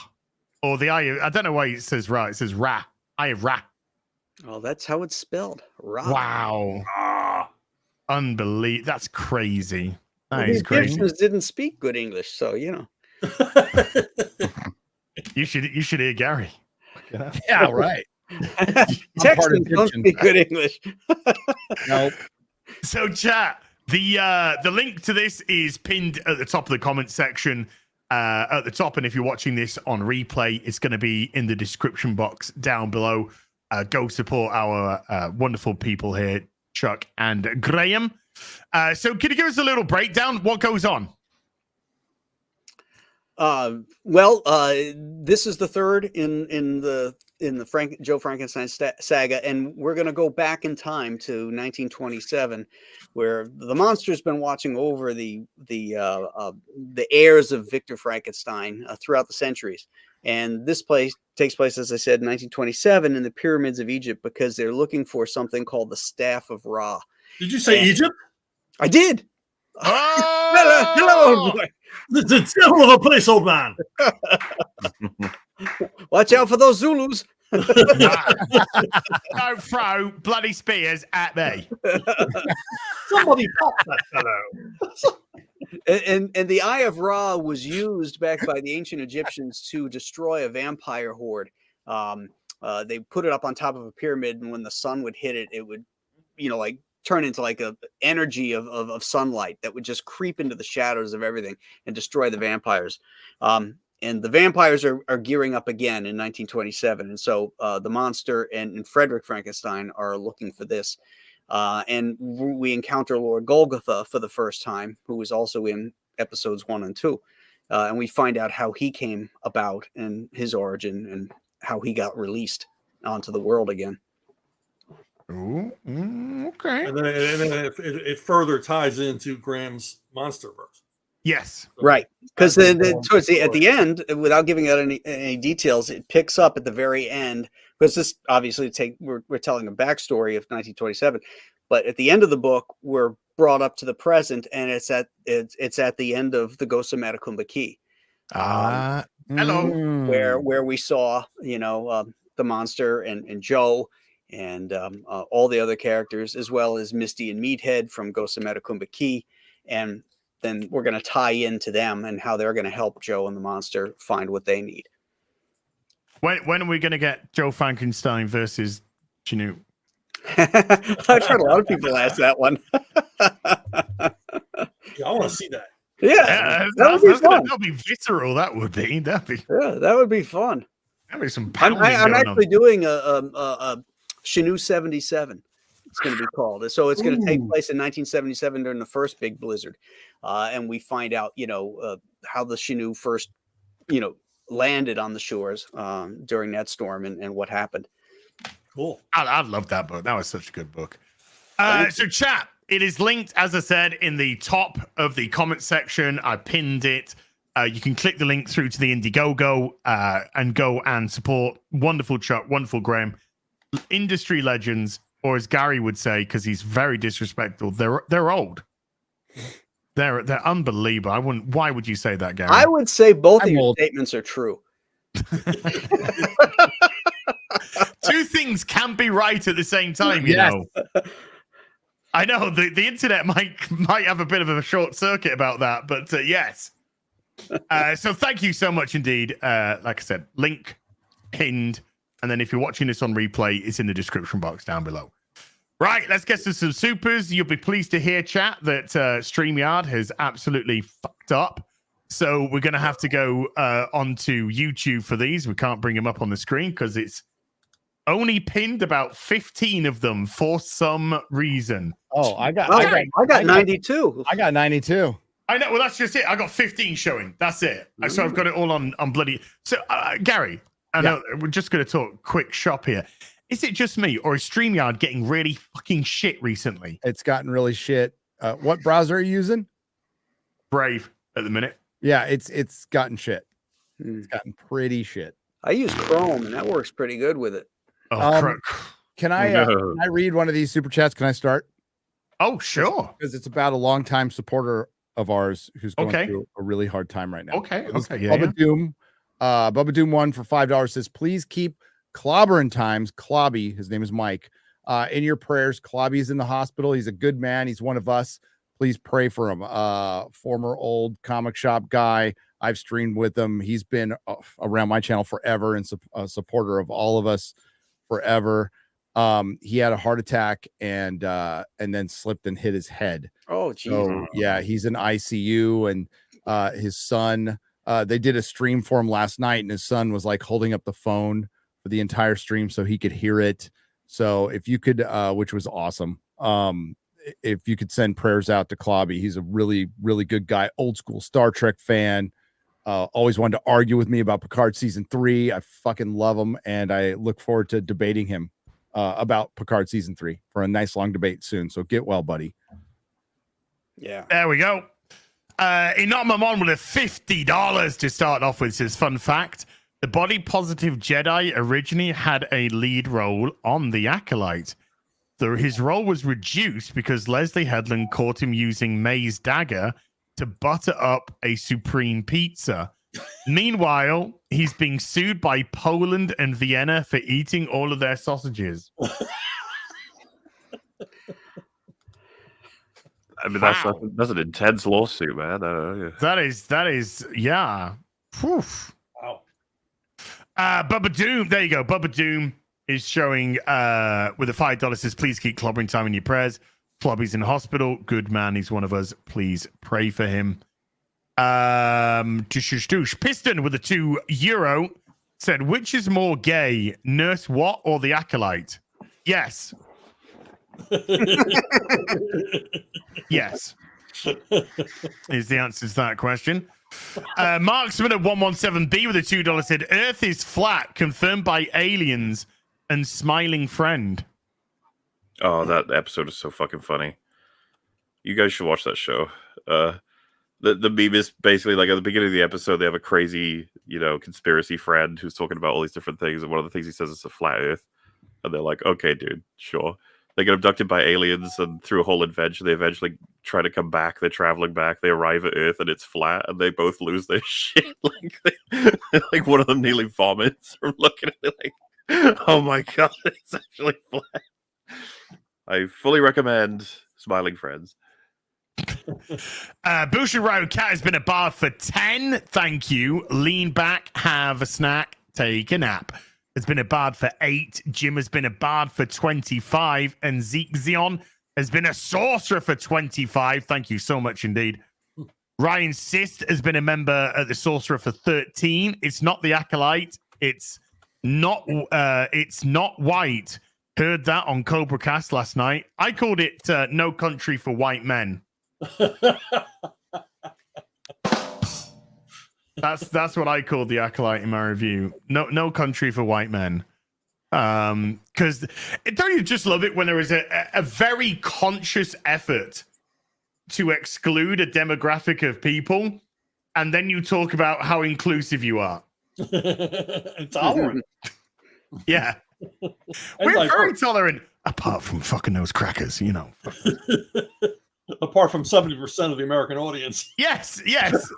or the Eye of, I don't know why it says Ra. It says Ra. Eye of Ra. Oh, that's how it's spelled. Ra. Wow. Unbelievable. That's crazy. That is crazy. Gibsons didn't speak good English, so you should hear Gary. Yeah, right. Texans don't speak good English. Nope. So, chat. The link to this is pinned at the top of the comment section. At the top, and if you're watching this on replay, it's going to be in the description box down below. Go support our wonderful people here, Chuck and Graham. So can you give us a little breakdown? What goes on? This is the third in the Joe Frankenstein saga, and we're going to go back in time to 1927, where the monster's been watching over the heirs of Victor Frankenstein throughout the centuries. And this takes place, as I said, in 1927 in the pyramids of Egypt, because they're looking for something called the Staff of Ra. Did you say Egypt? I did. Oh! Hello, boy. It's a devil of a place, old man. Watch out for those Zulus. Don't throw bloody spears at me. Somebody pop that fellow. And the Eye of Ra was used back by the ancient Egyptians to destroy a vampire horde. They put it up on top of a pyramid, and when the sun would hit it, it would, like turn into like a energy of sunlight that would just creep into the shadows of everything and destroy the vampires. And the vampires are gearing up again in 1927. And so the monster and Frederick Frankenstein are looking for this. And we encounter Lord Golgotha for the first time, who was also in episodes 1 and 2. And we find out how he came about and his origin and how he got released onto the world again. Ooh, okay. And then it further ties into Graham's Monsterverse. Yes. Right. Because then towards at the end, without giving out any details, it picks up at the very end. Because this obviously we're telling a backstory of 1927, but at the end of the book, we're brought up to the present, and it's at the end of the Ghost of Matacumba Key. Hello. Where we saw the monster and Joe and all the other characters, as well as Misty and Meathead from Ghost of Matacumba Key, and then we're going to tie into them and how they're going to help Joe and the monster find what they need. When are we going to get Joe Frankenstein versus Chinook? I've heard a lot of people ask that one. Yeah, I want to see that. Yeah, that would be fun. That'll be visceral. That would be. That would be fun. That'd be some. I'm actually doing a Chinook 77. It's going to be called. So it's going to take place in 1977 during the first big blizzard, and we find out, how the Chinook first, landed on the shores during that storm and what happened. Cool. I love that book. That was such a good book. So chat, it is linked, as I said, in the top of the comment section. I pinned it. You can click the link through to the Indiegogo and go and support wonderful Chuck, wonderful Graham, industry legends, or as Gary would say, because he's very disrespectful, they're old. They're unbelievable. Why would you say that, Gary? I would say both of your statements are true. Two things can be right at the same time, you know. I know the internet might have a bit of a short circuit about that, but yes. So thank you so much indeed. Like I said, link pinned, and then if you're watching this on replay, it's in the description box down below. Right, let's get to some supers. You'll be pleased to hear, chat, that StreamYard has absolutely fucked up. So we're going to have to go onto YouTube for these. We can't bring them up on the screen because it's only pinned about 15 of them for some reason. Oh, I got 92. I got 92. I know. Well, that's just it. I got 15 showing. That's it. So I've got it all on bloody. So Gary, I know we're just going to talk quick shop here. Is it just me, or is StreamYard getting really fucking shit recently? It's gotten really shit. What browser are you using? Brave at the minute. Yeah, it's gotten shit. It's gotten pretty shit. I use Chrome, and that works pretty good with it. Can I read one of these super chats? Can I start? Oh, sure. Because it's about a longtime supporter of ours who's going through a really hard time right now. Okay. Bubba Doom. Bubba Doom 1 for $5 says, please keep Clobbering Times, Clobby, his name is Mike, in your prayers. Clobby is in the hospital. He's a good man. He's one of us. Please pray for him. Former old comic shop guy. I've streamed with him. He's been around my channel forever and a supporter of all of us forever. He had a heart attack and then slipped and hit his head. Oh, geez. So, yeah, he's in ICU, and his son, they did a stream for him last night, and his son was like holding up the phone for the entire stream so he could hear it. So if you could, which was awesome. If you could send prayers out to Clobby, he's a really, really good guy, old school Star Trek fan. always wanted to argue with me about Picard season 3. I fucking love him, and I look forward to debating him about Picard season 3 for a nice long debate soon. So get well, buddy. Yeah. There we go. Inama Mon with a $50 to start off with says, fun fact, the body positive Jedi originally had a lead role on The Acolyte. Though his role was reduced because Leslie Headland caught him using May's dagger to butter up a supreme pizza. Meanwhile, he's being sued by Poland and Vienna for eating all of their sausages. I mean, that's an intense lawsuit, man. Yeah. That is, yeah. Poof. Wow. Bubba Doom, there you go. Bubba Doom is showing with a $5 says, please keep clobbering time in your prayers. Clobby's in hospital. Good man. He's one of us. Please pray for him. Piston with a €2 said, which is more gay, Nurse Watt or The Acolyte? Yes. Yes. Is the answer to that question. Marksman at 117B with a $2 said, Earth is flat, confirmed by aliens and smiling friend. Oh, that episode is so fucking funny. You guys should watch that show. The meme is basically like at the beginning of the episode, they have a crazy, conspiracy friend who's talking about all these different things, and one of the things he says is a flat Earth, and they're like, "Okay, dude, sure." They get abducted by aliens, and through a whole adventure, they eventually try to come back. They're traveling back. They arrive at Earth, and it's flat, and they both lose their shit. Like one of them nearly vomits from looking at it. Like, oh my god, it's actually flat. I fully recommend Smiling Friends. Bushiroad Cat has been a bard for 10. Thank you. Lean back, have a snack, take a nap. Has been a bard for 8. Jim has been a bard for 25. And Zeke Zion has been a sorcerer for 25. Thank you so much indeed. Ryan Sist has been a member at the sorcerer for 13. It's not the Acolyte. It's not white. Heard that on Cobra Cast last night. I called it No Country for White Men. That's what I called the Acolyte in my review. No Country for White Men. Because don't you just love it when there is a very conscious effort to exclude a demographic of people, and then you talk about how inclusive you are. Tolerant. Yeah. We're very tolerant, apart from fucking those crackers, Apart from 70% of the American audience. Yes.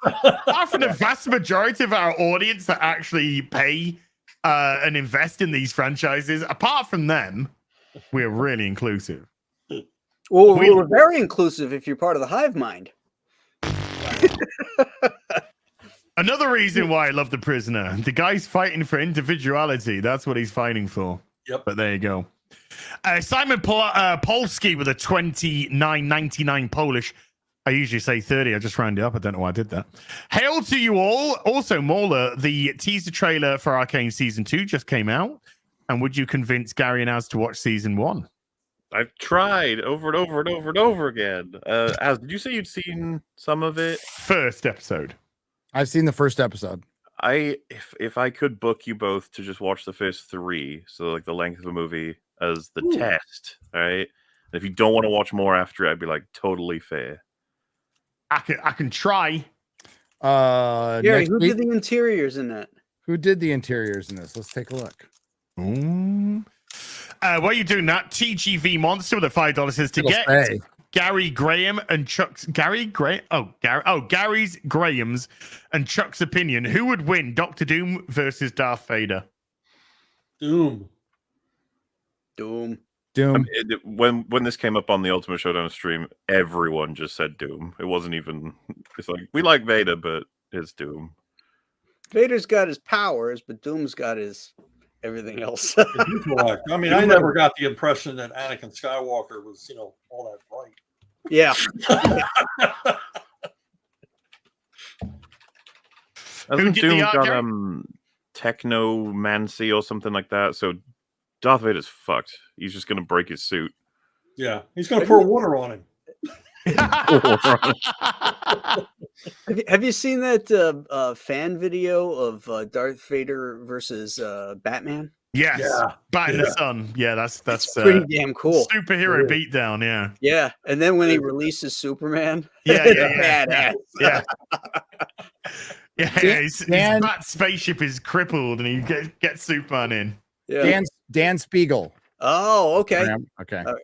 Apart from the vast majority of our audience that actually pay and invest in these franchises, apart from them, we're really inclusive. Well, we're very inclusive if you're part of the hive mind. Another reason why I love The Prisoner. The guy's fighting for individuality. That's what he's fighting for. Yep. But there you go. Simon Polsky with a $29.99 Polish. I usually say 30. I just rounded up. I don't know why I did that. Hail to you all. Also, Mauler, the teaser trailer for Arcane Season 2 just came out. And would you convince Gary and Az to watch Season 1? I've tried over and over and over and over again. Az, did you say you'd seen some of it? First episode. I've seen the first episode. If I could book you both to just watch the first 3, so like the length of a movie as the test, all right? And if you don't want to watch more after it, I'd be like totally fair. I can try. Gary, who did the interiors in that? Who did the interiors in this? Let's take a look. What are you doing that? TGV Monster with a $5 says to get Gary Graham and Chuck's Graham's and Chuck's opinion. Who would win, Doctor Doom versus Darth Vader? Doom. When this came up on the Ultimate Showdown stream, everyone just said Doom. It wasn't even. It's like we like Vader, but it's Doom. Vader's got his powers, but Doom's got his everything else. I mean, I never got the impression that Anakin Skywalker was, all that bright. Yeah. Hasn't Doom got technomancy or something like that? So Darth Vader's fucked. He's just gonna break his suit. Yeah, he's gonna pour water on him. Have you seen that fan video of Darth Vader versus Batman? Yes, Yeah. Bat in the Sun. Yeah, that's Pretty damn cool. Superhero beatdown. Yeah, Yeah, and then when he releases Superman, yeah, badass. yeah. His bat spaceship is crippled, and he gets Superman in. Yeah. Dan Spiegel. Oh, okay. Okay. All right.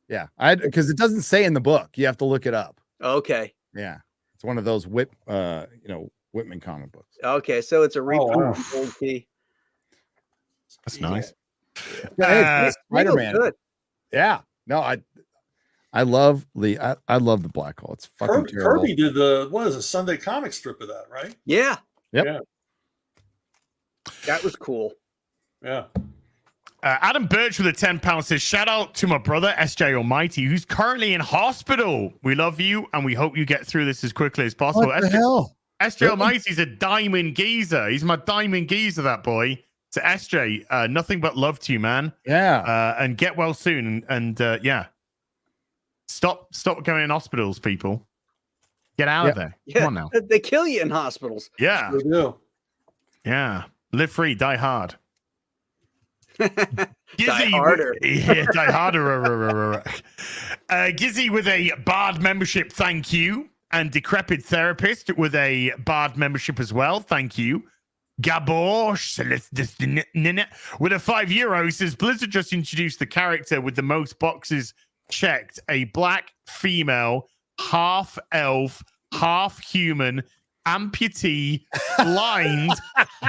Yeah, because it doesn't say in the book. You have to look it up. Okay. Yeah, it's one of those Whitman comic books. Okay, so it's a reprint wow. of Old Key. That's nice. Spider-Man. Good. Yeah. No, I love the Black Hole. It's fucking terrible. Kirby did the Sunday comic strip of that, right? Yeah. Yep. Yeah. That was cool. Yeah. Adam Birch with a £10 says, shout out to my brother, SJ Almighty, who's currently in hospital. We love you, and we hope you get through this as quickly as possible. What the hell? SJ Almighty's a diamond geezer. He's my diamond geezer, that boy. So SJ, nothing but love to you, man. Yeah. And get well soon. And yeah. Stop going in hospitals, people. Get out of there. Yeah. Come on now. They kill you in hospitals. Yeah. They do. Yeah. Live free, die hard. Die harder. Yeah, die harder. Gizzy with a Bard membership, thank you. And Decrepit Therapist with a Bard membership as well, thank you. Gabor with a €5 says Blizzard just introduced the character with the most boxes checked, a black female, half elf, half human, amputee, blind,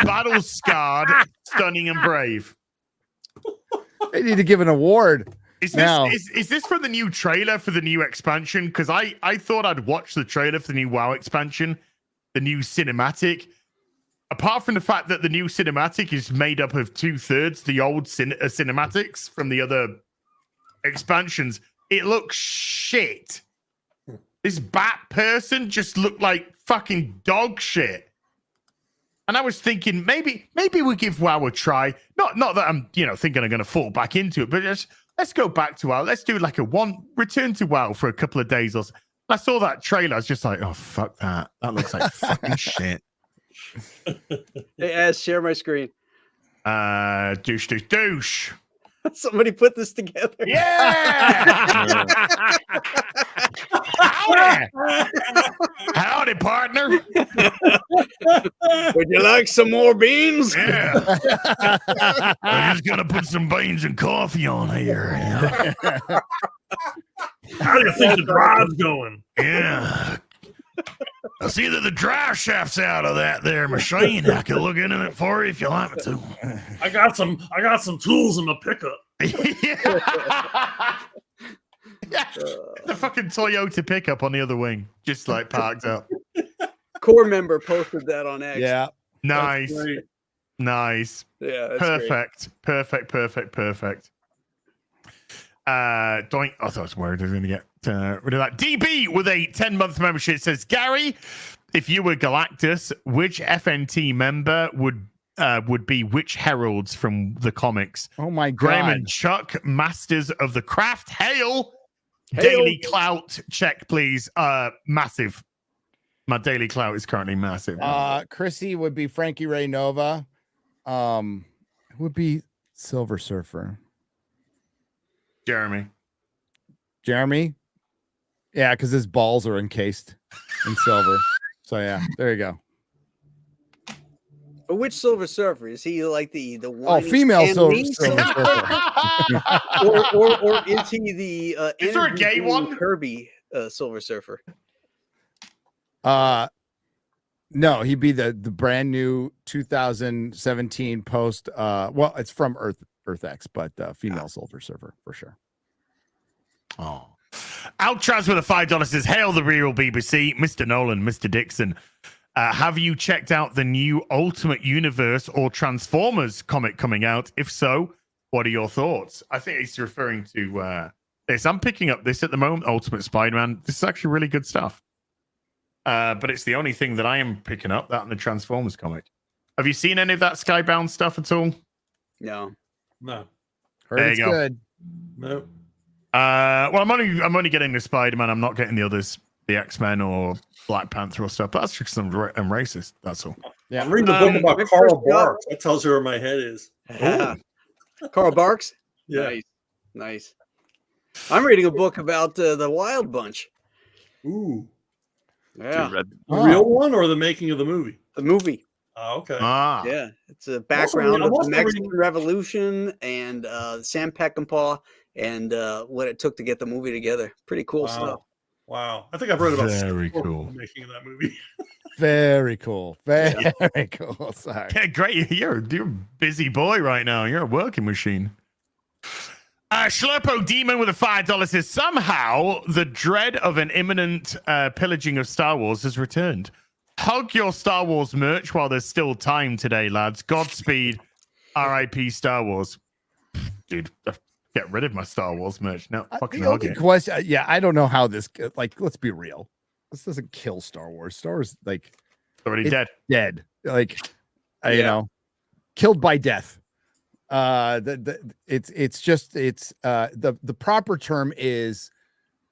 battle scarred, stunning and brave. They need to give an award. Is this for the new trailer for the new expansion? Because I thought I'd watch the trailer for the new WoW expansion, the new cinematic. Apart from the fact that the new cinematic is made up of 2/3 the old cinematics from the other expansions, it looks shit. This bat person just looked like fucking dog shit. And I was thinking maybe we give WoW a try. Not that I'm thinking I'm going to fall back into it, but just let's go back to WoW. Let's do like return to WoW for a couple of days or so. I saw that trailer. I was just like, oh fuck that. That looks like fucking shit. Hey, share my screen. Douche. Somebody put this together. Yeah. Howdy, partner. Would you like some more beans? Yeah. I'm just gonna put some beans and coffee on here. How do you think the drive's going? Yeah. I see that the drive shaft's out of that there machine. I can look into it for you if you like me to. I got some tools in the pickup. Yeah. The fucking Toyota pickup on the other wing, just like parked up. Core member posted that on X. Yeah. Nice. Yeah. That's Perfect. Doink. I thought I was worried I was going to get rid of that. DB with a 10-month membership says, Gary, if you were Galactus, which FNT member would be which heralds from the comics? Oh my God. Graham and Chuck, masters of the craft. Hail. Daily clout check, please. Massive. My daily clout is currently massive. Chrissy would be Frankie Ray Nova. Would be Silver Surfer. Jeremy. Yeah, because his balls are encased in silver. So yeah, there you go. But which Silver Surfer? Is he like the female Silver Surfer. or is he the is there a gay one? Kirby Silver Surfer? No, he'd be the brand new 2017 post. Well, it's from Earth X, but female Silver Surfer for sure. Oh. Outras with a $5 says, hail the real BBC, Mr. Nolan, Mr. Dixon. Have you checked out the new Ultimate Universe or Transformers comic coming out? If so, what are your thoughts? I think he's referring to this. I'm picking up this at the moment, Ultimate Spider-Man. This is actually really good stuff. But it's the only thing that I am picking up, that and the Transformers comic. Have you seen any of that Skybound stuff at all? No. Heard it's good. No. Well, I'm only getting the Spider-Man. I'm not getting the others. the X-Men or Black Panther or stuff. But that's just I'm racist. That's all. Yeah, I'm reading a book about Carl Barks. That tells you where my head is. Carl Barks? Yeah. Nice. I'm reading a book about the Wild Bunch. Ooh. Yeah. The real one or the making of the movie? The movie. Oh, okay. Yeah. It's a background of the Mexican Revolution and Sam Peckinpah and what it took to get the movie together. Pretty cool stuff. Wow. I think I've read about Very cool. the making of that movie. Very cool. Very cool. Sorry. Yeah, great. You're a busy boy right now. You're a working machine. Schlerpo Demon with a $5 says, somehow the dread of an imminent pillaging of Star Wars has returned. Hug your Star Wars merch while there's still time today, lads. Godspeed. R.I.P. Star Wars. Dude, get rid of my Star Wars merch. No, fucking hug it. Question, I don't know how this, like, let's be real. This doesn't kill Star Wars. Star Wars, like, already dead. Dead. Like, you know, killed by death. It's just the proper term is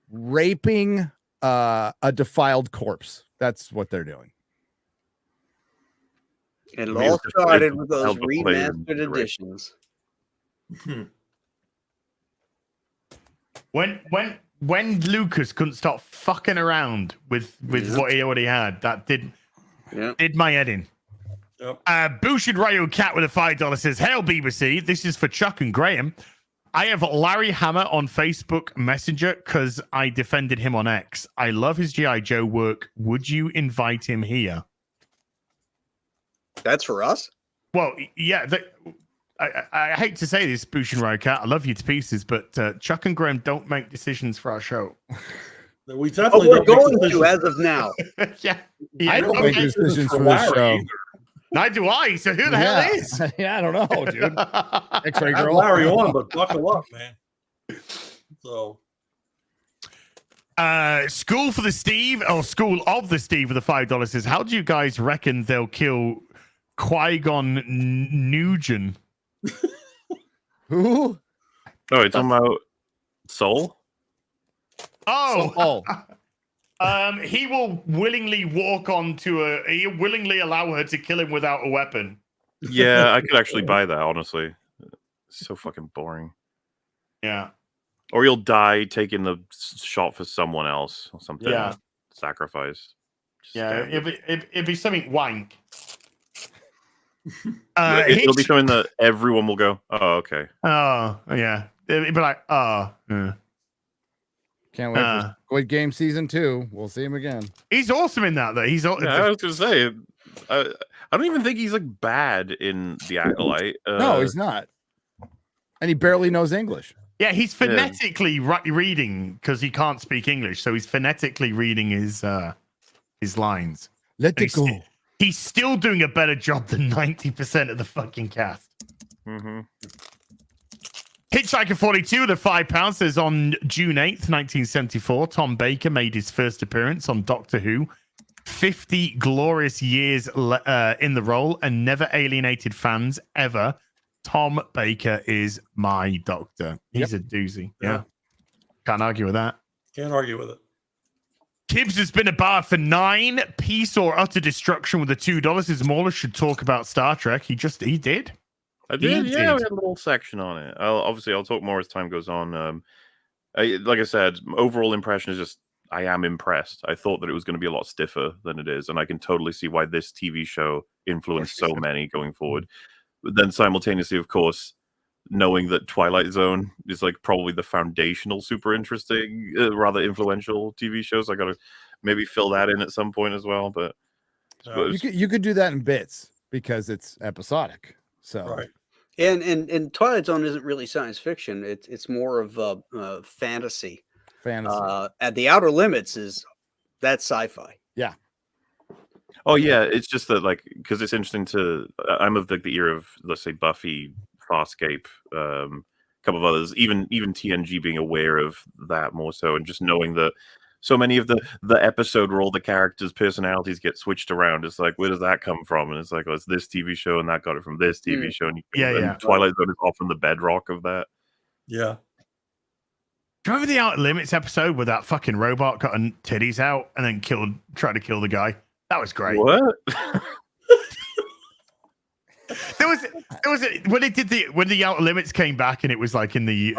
raping a defiled corpse. That's what they're doing. And it all started with those remastered editions. When Lucas couldn't stop fucking around with what he already had, that did my head in. Yep. Bushin Ryo Cat with a $5 says, "Hail BBC, this is for Chuck and Graham. I have Larry Hammer on Facebook Messenger because I defended him on X. I love his G.I. Joe work. Would you invite him here?" That's for us? Well, yeah. I hate to say this, Bushin Ryo Cat. I love you to pieces, but Chuck and Graham don't make decisions for our show. We definitely we're going to as of now. Yeah. I don't make decisions for this show. Neither do I. So who the hell is? Yeah, I don't know, dude. X-ray girl. Larry on, but buckle up, man. So, School of the Steve with a $5 says, "How do you guys reckon they'll kill Qui-Gon Nugent?" Who? Oh, it's about Soul. Oh. He will willingly walk onto he'll willingly allow her to kill him without a weapon. Yeah, I could actually buy that, honestly. It's so fucking boring. Yeah. Or you'll die taking the shot for someone else or something. Yeah. Sacrifice. Yeah, it'd be something wank. It'll be something that everyone will go, "Oh, okay." Oh, yeah. It'd be like, oh, yeah. Can't wait for Squid Game season 2. We'll see him again. He's awesome in that, though. I was gonna say, I don't even think he's like bad in The Acolyte. No, he's not, and he barely knows English. Yeah, he's phonetically reading because he can't speak English, so he's phonetically reading his lines. Let it go. He's still doing a better job than 90% of the fucking cast. Mm-hmm. Hitchhiker 42 with a £5 says, on June 8th, 1974, Tom Baker made his first appearance on Doctor Who. 50 glorious years in the role and never alienated fans ever. Tom Baker is my Doctor. He's a doozy. Yeah. Can't argue with that. Can't argue with it. Tibbs has been a bar for 9. Peace or utter destruction with the $2. His Mauler should talk about Star Trek. He did. I did, we had a little section on it. I'll talk more as time goes on. Like I said, overall impression is just I am impressed. I thought that it was going to be a lot stiffer than it is, and I can totally see why this TV show influenced so many going forward. But then simultaneously, of course, knowing that Twilight Zone is like probably the foundational, super interesting, rather influential TV show, so I got to maybe fill that in at some point as well. But you could do that in bits because it's episodic. So right. And Twilight Zone isn't really science fiction. It's more of fantasy. At the Outer Limits that's sci-fi. Yeah. Oh yeah, it's just that like because it's interesting to. I'm of the era of, let's say, Buffy, Farscape, a couple of others, even TNG being aware of that more so, and just knowing that so many of the episode where all the characters' personalities get switched around. It's like, where does that come from? And it's like, oh, it's this TV show, and that got it from this TV show. And Twilight Zone is often the bedrock of that. Yeah. Do you remember the Outer Limits episode where that fucking robot got her titties out and then tried to kill the guy? That was great. What? There was when the Outer Limits came back and it was like in the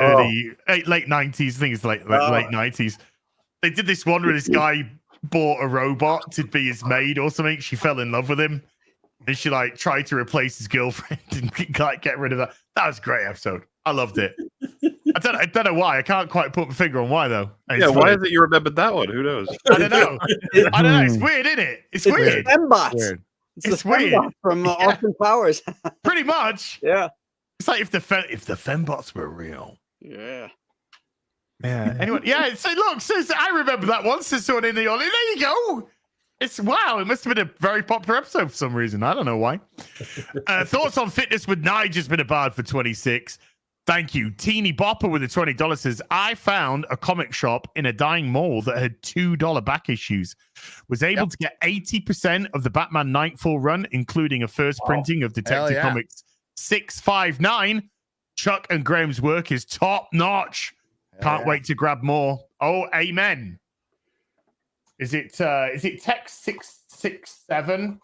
late 90s, I think it's late 90s. They did this one where this guy bought a robot to be his maid or something. She fell in love with him and she like tried to replace his girlfriend and like get rid of that. That was a great episode. I loved it. I don't know why. I can't quite put my finger on why though. Yeah, why is it you remembered that one? Who knows? I don't know. It's weird, isn't it? It's weird. Fembots. It's weird from Austin Powers. Pretty much. Yeah. It's like if the fembots were real. Yeah. Yeah. Anyway, yeah. So look, I remember that one. Says someone in the audience. There you go. It's wow. It must have been a very popular episode for some reason. I don't know why. Thoughts on fitness with Nige has been a bard for 26. Thank you. Teeny Bopper with the $20 says, I found a comic shop in a dying mall that had $2 back issues. Was able to get 80% of the Batman Nightfall run, including a first printing of Detective Comics 659. Chuck and Graham's work is top notch. Can't wait to grab more. Oh, amen. Is it Tech 667?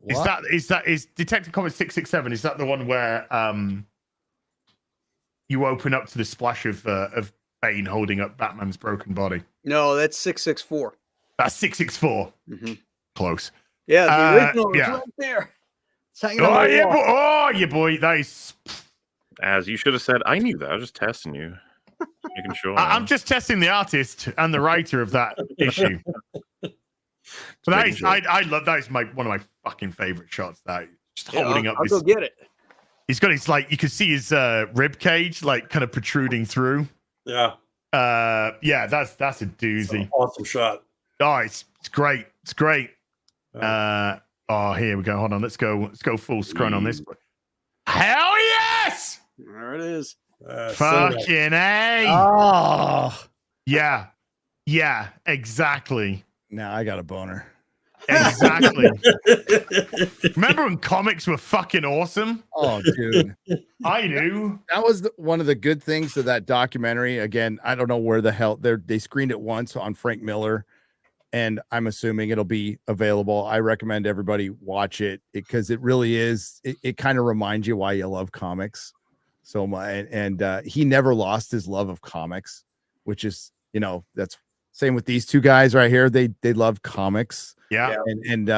Is Detective Comics 667? Is that the one where you open up to the splash of Bane holding up Batman's broken body? No, that's 664. That's 664. Mm-hmm. Close. Yeah, the original is right there. It's hanging on the wall. Yeah, boy. That is. As you should have said, I knew that. I was just testing you, making sure. I'm just testing the artist and the writer of that issue. So that is, I love that. Is one of my fucking favorite shots. That just holding up. I'll go get it. He's got his you can see his rib cage like kind of protruding through. Yeah. Yeah, that's a doozy. Awesome shot. Oh, it's great. It's great. Here we go. Hold on. Let's go full screen on this. Hell yes! There it is. Fucking A. Oh. Yeah. Yeah, exactly. Now I got a boner. Exactly. Remember when comics were fucking awesome? Oh, dude. I do. That was one of the good things of that documentary. Again, I don't know where the hell they screened it once on Frank Miller, and I'm assuming it'll be available. I recommend everybody watch it because it really is. It kind of reminds you why you love comics so much. And he never lost his love of comics, which is, that's same with these two guys right here. They love comics. Yeah. And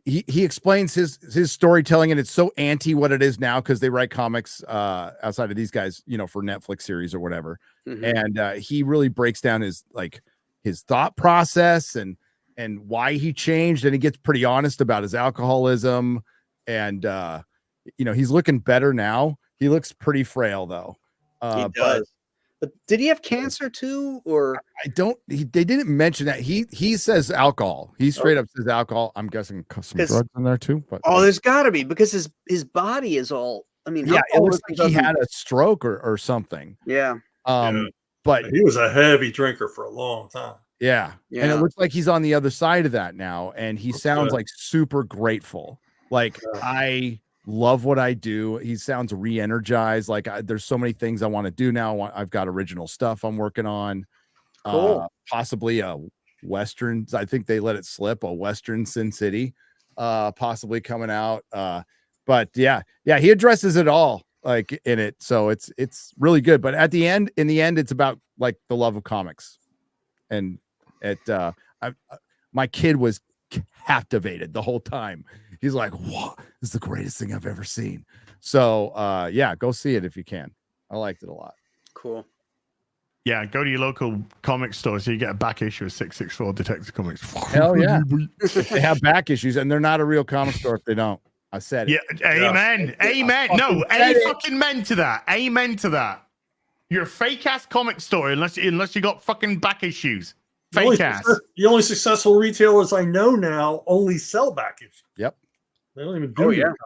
he explains his storytelling, and it's so anti what it is now because they write comics outside of these guys, for Netflix series or whatever. Mm-hmm. And he really breaks down his thought process and why he changed, and he gets pretty honest about his alcoholism. And he's looking better now. He looks pretty frail though. He does. But did he have cancer too, or they didn't mention that. He says alcohol. He straight up says alcohol. I'm guessing some drugs in there too. But there's got to be, because his body is all. I mean, yeah, it looks like he had a stroke or something. Yeah. But he was a heavy drinker for a long time. Yeah, and it looks like he's on the other side of that now, and he sounds like super grateful. Like I love what I do. He sounds re-energized. Like there's so many things I want to do now. I've got original stuff I'm working on. Cool. Possibly a Western. I think they let it slip. A Western Sin City, possibly coming out. But yeah, he addresses it all like in it. So it's really good. But in the end, it's about like the love of comics, and my kid was captivated the whole time. He's like, "What? This is the greatest thing I've ever seen." So, go see it if you can. I liked it a lot. Cool. Yeah, go to your local comic store so you get a back issue of 664 Detective Comics. Hell yeah. They have back issues, and they're not a real comic store if they don't. I said it. Yeah, amen. Yeah. Amen. No, fucking men to that. Amen to that. You're a fake ass comic store unless you got fucking back issues. Fake ass. The only successful retailers I know now only sell back issues. Yep. They don't even do comics.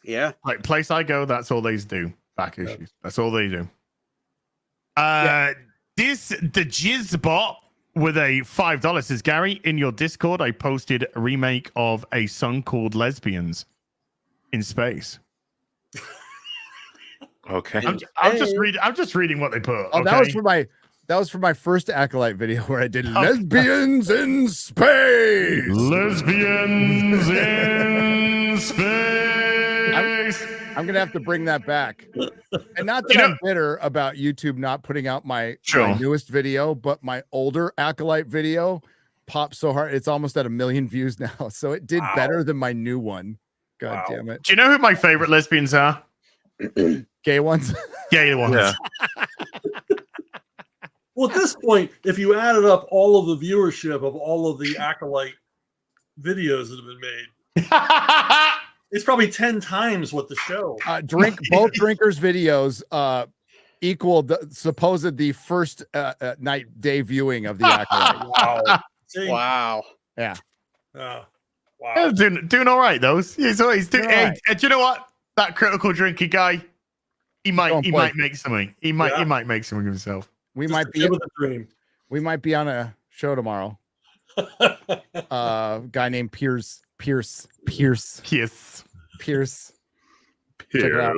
Yeah. Like place I go, that's all they do. Back issues. That's all they do. The Jizzbot with a $5 says, Gary, in your Discord, I posted a remake of a song called Lesbians in Space. Okay. I'm just reading what they put. Oh, okay? that was for my first Acolyte video where I did lesbians in space. Lesbians in space. I'm gonna have to bring that back. And not that I'm bitter about YouTube not putting out my newest video, but my older Acolyte video popped so hard. It's almost at 1 million views now. So it did better than my new one. God damn it. Do you know who my favorite lesbians are? Gay ones. Gay ones. Yeah. Well, at this point, if you added up all of the viewership of all of the Acolyte videos that have been made, it's probably 10 times what the show. Both drinkers' videos equal the first day viewing of the Acolyte. Wow. Wow. Yeah. Wow. Doing all right, those. He's doing. All right. Do you know what? That critical drinking guy, he might make something. He might make something of himself. We Just might be with a dream. We might be on a show tomorrow. Guy named Pierce. Yes. Check it out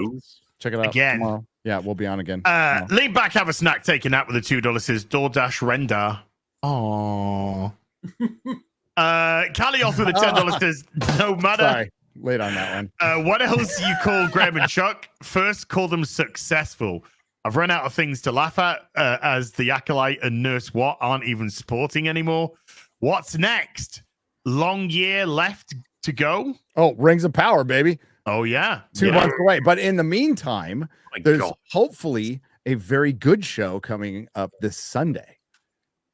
again tomorrow. Yeah, we'll be on again. Lean back, have a snack, take a nap with the $2 says DoorDash render. Oh. Calioth with the $10 says no matter. Sorry, late on that one. What else you call Graham and Chuck? First, call them successful. I've run out of things to laugh at as the Acolyte and Nurse Watt aren't even sporting anymore. What's next? Long year left to go? Oh, Rings of Power, baby. Oh, yeah. 2 months away. But in the meantime, there's hopefully a very good show coming up this Sunday.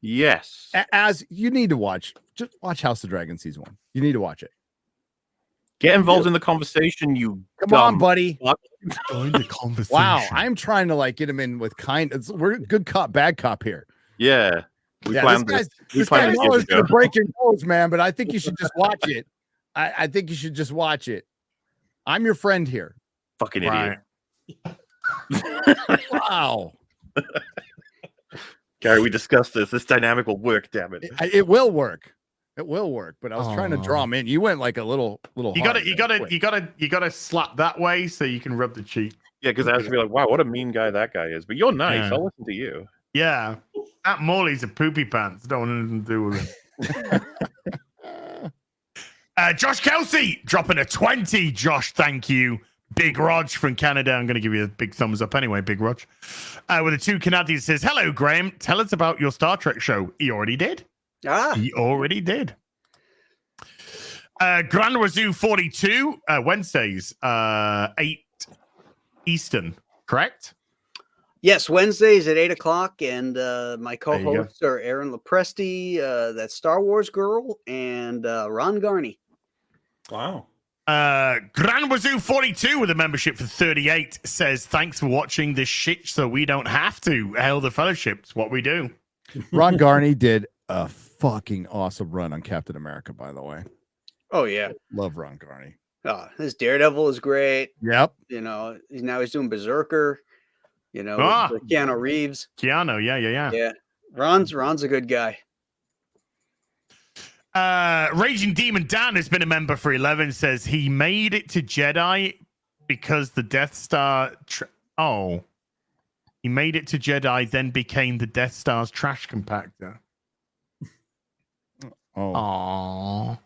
Yes. As you need to watch, just watch House of Dragon season 1. You need to watch it. Get involved in the conversation, you Come on, buddy. Join the conversation. Wow, I'm trying to get him in with we're good cop, bad cop here. Yeah. This guy's always gonna break your nose, man, but I think you should just watch it. I think you should just watch it. I'm your friend here. Fucking idiot. Wow. Gary, we discussed this. This dynamic will work, damn it. It will work. It will work, but I was trying to draw him in. You went a little. You gotta slap that way so you can rub the cheek. Yeah, because I have to be like, wow, what a mean guy that guy is. But you're nice. I'll listen to you. Yeah, that Morley's a poopy pants. Don't want anything to do with it. Josh Kelsey dropping a 20. Josh, thank you. Big Rog from Canada. I'm going to give you a big thumbs up anyway, Big Rog. With a 2 Canadians says, hello, Graham. Tell us about your Star Trek show. He already did. He already did. Grand Wazoo 42, Wednesdays, 8 Eastern, correct? Yes, Wednesdays at 8 o'clock, and my co-hosts are Aaron Lopresti, that Star Wars girl, and Ron Garney. Wow. Grand Wazoo 42 with a membership for 38 says, thanks for watching this shit so we don't have to. Hail the Fellowship. It's what we do. Ron Garney did a fucking awesome run on Captain America, by the way. Oh, yeah. Love Ron Garney. His Daredevil is great. Yep. Now he's doing Berserker, with Keanu Reeves. Keanu, yeah. Yeah. Ron's a good guy. Raging Demon Dan has been a member for 11, says he made it to Jedi because the Death Star he made it to Jedi, then became the Death Star's trash compactor. Oh,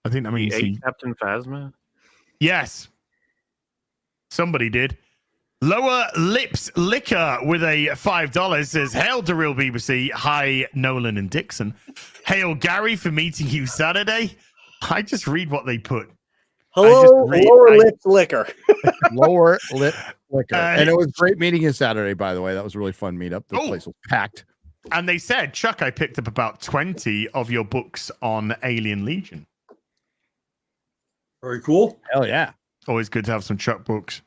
I think that means Captain Phasma. Yes, somebody did. Lower Lips Liquor with a $5 says, hail to Real BBC. Hi, Nolan and Dixon. Hail, Gary, for meeting you Saturday. I just read what they put. Hello, Lower Lips Liquor. Lower Lip Liquor. And it was great meeting you Saturday, by the way. That was a really fun meetup. The place was packed. And they said, Chuck, I picked up about 20 of your books on Alien Legion. Very cool. Hell yeah. Always good to have some Chuck books.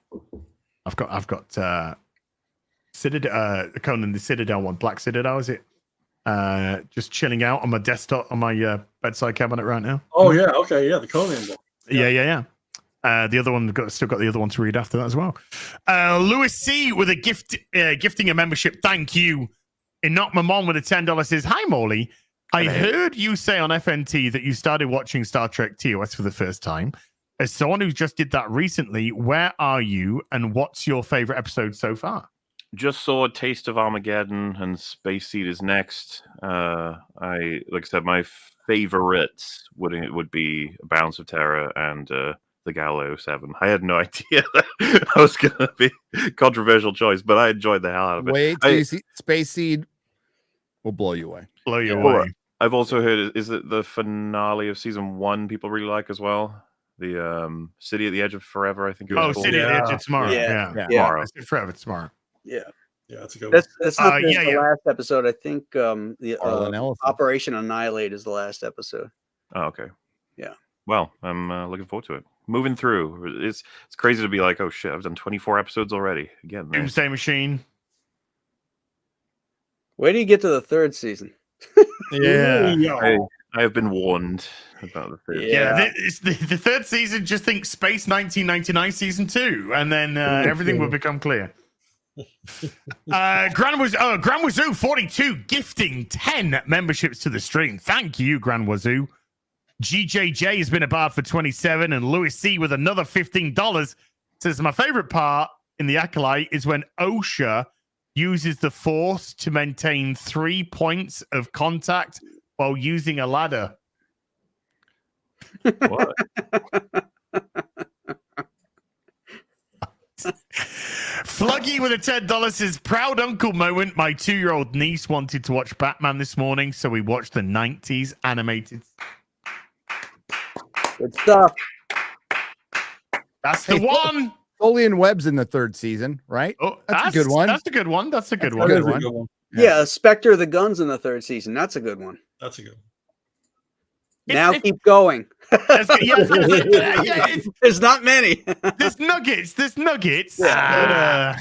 I've got Citadel, Conan the Citadel one, Black Citadel, is it? Just chilling out on my desktop on my bedside cabinet right now. Oh yeah, okay, yeah, the Conan book. Yeah. The other one still got the other one to read after that as well. Lewis C with a gifting a membership. Thank you. And not my mom with a $10 says, hi Morley. I heard you say on FNT that you started watching Star Trek TOS for the first time. as someone who just did that recently, where are you and what's your favorite episode so far? Just saw a taste of Armageddon, and Space Seed is next. Like I said, my favorites would be Bounds of Terror and the Gallo 7. I had no idea that was going to be a controversial choice, but I enjoyed the hell out of it. Wait till you see Space Seed will blow you away. Blow you away. I've also heard, is it the finale of season 1 people really like as well? The City at the Edge of Forever, I think it was called. City at the Edge of Tomorrow. Yeah. Tomorrow. Forever Tomorrow. Yeah. Yeah, that's a good one. That's not the yeah. last episode. I think the Arlen Ellison. Operation Annihilate is the last episode. Oh, okay. Yeah. Well, I'm looking forward to it. Moving through. It's crazy to be like, oh shit, I've done 24 episodes already. Again, Doomsday Machine. Where do you get to the third season? Yeah. I have been warned about the third. Yeah, it's the third season. Just think Space 1999 season 2, and then everything will become clear. Grand Wazoo 42 gifting 10 memberships to the stream. Thank you, Grand Wazoo. GJJ has been a bard for 27, and Louis C with another $15 says my favorite part in the Acolyte is when OSHA uses the Force to maintain 3 points of contact while using a ladder. What? Fluggy with a $10 says proud uncle moment. My 2-year-old niece wanted to watch Batman this morning, so we watched the 90s animated. Good stuff. That's the one. Solian Webb's in the third season, right? Oh, that's a good one. That's a good one. That's a good one. Good That's a one. good one. Yeah, Spectre of the Guns in the third season. That's a good one. That's a good one. Now keep going. Yeah, There's not many. there's nuggets. There's nuggets. Yeah.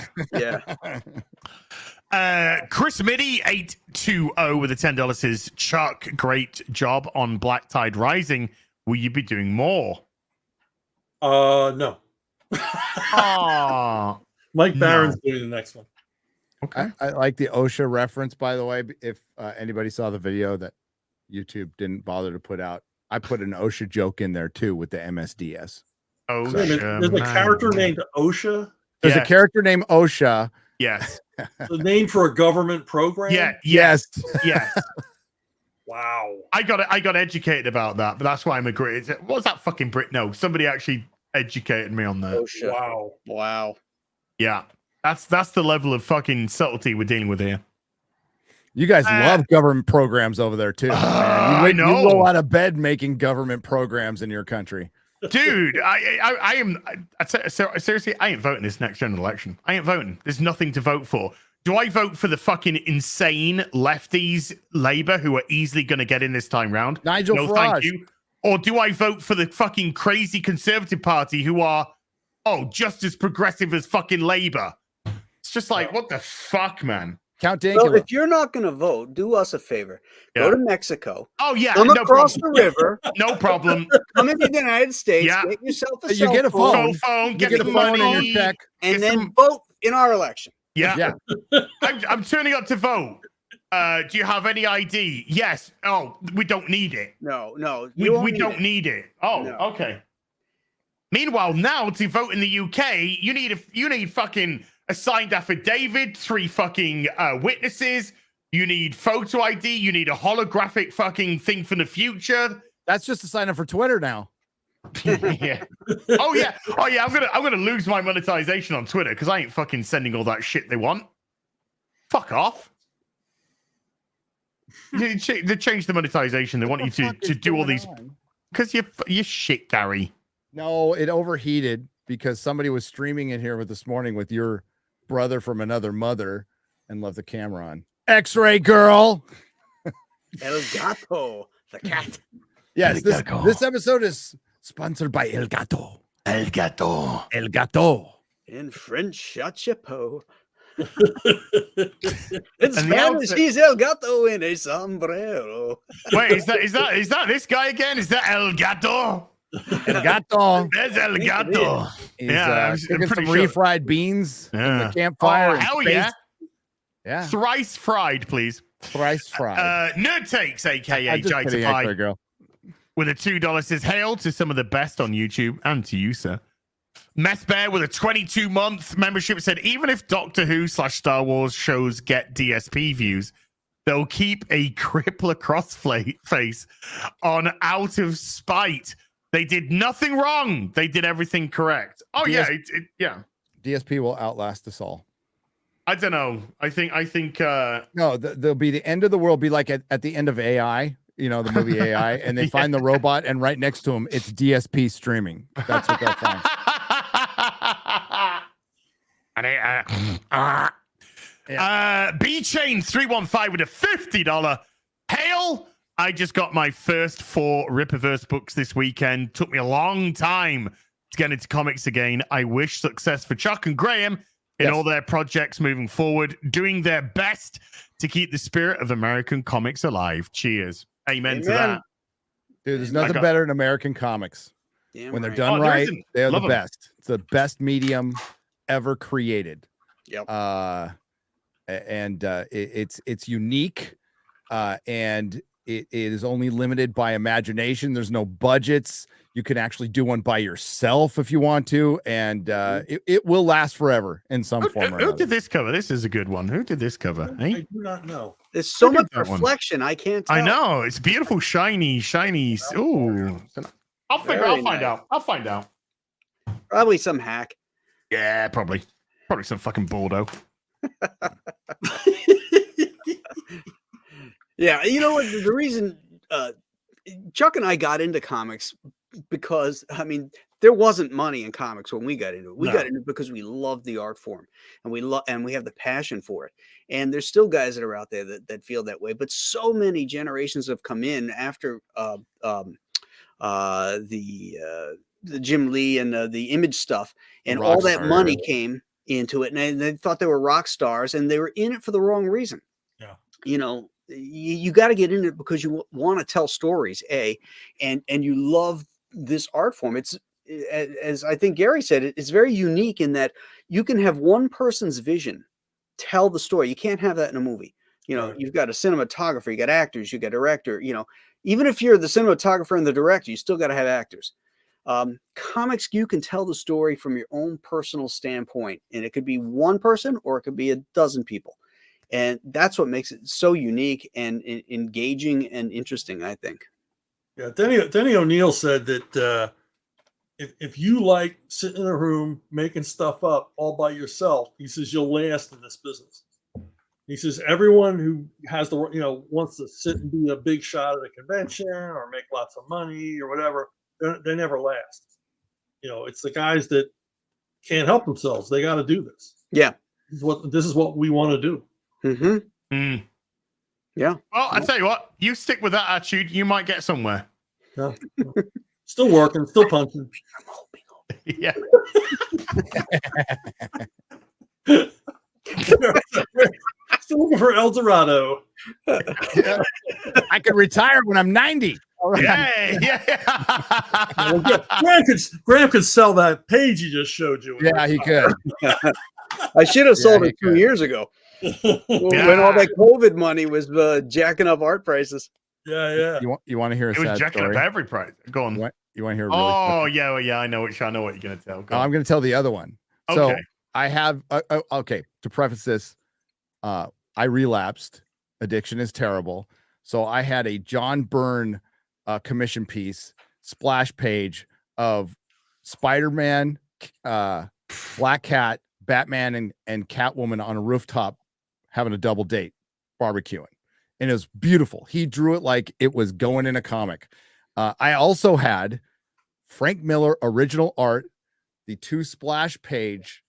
Chris Mitty 820 with a $10 says Chuck, great job on Black Tide Rising. Will you be doing more? No. Oh, Mike Barron's doing the next one. okay. I like the OSHA reference, by the way. If anybody saw the video that YouTube didn't bother to put out, I put an OSHA joke in there too with the MSDS. Oh, There's a character named OSHA. There's a character named OSHA. Yes. The name for a government program. Yeah. Yes. Yes. Wow. I got educated about that, but that's why I'm agreeing. What's that fucking Brit? No, somebody actually educated me on that. OSHA. Wow. Wow. Yeah. That's the level of fucking subtlety we're dealing with here. You guys love government programs over there too. I know. You roll out of bed making government programs in your country. Dude, I am seriously, I ain't voting this next general election. I ain't voting. There's nothing to vote for. Do I vote for the fucking insane lefties, Labour, who are easily going to get in this time round? Nigel no, Farage. thank you. Or do I vote for the fucking crazy Conservative Party, who are just as progressive as fucking Labour? It's just like, what the fuck, man? Count So Dankula. if you're not going to vote, do us a favor. Yeah. Go to Mexico. Oh yeah, Come no across problem. the river. No problem. Come into the United States. Yeah. Get yourself a You cell get a phone. Phone, You get get a some phone in money, your check. and get then some- vote in our election. Yeah. Yeah. I'm turning up to vote. Do you have any ID? Yes. Oh, we don't need it. No. We don't need it. Oh, No. okay. Meanwhile, now to vote in the UK, you need fucking a signed affidavit, 3 fucking witnesses. You need photo ID. You need a holographic fucking thing from the future. That's just a sign up for Twitter now. Yeah. Oh yeah. I'm gonna lose my monetization on Twitter because I ain't fucking sending all that shit they want. Fuck off. They changed the monetization. They want you to do all these because you're shit, Gary. No, it overheated because somebody was streaming in here this morning with your brother from another mother and left the camera on. X-ray girl. El Gato, the cat. Yes, this episode is sponsored by El Gato. El Gato. El Gato. In French, chapeau. In And the Spanish, outfit- he's El Gato in a sombrero. Wait, is that this guy again? Is that El Gato? El Gato. There's El Gato. He's, Yeah, I'm cooking pretty some sure. refried beans in Yeah. the campfire. Oh, in hell space. yeah. Yeah. Thrice fried, please. Thrice fried. Nerd Takes, aka I just kidding, Jai X-ray girl. with a $2 says, hail to some of the best on YouTube and to you, sir. Meth Bear with a 22-month membership said, even if Doctor Who / Star Wars shows get DSP views, they'll keep a crippler crossface on out of spite. They did nothing wrong. They did everything correct. Oh, yeah. DSP will outlast us all. I don't know. I think. No, there'll be the end of the world. Be like at the end of AI, the movie AI, and they find the robot, and right next to him, it's DSP streaming. That's what they'll find. B Chain 315 with a $50 hail. I just got my first 4 Rippaverse books this weekend. Took me a long time to get into comics again. I wish success for Chuck and Graham in all their projects moving forward, doing their best to keep the spirit of American comics alive. Cheers. Amen. To that. Dude, there's nothing better than American comics. When they're done right, they're the best. It's the best medium ever created. Yep. It's unique, and it is only limited by imagination. There's no budgets. You can actually do one by yourself if you want to, and it will last forever in some form or another. Who did this cover? This is a good one. Who did this cover? I do not know. There's so much reflection. I can't tell. I know. It's beautiful, shiny. Ooh. I'll find out. I'll find out. Probably some hack. Yeah, probably some fucking Bordeaux. Yeah, you know what? The reason Chuck and I got into comics because, there wasn't money in comics when we got into it. We got into it because we loved the art form, and we have the passion for it. And there's still guys that are out there that feel that way. But so many generations have come in after the Jim Lee and the Image stuff, and all that money came into it, and they thought they were rock stars, and they were in it for the wrong reason. Yeah, you got to get in it because you want to tell stories, and you love this art form. It's, as I think Gary said, it's very unique in that you can have one person's vision tell the story. You can't have that in a movie. You've got a cinematographer, you got actors, you got director. Even if you're the cinematographer and the director, you still got to have actors. Comics, you can tell the story from your own personal standpoint, and it could be one person or it could be a dozen people. And that's what makes it so unique and engaging and interesting, I think. Yeah, Denny O'Neil said that if you like sitting in a room making stuff up all by yourself, he says you'll last in this business. He says everyone who has wants to sit and be a big shot at a convention or make lots of money or whatever, they never last. It's the guys that can't help themselves. They got to do this. Yeah, this is what we want to do. Mm-hmm. Mm. Yeah. Well, I tell you what, you stick with that attitude, you might get somewhere. Yeah. Still working, still punching. I'm hoping. Yeah. Still looking for El Dorado. Yeah. I could retire when I'm 90. Yeah. Graham could sell that page he just showed you. Yeah, he could. I should have sold it 2 years ago when all that COVID money was jacking up art prices. Yeah. You want to hear a sad story? It was jacking up every price. Go on. You want to hear? A really yeah. I know what you're going to tell. I'm going to tell the other one. Okay. So I have. Okay. To preface this, I relapsed. Addiction is terrible. So I had a John Byrne commission piece splash page of Spider-Man, Black Cat, Batman, and Catwoman on a rooftop having a double date barbecuing. And it was beautiful. He drew it like it was going in a comic. I also had Frank Miller original art, the 2 splash page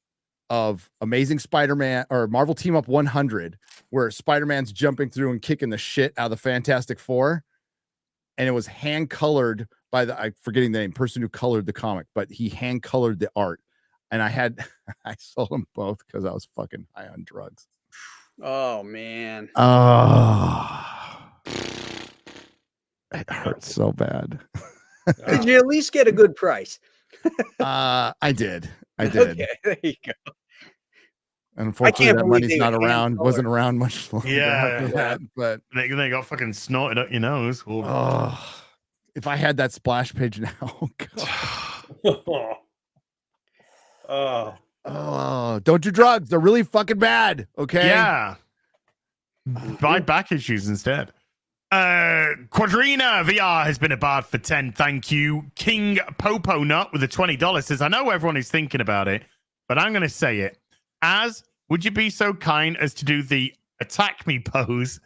of Amazing Spider-Man or Marvel Team Up 100, where Spider-Man's jumping through and kicking the shit out of the Fantastic Four. And it was hand colored by I'm forgetting the name, person who colored the comic, but he hand colored the art. And I sold them both because I was fucking high on drugs. Oh man. It hurts so bad. Did you at least get a good price? I did. Okay, there you go. Unfortunately, that money's not around. Wasn't around much longer. Yeah. But they got fucking snorted up your nose. If I had that splash page now, oh, don't do drugs. They're really fucking bad. Okay. Yeah. Buy back issues instead. Quadrina VR has been a bard for 10. Thank you. King Popo Nut with the $20 says, I know everyone is thinking about it, but I'm going to say it. Would you be so kind as to do the attack me pose?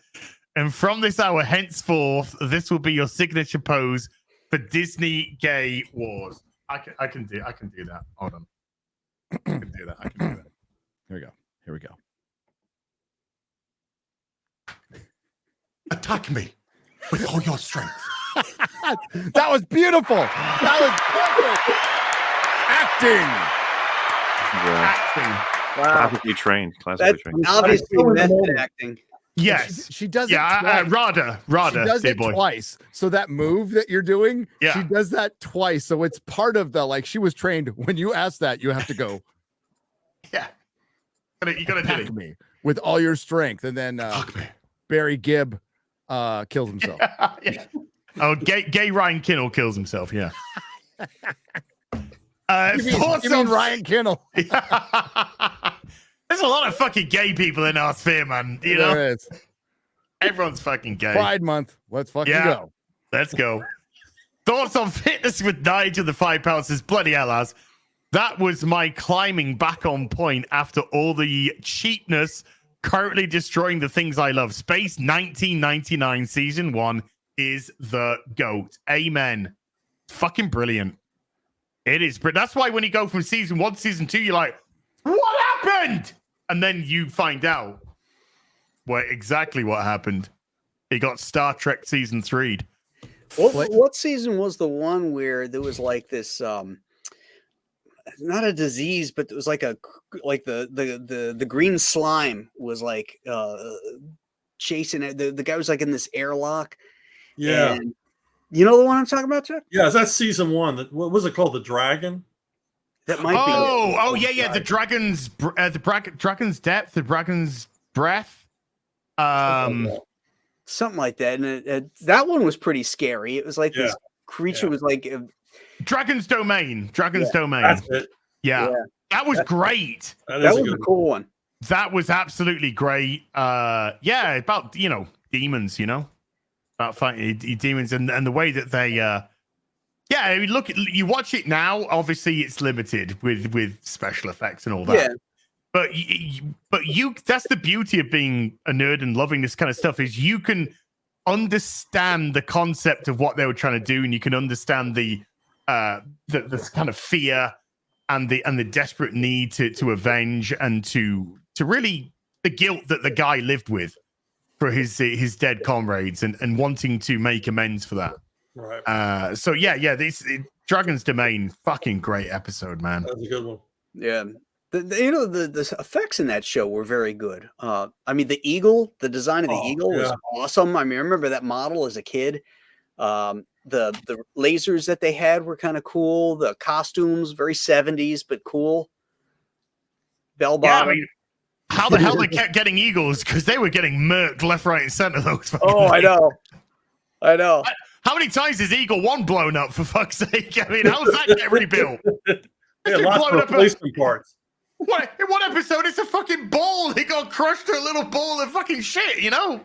And from this hour henceforth, this will be your signature pose for Disney Gay Wars. I can do that. Hold on. I can do that. Here we go. Attack me with all your strength. That was beautiful. That was perfect. Acting. Wow. Classically trained. Obviously method acting. Yes, she does. Yeah, Rada. She does it twice. So that move that you're doing, she does that twice. So it's part of the she was trained. When you ask that, you have to go. Yeah, you gotta attack me with all your strength, and then Barry Gibb kills himself. Yeah. Oh, gay Ryan Kinnell kills himself. Yeah. You mean Ryan Kinnell? There's a lot of fucking gay people in our sphere, man. You know, there is. Everyone's fucking gay. Pride Month. Let's fucking go. Let's go. Thoughts on fitness with Nigel the 5 pounds says, bloody hell, as that was my climbing back on point after all the cheapness currently destroying the things I love. Space 1999 season 1 is the GOAT. Amen. Fucking brilliant. It is. But that's why when you go from season 1 to season 2, you're like, what happened? And then you find out exactly what happened. He got Star Trek season 3. What season was the one where there was like this not a disease, but it was like the green slime was like chasing it. The guy was like in this airlock. Yeah. And you know the one I'm talking about, Chuck? Yeah, that's season 1. What was it called? The Dragon? That might be. Oh, yeah. The dragon's dragon's depth, the dragon's breath. Something like that. And that one was pretty scary. It was like this creature was like Dragon's Domain. Dragon's Domain. That's it. Yeah. That was great. That was a cool one. That was absolutely great. About demons, about fighting demons and the way that they I mean, look, you watch it now, obviously it's limited with special effects and all that. Yeah. But you that's the beauty of being a nerd and loving this kind of stuff, is you can understand the concept of what they were trying to do, and you can understand the kind of fear and the desperate need to avenge and to really the guilt that the guy lived with for his dead comrades and wanting to make amends for that. Right. This Dragon's Domain, fucking great episode, man. That was a good one. Yeah. The effects in that show were very good. I mean, the design of the eagle was awesome. I mean, I remember that model as a kid. The lasers that they had were kind of cool. The costumes, very 70s, but cool. Bell bottom. Yeah, I mean, how the hell they kept getting eagles? Because they were getting murked left, right, and center. Those. I know. How many times is Eagle 1 blown up, for fuck's sake? I mean, how's that get rebuilt? Lots of replacement parts. In one episode, it's a fucking ball. He got crushed to a little ball of fucking shit, I know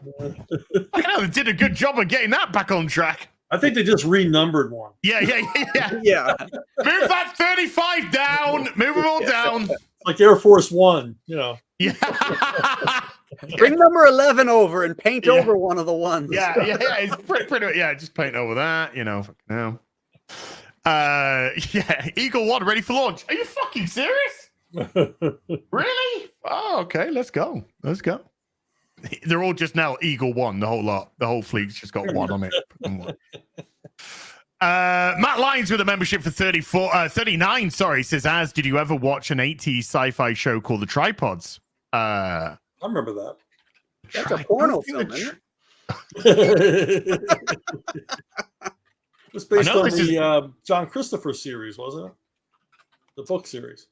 they did a good job of getting that back on track. I think they just renumbered one. Yeah. Yeah. Move that 35 down. Move them all down. Like Air Force One, Yeah. Bring number 11 over and paint over one of the ones. Yeah. It's pretty. Just paint over that. Eagle 1 ready for launch. Are you fucking serious? Really? Oh, okay. Let's go. They're all just now Eagle 1. The whole lot. The whole fleet's just got one on it. Matt Lyons with a membership for 39. Sorry, says, "As did you ever watch an 80s sci-fi show called The Tripods?" I remember that. That's a porno film, isn't it? It was based on the John Christopher series, wasn't it? The book series.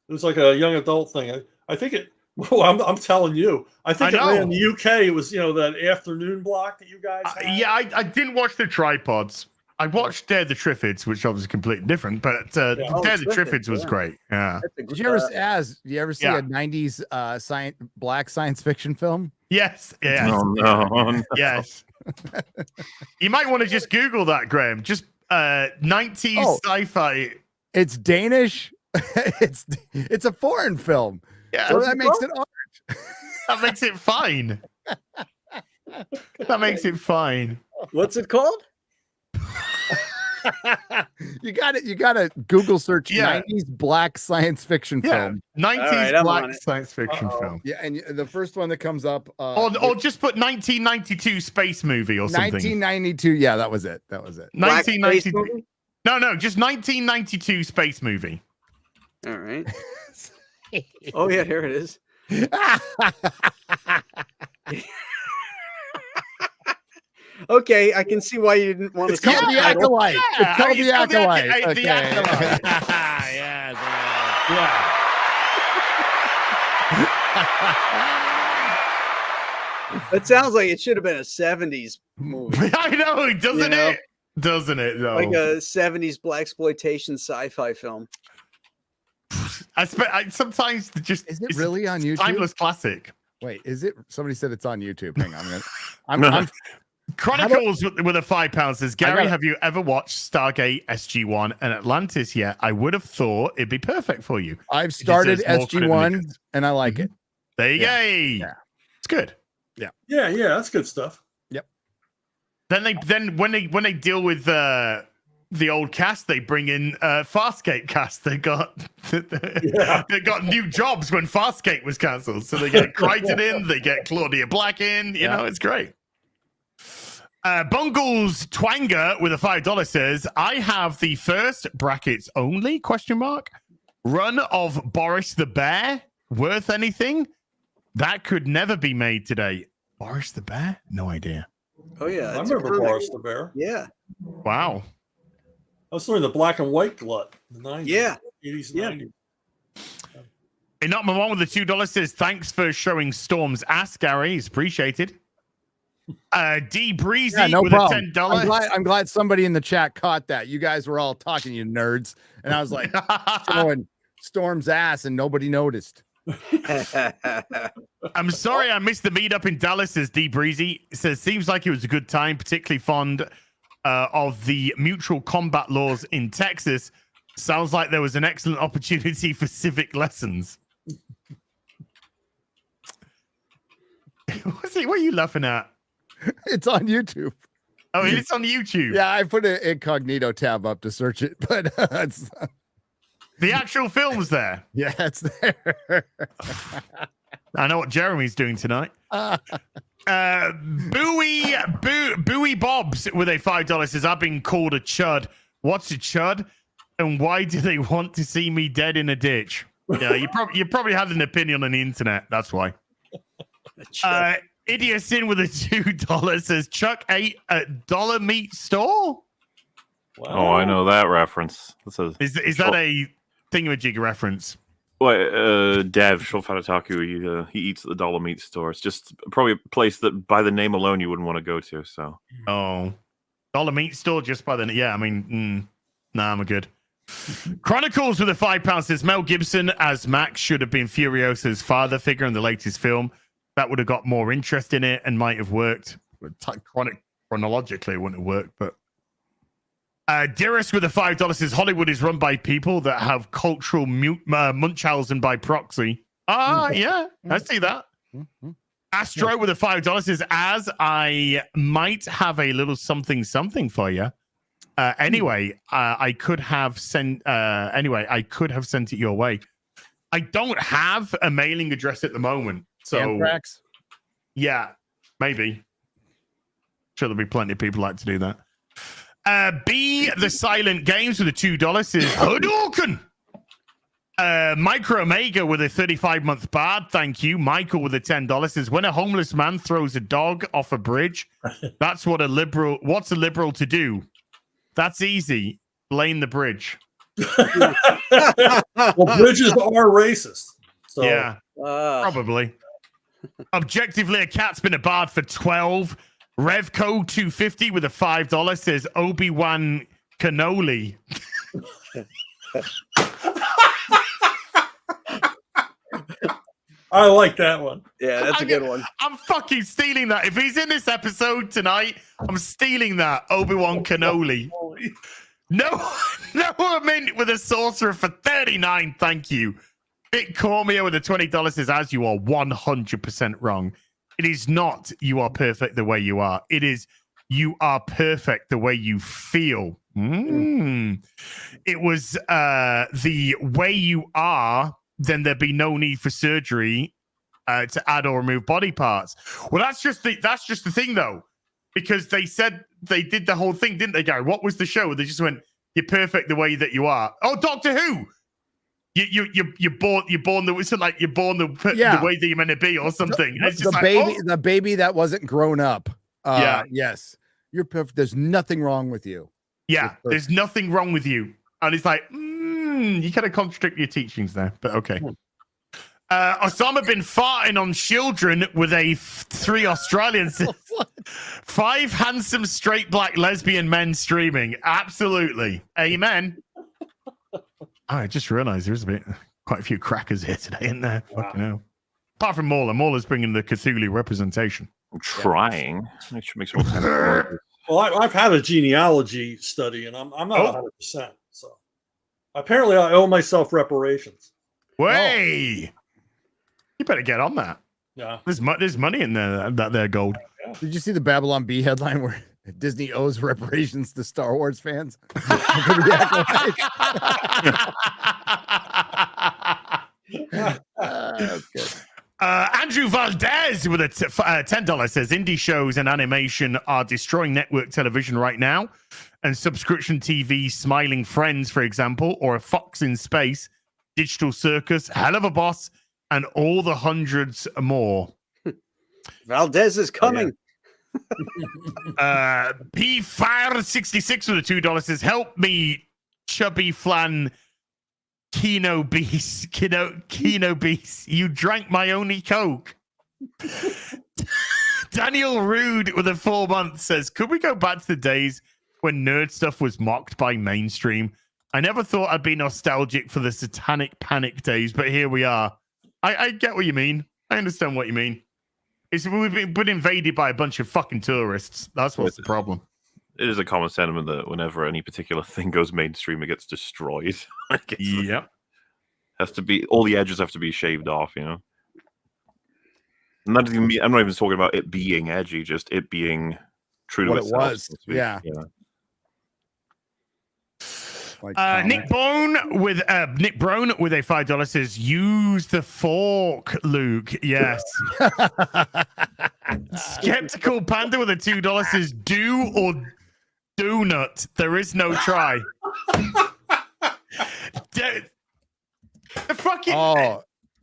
It was like a young adult thing. I think Well, I'm telling you. I think it ran in the UK. It was, that afternoon block that you guys had. Yeah, I didn't watch the Tripods. I watched Dare the Triffids, which obviously completely different, but Dare the Triffids was great. Yeah. Did you ever see a 90s black science fiction film? Yes. Yes. Oh, no. Yes. You might want to just Google that, Graham. Just 90s sci-fi. It's Danish. It's a foreign film. Yeah, so that makes it art. That makes it fine. That makes it fine. What's it called? You got to Google search 90s black science fiction film. 90s black science fiction film. Yeah, and the first one that comes up or just put 1992 space movie or something. 1992. Yeah, that was it. 1992. No, just 1992 space movie. All right. Oh yeah, here it is. Okay, I can see why you didn't want to. It's called the Acolyte. It's called the Acolyte. The Acolyte. It sounds like it should have been a 70s movie. I know, doesn't it? Doesn't it though? Like a 70s blaxploitation sci-fi film. I sometimes just is it really on YouTube? Timeless classic. Wait, is it? Somebody said it's on YouTube. Hang on, I'm Chronicles with a £5 says, Gary, have you ever watched Stargate, SG-1, and Atlantis yet? I would have thought it'd be perfect for you. I've started SG-1 and I like it. There you go. Yeah. It's good. Yeah, that's good stuff. Yep. Then when they deal with the old cast, they bring in Farscape cast. They got new jobs when Farscape was cancelled. So they get Crichton in, they get Claudia Black in. You know, it's great. Bungles Twanger with a $5 says, I have the first brackets only ? Run of Boris the Bear. Worth anything? That could never be made today. Boris the Bear? No idea. Oh yeah, I remember Boris the Bear. Yeah. Wow. I was doing the black and white glut. The 90s. Yeah. 80s, yeah. 90s. Hey, not my one with the $2 says, thanks for showing Storm's ass, Gary. It's appreciated. D Breezy no with problem. a $10. I'm glad somebody in the chat caught that. You guys were all talking, you nerds, and I was like showing Storm's ass, and nobody noticed. I'm sorry I missed the meetup in Dallas, says D Breezy. It says, seems like it was a good time, particularly fond of the mutual combat laws in Texas. Sounds like there was an excellent opportunity for civic lessons. What are you laughing at? It's on YouTube. Oh, it's on YouTube. Yeah, I put an incognito tab up to search it, but it's the actual film's there. Yeah, it's there. I know what Jeremy's doing tonight. Bowie Bobs with a $5 says, I've been called a chud. What's a chud? And why do they want to see me dead in a ditch? Yeah, you probably had an opinion on the internet. That's why. Idiosin with a $2 says, Chuck ate at Dollar Meat Store. Wow. Oh, I know that reference. Is that a thingamajig reference? Well, Dev Shulfatataku, he eats at the Dollar Meat Store. It's just probably a place that by the name alone you wouldn't want to go to. So, Dollar Meat Store just by the I'm good. Chronicles with a $5 says, Mel Gibson as Max should have been Furiosa's father figure in the latest film. That would have got more interest in it and might have worked. Chronologically, it wouldn't have worked, but. Dearest with a $5 says, Hollywood is run by people that have cultural Munchausen by proxy. Yeah, I see that. Astro with a $5 says, as I might have a little something for you. Anyway, I could have sent it your way. I don't have a mailing address at the moment. So Anthrax? Yeah, maybe. Sure, there'll be plenty of people like to do that. B the Silent Games with a $2 says Hadouken. Micro Omega with a 35-month bard. Thank you. Michael with a $10 says, when a homeless man throws a dog off a bridge, what's a liberal to do? That's easy. Blame the bridge. Well, bridges are racist. So. Yeah. Probably. Objectively, a cat's been a bard for 12. Revco 250 with a $5 says Obi-Wan Cannoli. I like that one. Yeah, that's a good one. I'm fucking stealing that. If he's in this episode tonight, I'm stealing that. Obi-Wan Cannoli. No mint with a sorcerer for 39. Thank you. Bit Cormier with a $20 says, as you are 100% wrong. It is not you are perfect the way you are. It is you are perfect the way you feel. It was the way you are, then there'd be no need for surgery to add or remove body parts. Well, that's just the thing, though, because they said they did the whole thing, didn't they, Gary? What was the show? They just went, "You're perfect the way that you are." Oh, Doctor Who. You're born the way that you're meant to be, or something. It's just the baby that wasn't grown up. Yes, you're perfect. There's nothing wrong with you. Yeah, there's nothing wrong with you, and it's like you kind of contradict your teachings there, but okay. Osama bin farting on children with a 3 Australians. 5 handsome straight black lesbian men streaming. Absolutely, amen. I just realized there's quite a few crackers here today, isn't there? Wow. Fucking hell. Apart from Mauler. Mauler's bringing the Cthulhu representation. I'm trying. It should make some sense. Well, I've had a genealogy study, and I'm not 100%. So apparently, I owe myself reparations. Way, you better get on that. Yeah, there's money in there. That gold. Yeah. Did you see the Babylon Bee headline where Disney owes reparations to Star Wars fans? Andrew Valdez with a $10 says indie shows and animation are destroying network television right now, and subscription TV, Smiling Friends, for example, or A Fox in Space, Digital Circus, Hell of a Boss, and all the hundreds more. Valdez is coming. P Fire 66 with a $2 says, help me, chubby flan Kino Beast. You drank my only Coke. Daniel Rude with a 4 month says, could we go back to the days when nerd stuff was mocked by mainstream? I never thought I'd be nostalgic for the satanic panic days, but here we are. I get what you mean. I understand what you mean. We've been invaded by a bunch of fucking tourists. That's what's the problem. It is a common sentiment that whenever any particular thing goes mainstream, it gets destroyed. Yep. Has to be, all the edges have to be shaved off, you know. I'm not even talking about it being edgy, just it being true to what itself. It was. Yeah. Nick Brown with a $5 says, use the fork, Luke. Yes. Skeptical Panda with a $2 says, do or do not. There is no try. The fucking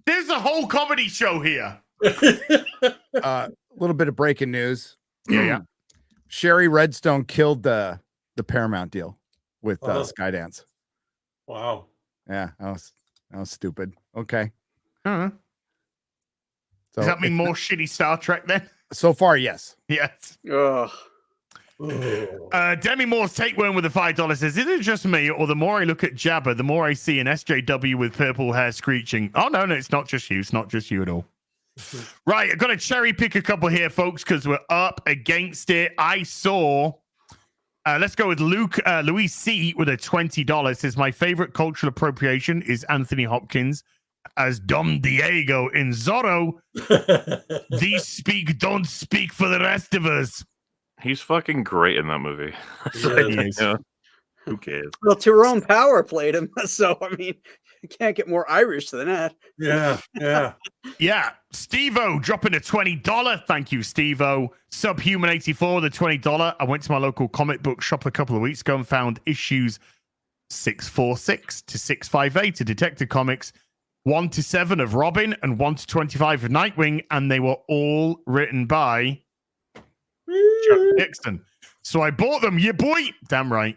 there's a whole comedy show here. A little bit of breaking news. Yeah. Sherry Redstone killed the Paramount deal with Skydance. Wow. Yeah, that was stupid. Okay. So does that mean more shitty Star Trek then? So far, yes. Yes. Ugh. Demi Moore's tapeworm with a $5 says, is it just me, or the more I look at Jabba, the more I see an SJW with purple hair screeching? Oh, no, it's not just you. It's not just you at all. Right, I've got to cherry pick a couple here, folks, because we're up against it. I saw, let's go with Louis C. with a $20. Says, my favorite cultural appropriation is Anthony Hopkins as Dom Diego in Zorro. These don't speak for the rest of us. He's fucking great in that movie. Who cares? Well, Tyrone Power played him, so I mean, you can't get more Irish than that. Yeah. Steve-O dropping a $20. Thank you, Steve-O. Subhuman 84 with a $20. I went to my local comic book shop a couple of weeks ago and found issues 646 to 658 of Detective Comics, 1 to 7 of Robin, and 1 to 25 of Nightwing, and they were all written by Chuck Dixon. So I bought them. Yeah, boy. Damn right.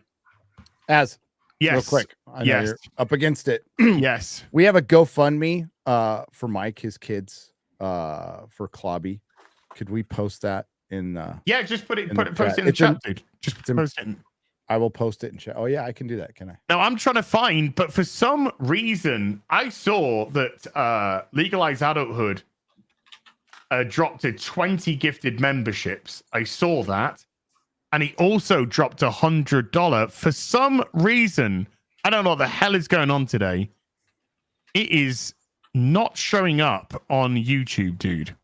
Yes. Real quick. I know yes. You're up against it. Yes. We have a GoFundMe for Mike, his kids, for Klobby. Could we post that in? Yeah, just post it in chat. the chat, dude. Just post it. I will post it in chat. Oh yeah, I can do that. Can I? Now I'm trying to find, but for some reason I saw that Legalize Adulthood dropped to 20 gifted memberships. I saw that, and he also dropped $100. For some reason, I don't know what the hell is going on today. It is not showing up on YouTube, dude.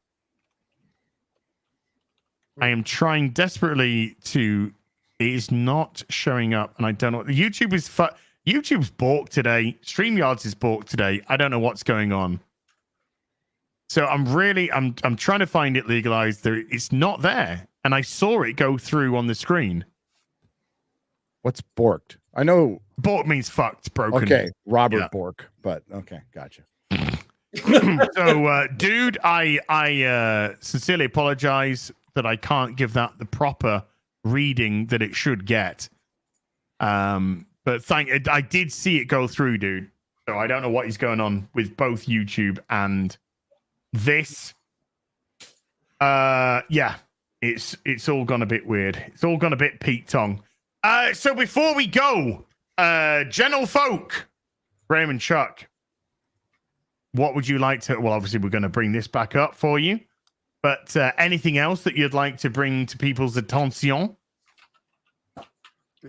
I am trying desperately to. It is not showing up, and I don't know. YouTube's balked today. StreamYards is balked today. I don't know what's going on. So I'm trying to find it legalized. It's not there, and I saw it go through on the screen. What's borked? I know bork means fucked, broken. Okay, Robert Bork, but okay, gotcha. So, dude, I sincerely apologize that I can't give that the proper reading that it should get. But I did see it go through, dude. So I don't know what is going on with both YouTube and this. Yeah, it's all gone a bit weird. It's all gone a bit Pete Tong. So before we go, General Folk, Graham and Chuck, what would you like to? Well, obviously we're going to bring this back up for you, but anything else that you'd like to bring to people's attention?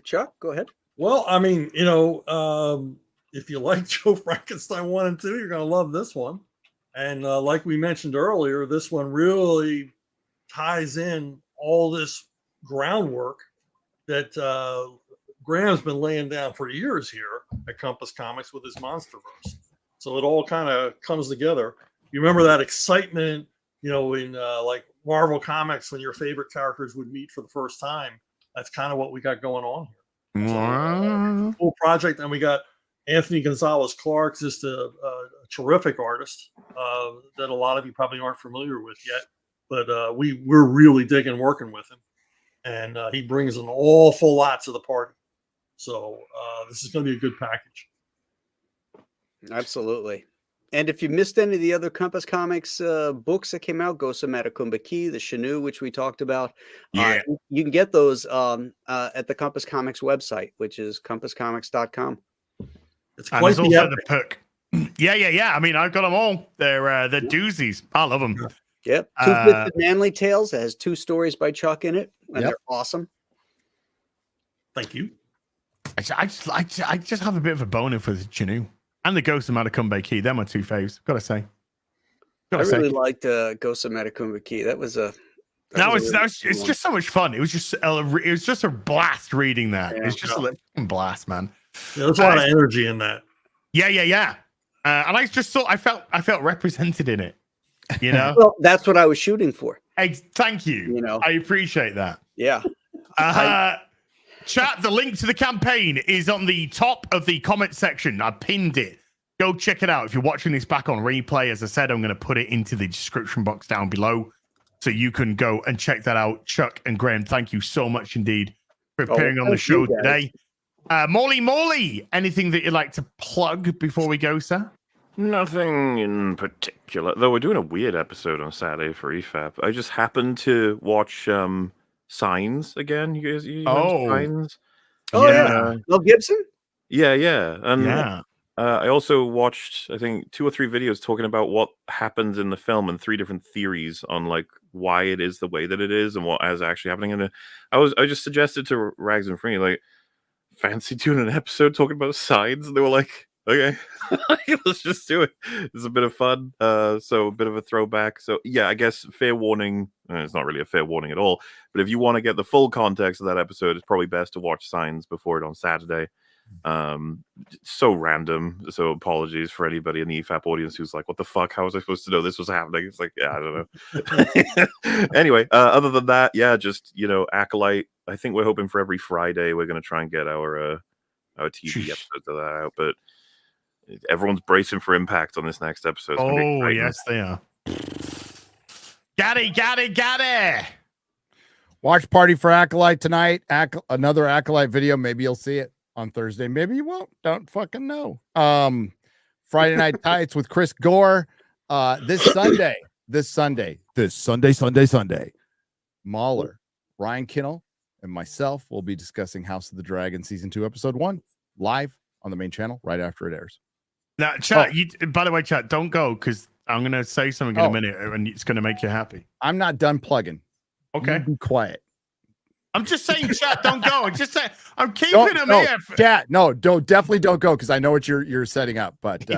Chuck, go ahead. Well, I mean, if you like Joe Frankenstein 1 and 2, you're going to love this one. And like we mentioned earlier, this one really ties in all this groundwork that Graham's been laying down for years here at Compass Comics with his Monsterverse. So it all kind of comes together. You remember that excitement, in like Marvel Comics when your favorite characters would meet for the first time. That's kind of what we got going on here. So, cool project. And we got Anthony Gonzalez Clark, just a terrific artist that a lot of you probably aren't familiar with yet. But we're really digging working with him. And he brings an awful lot to the party. So this is going to be a good package. Absolutely. And if you missed any of the other Compass Comics books that came out, Ghost of Matacumba Key, the Shanu, which we talked about, you can get those at the Compass Comics website, which is compasscomics.com. It's quite and also the perk. Yeah. I mean, I've got them all. They're doozies. I love them. Yep. Two Twisted Manly Tales. It has 2 stories by Chuck in it, and they're awesome. Thank you. I just have a bit of a boner for the Chinu and the Ghost of Matacumba Key. They're my 2 faves. Gotta say. I really liked Ghost of Matacumba Key. It's just so much fun. It was just a blast reading that. Yeah. It's just a blast, man. Yeah, there's a lot of energy in that. Yeah. And I just thought I felt represented in it. Well, that's what I was shooting for. Thank you. I appreciate that. Yeah. Chat, the link to the campaign is on the top of the comment section. I pinned it. Go check it out. If you're watching this back on replay, as I said, I'm going to put it into the description box down below so you can go and check that out. Chuck and Graham, thank you so much indeed for appearing on the show today. Molly, anything that you'd like to plug before we go, sir? Nothing in particular, though we're doing a weird episode on Saturday for EFAP. I just happened to watch Signs again. You guys Signs? Oh, yeah. Mel Gibson? Yeah. And I also watched, I think, 2 or 3 videos talking about what happens in the film and 3 different theories on like why it is the way that it is and what is actually happening. And I just suggested to Rags and Free, like, fancy doing an episode talking about Signs? And they were like, okay, let's just do it. It's a bit of fun. So a bit of a throwback. So yeah, I guess fair warning. It's not really a fair warning at all. But if you want to get the full context of that episode, it's probably best to watch Signs before it on Saturday. So random. So apologies for anybody in the EFAP audience who's like, what the fuck? How was I supposed to know this was happening? It's like, yeah, I don't know. Anyway, other than that, yeah, just, Acolyte. I think we're hoping for every Friday we're going to try and get our TV episodes of that out. But everyone's bracing for impact on this next episode. Oh, yes, they are. Got it. Watch party for Acolyte tonight. Another Acolyte video. Maybe you'll see it on Thursday. Maybe you won't. Don't fucking know. Friday Night Tights with Chris Gore. This Sunday, Mahler, Ryan Kinnell, and myself will be discussing House of the Dragon Season 2, Episode 1, live on the main channel right after it airs. Now, chat, by the way, chat, don't go because I'm going to say something in a minute and it's going to make you happy. I'm not done plugging. Okay. You be quiet. I'm just saying, chat, don't go. I'm just saying, I'm keeping them here. Chat, definitely don't go because I know what you're setting up. But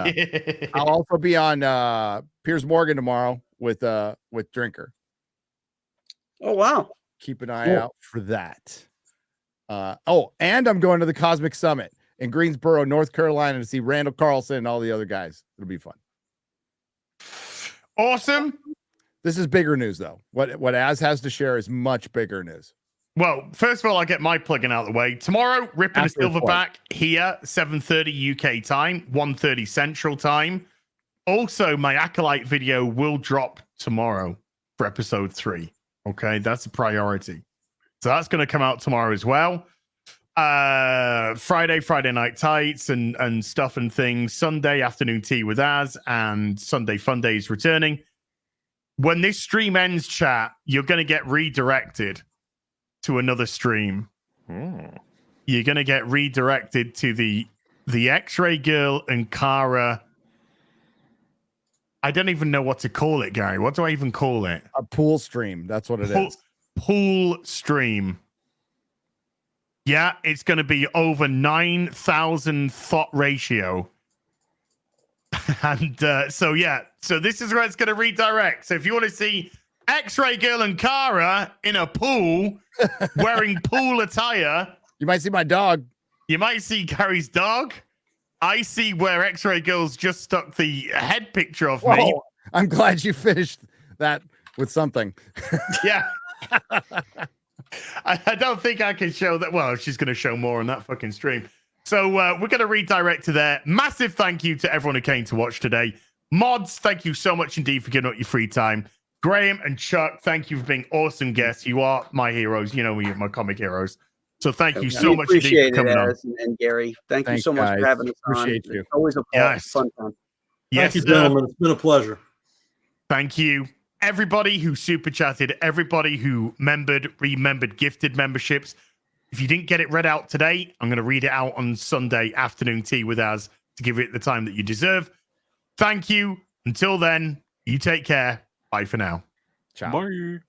I'll also be on Piers Morgan tomorrow with Drinker. Oh wow! Keep an eye out for that. And I'm going to the Cosmic Summit in Greensboro, North Carolina, to see Randall Carlson and all the other guys. It'll be fun. Awesome. This is bigger news, though. What Az has to share is much bigger news. Well, first of all, I get my plug-in out of the way. Tomorrow, Ripping a Silverback here, 7:30 UK time, 1:30 Central time. Also, my Acolyte video will drop tomorrow for episode 3. Okay, that's a priority. So that's going to come out tomorrow as well. Friday Night Tights and stuff and things. Sunday afternoon tea with Az, and Sunday Fun Days returning. When this stream ends, chat, you're going to get redirected to another stream. You're going to get redirected to the X-Ray Girl and Kara. I don't even know what to call it, Gary. What do I even call it? A pool stream. That's what it is. Pool stream. Yeah, it's going to be over 9,000 thought ratio. And so this is where it's going to redirect. So if you want to see X-Ray Girl and Kara in a pool wearing pool attire, you might see my dog. You might see Gary's dog. I see where X-Ray Girl's just stuck the head picture of me. I'm glad you finished that with something. Yeah. I don't think I can show that. Well, she's going to show more on that fucking stream. So we're going to redirect to there. Massive thank you to everyone who came to watch today. Mods, thank you so much indeed for giving up your free time. Graham and Chuck, thank you for being awesome guests. You are my heroes. You know me, my comic heroes. So thank you so much indeed for coming on. And Gary, thank you so much for having us on. Appreciate you. It's always a fun time. Yes, thank you, gentlemen. It's been a pleasure. Thank you. Everybody who super chatted, everybody who remembered gifted memberships. If you didn't get it read out today, I'm going to read it out on Sunday afternoon tea with us to give it the time that you deserve. Thank you. Until then, you take care. Bye for now. Ciao. Bye.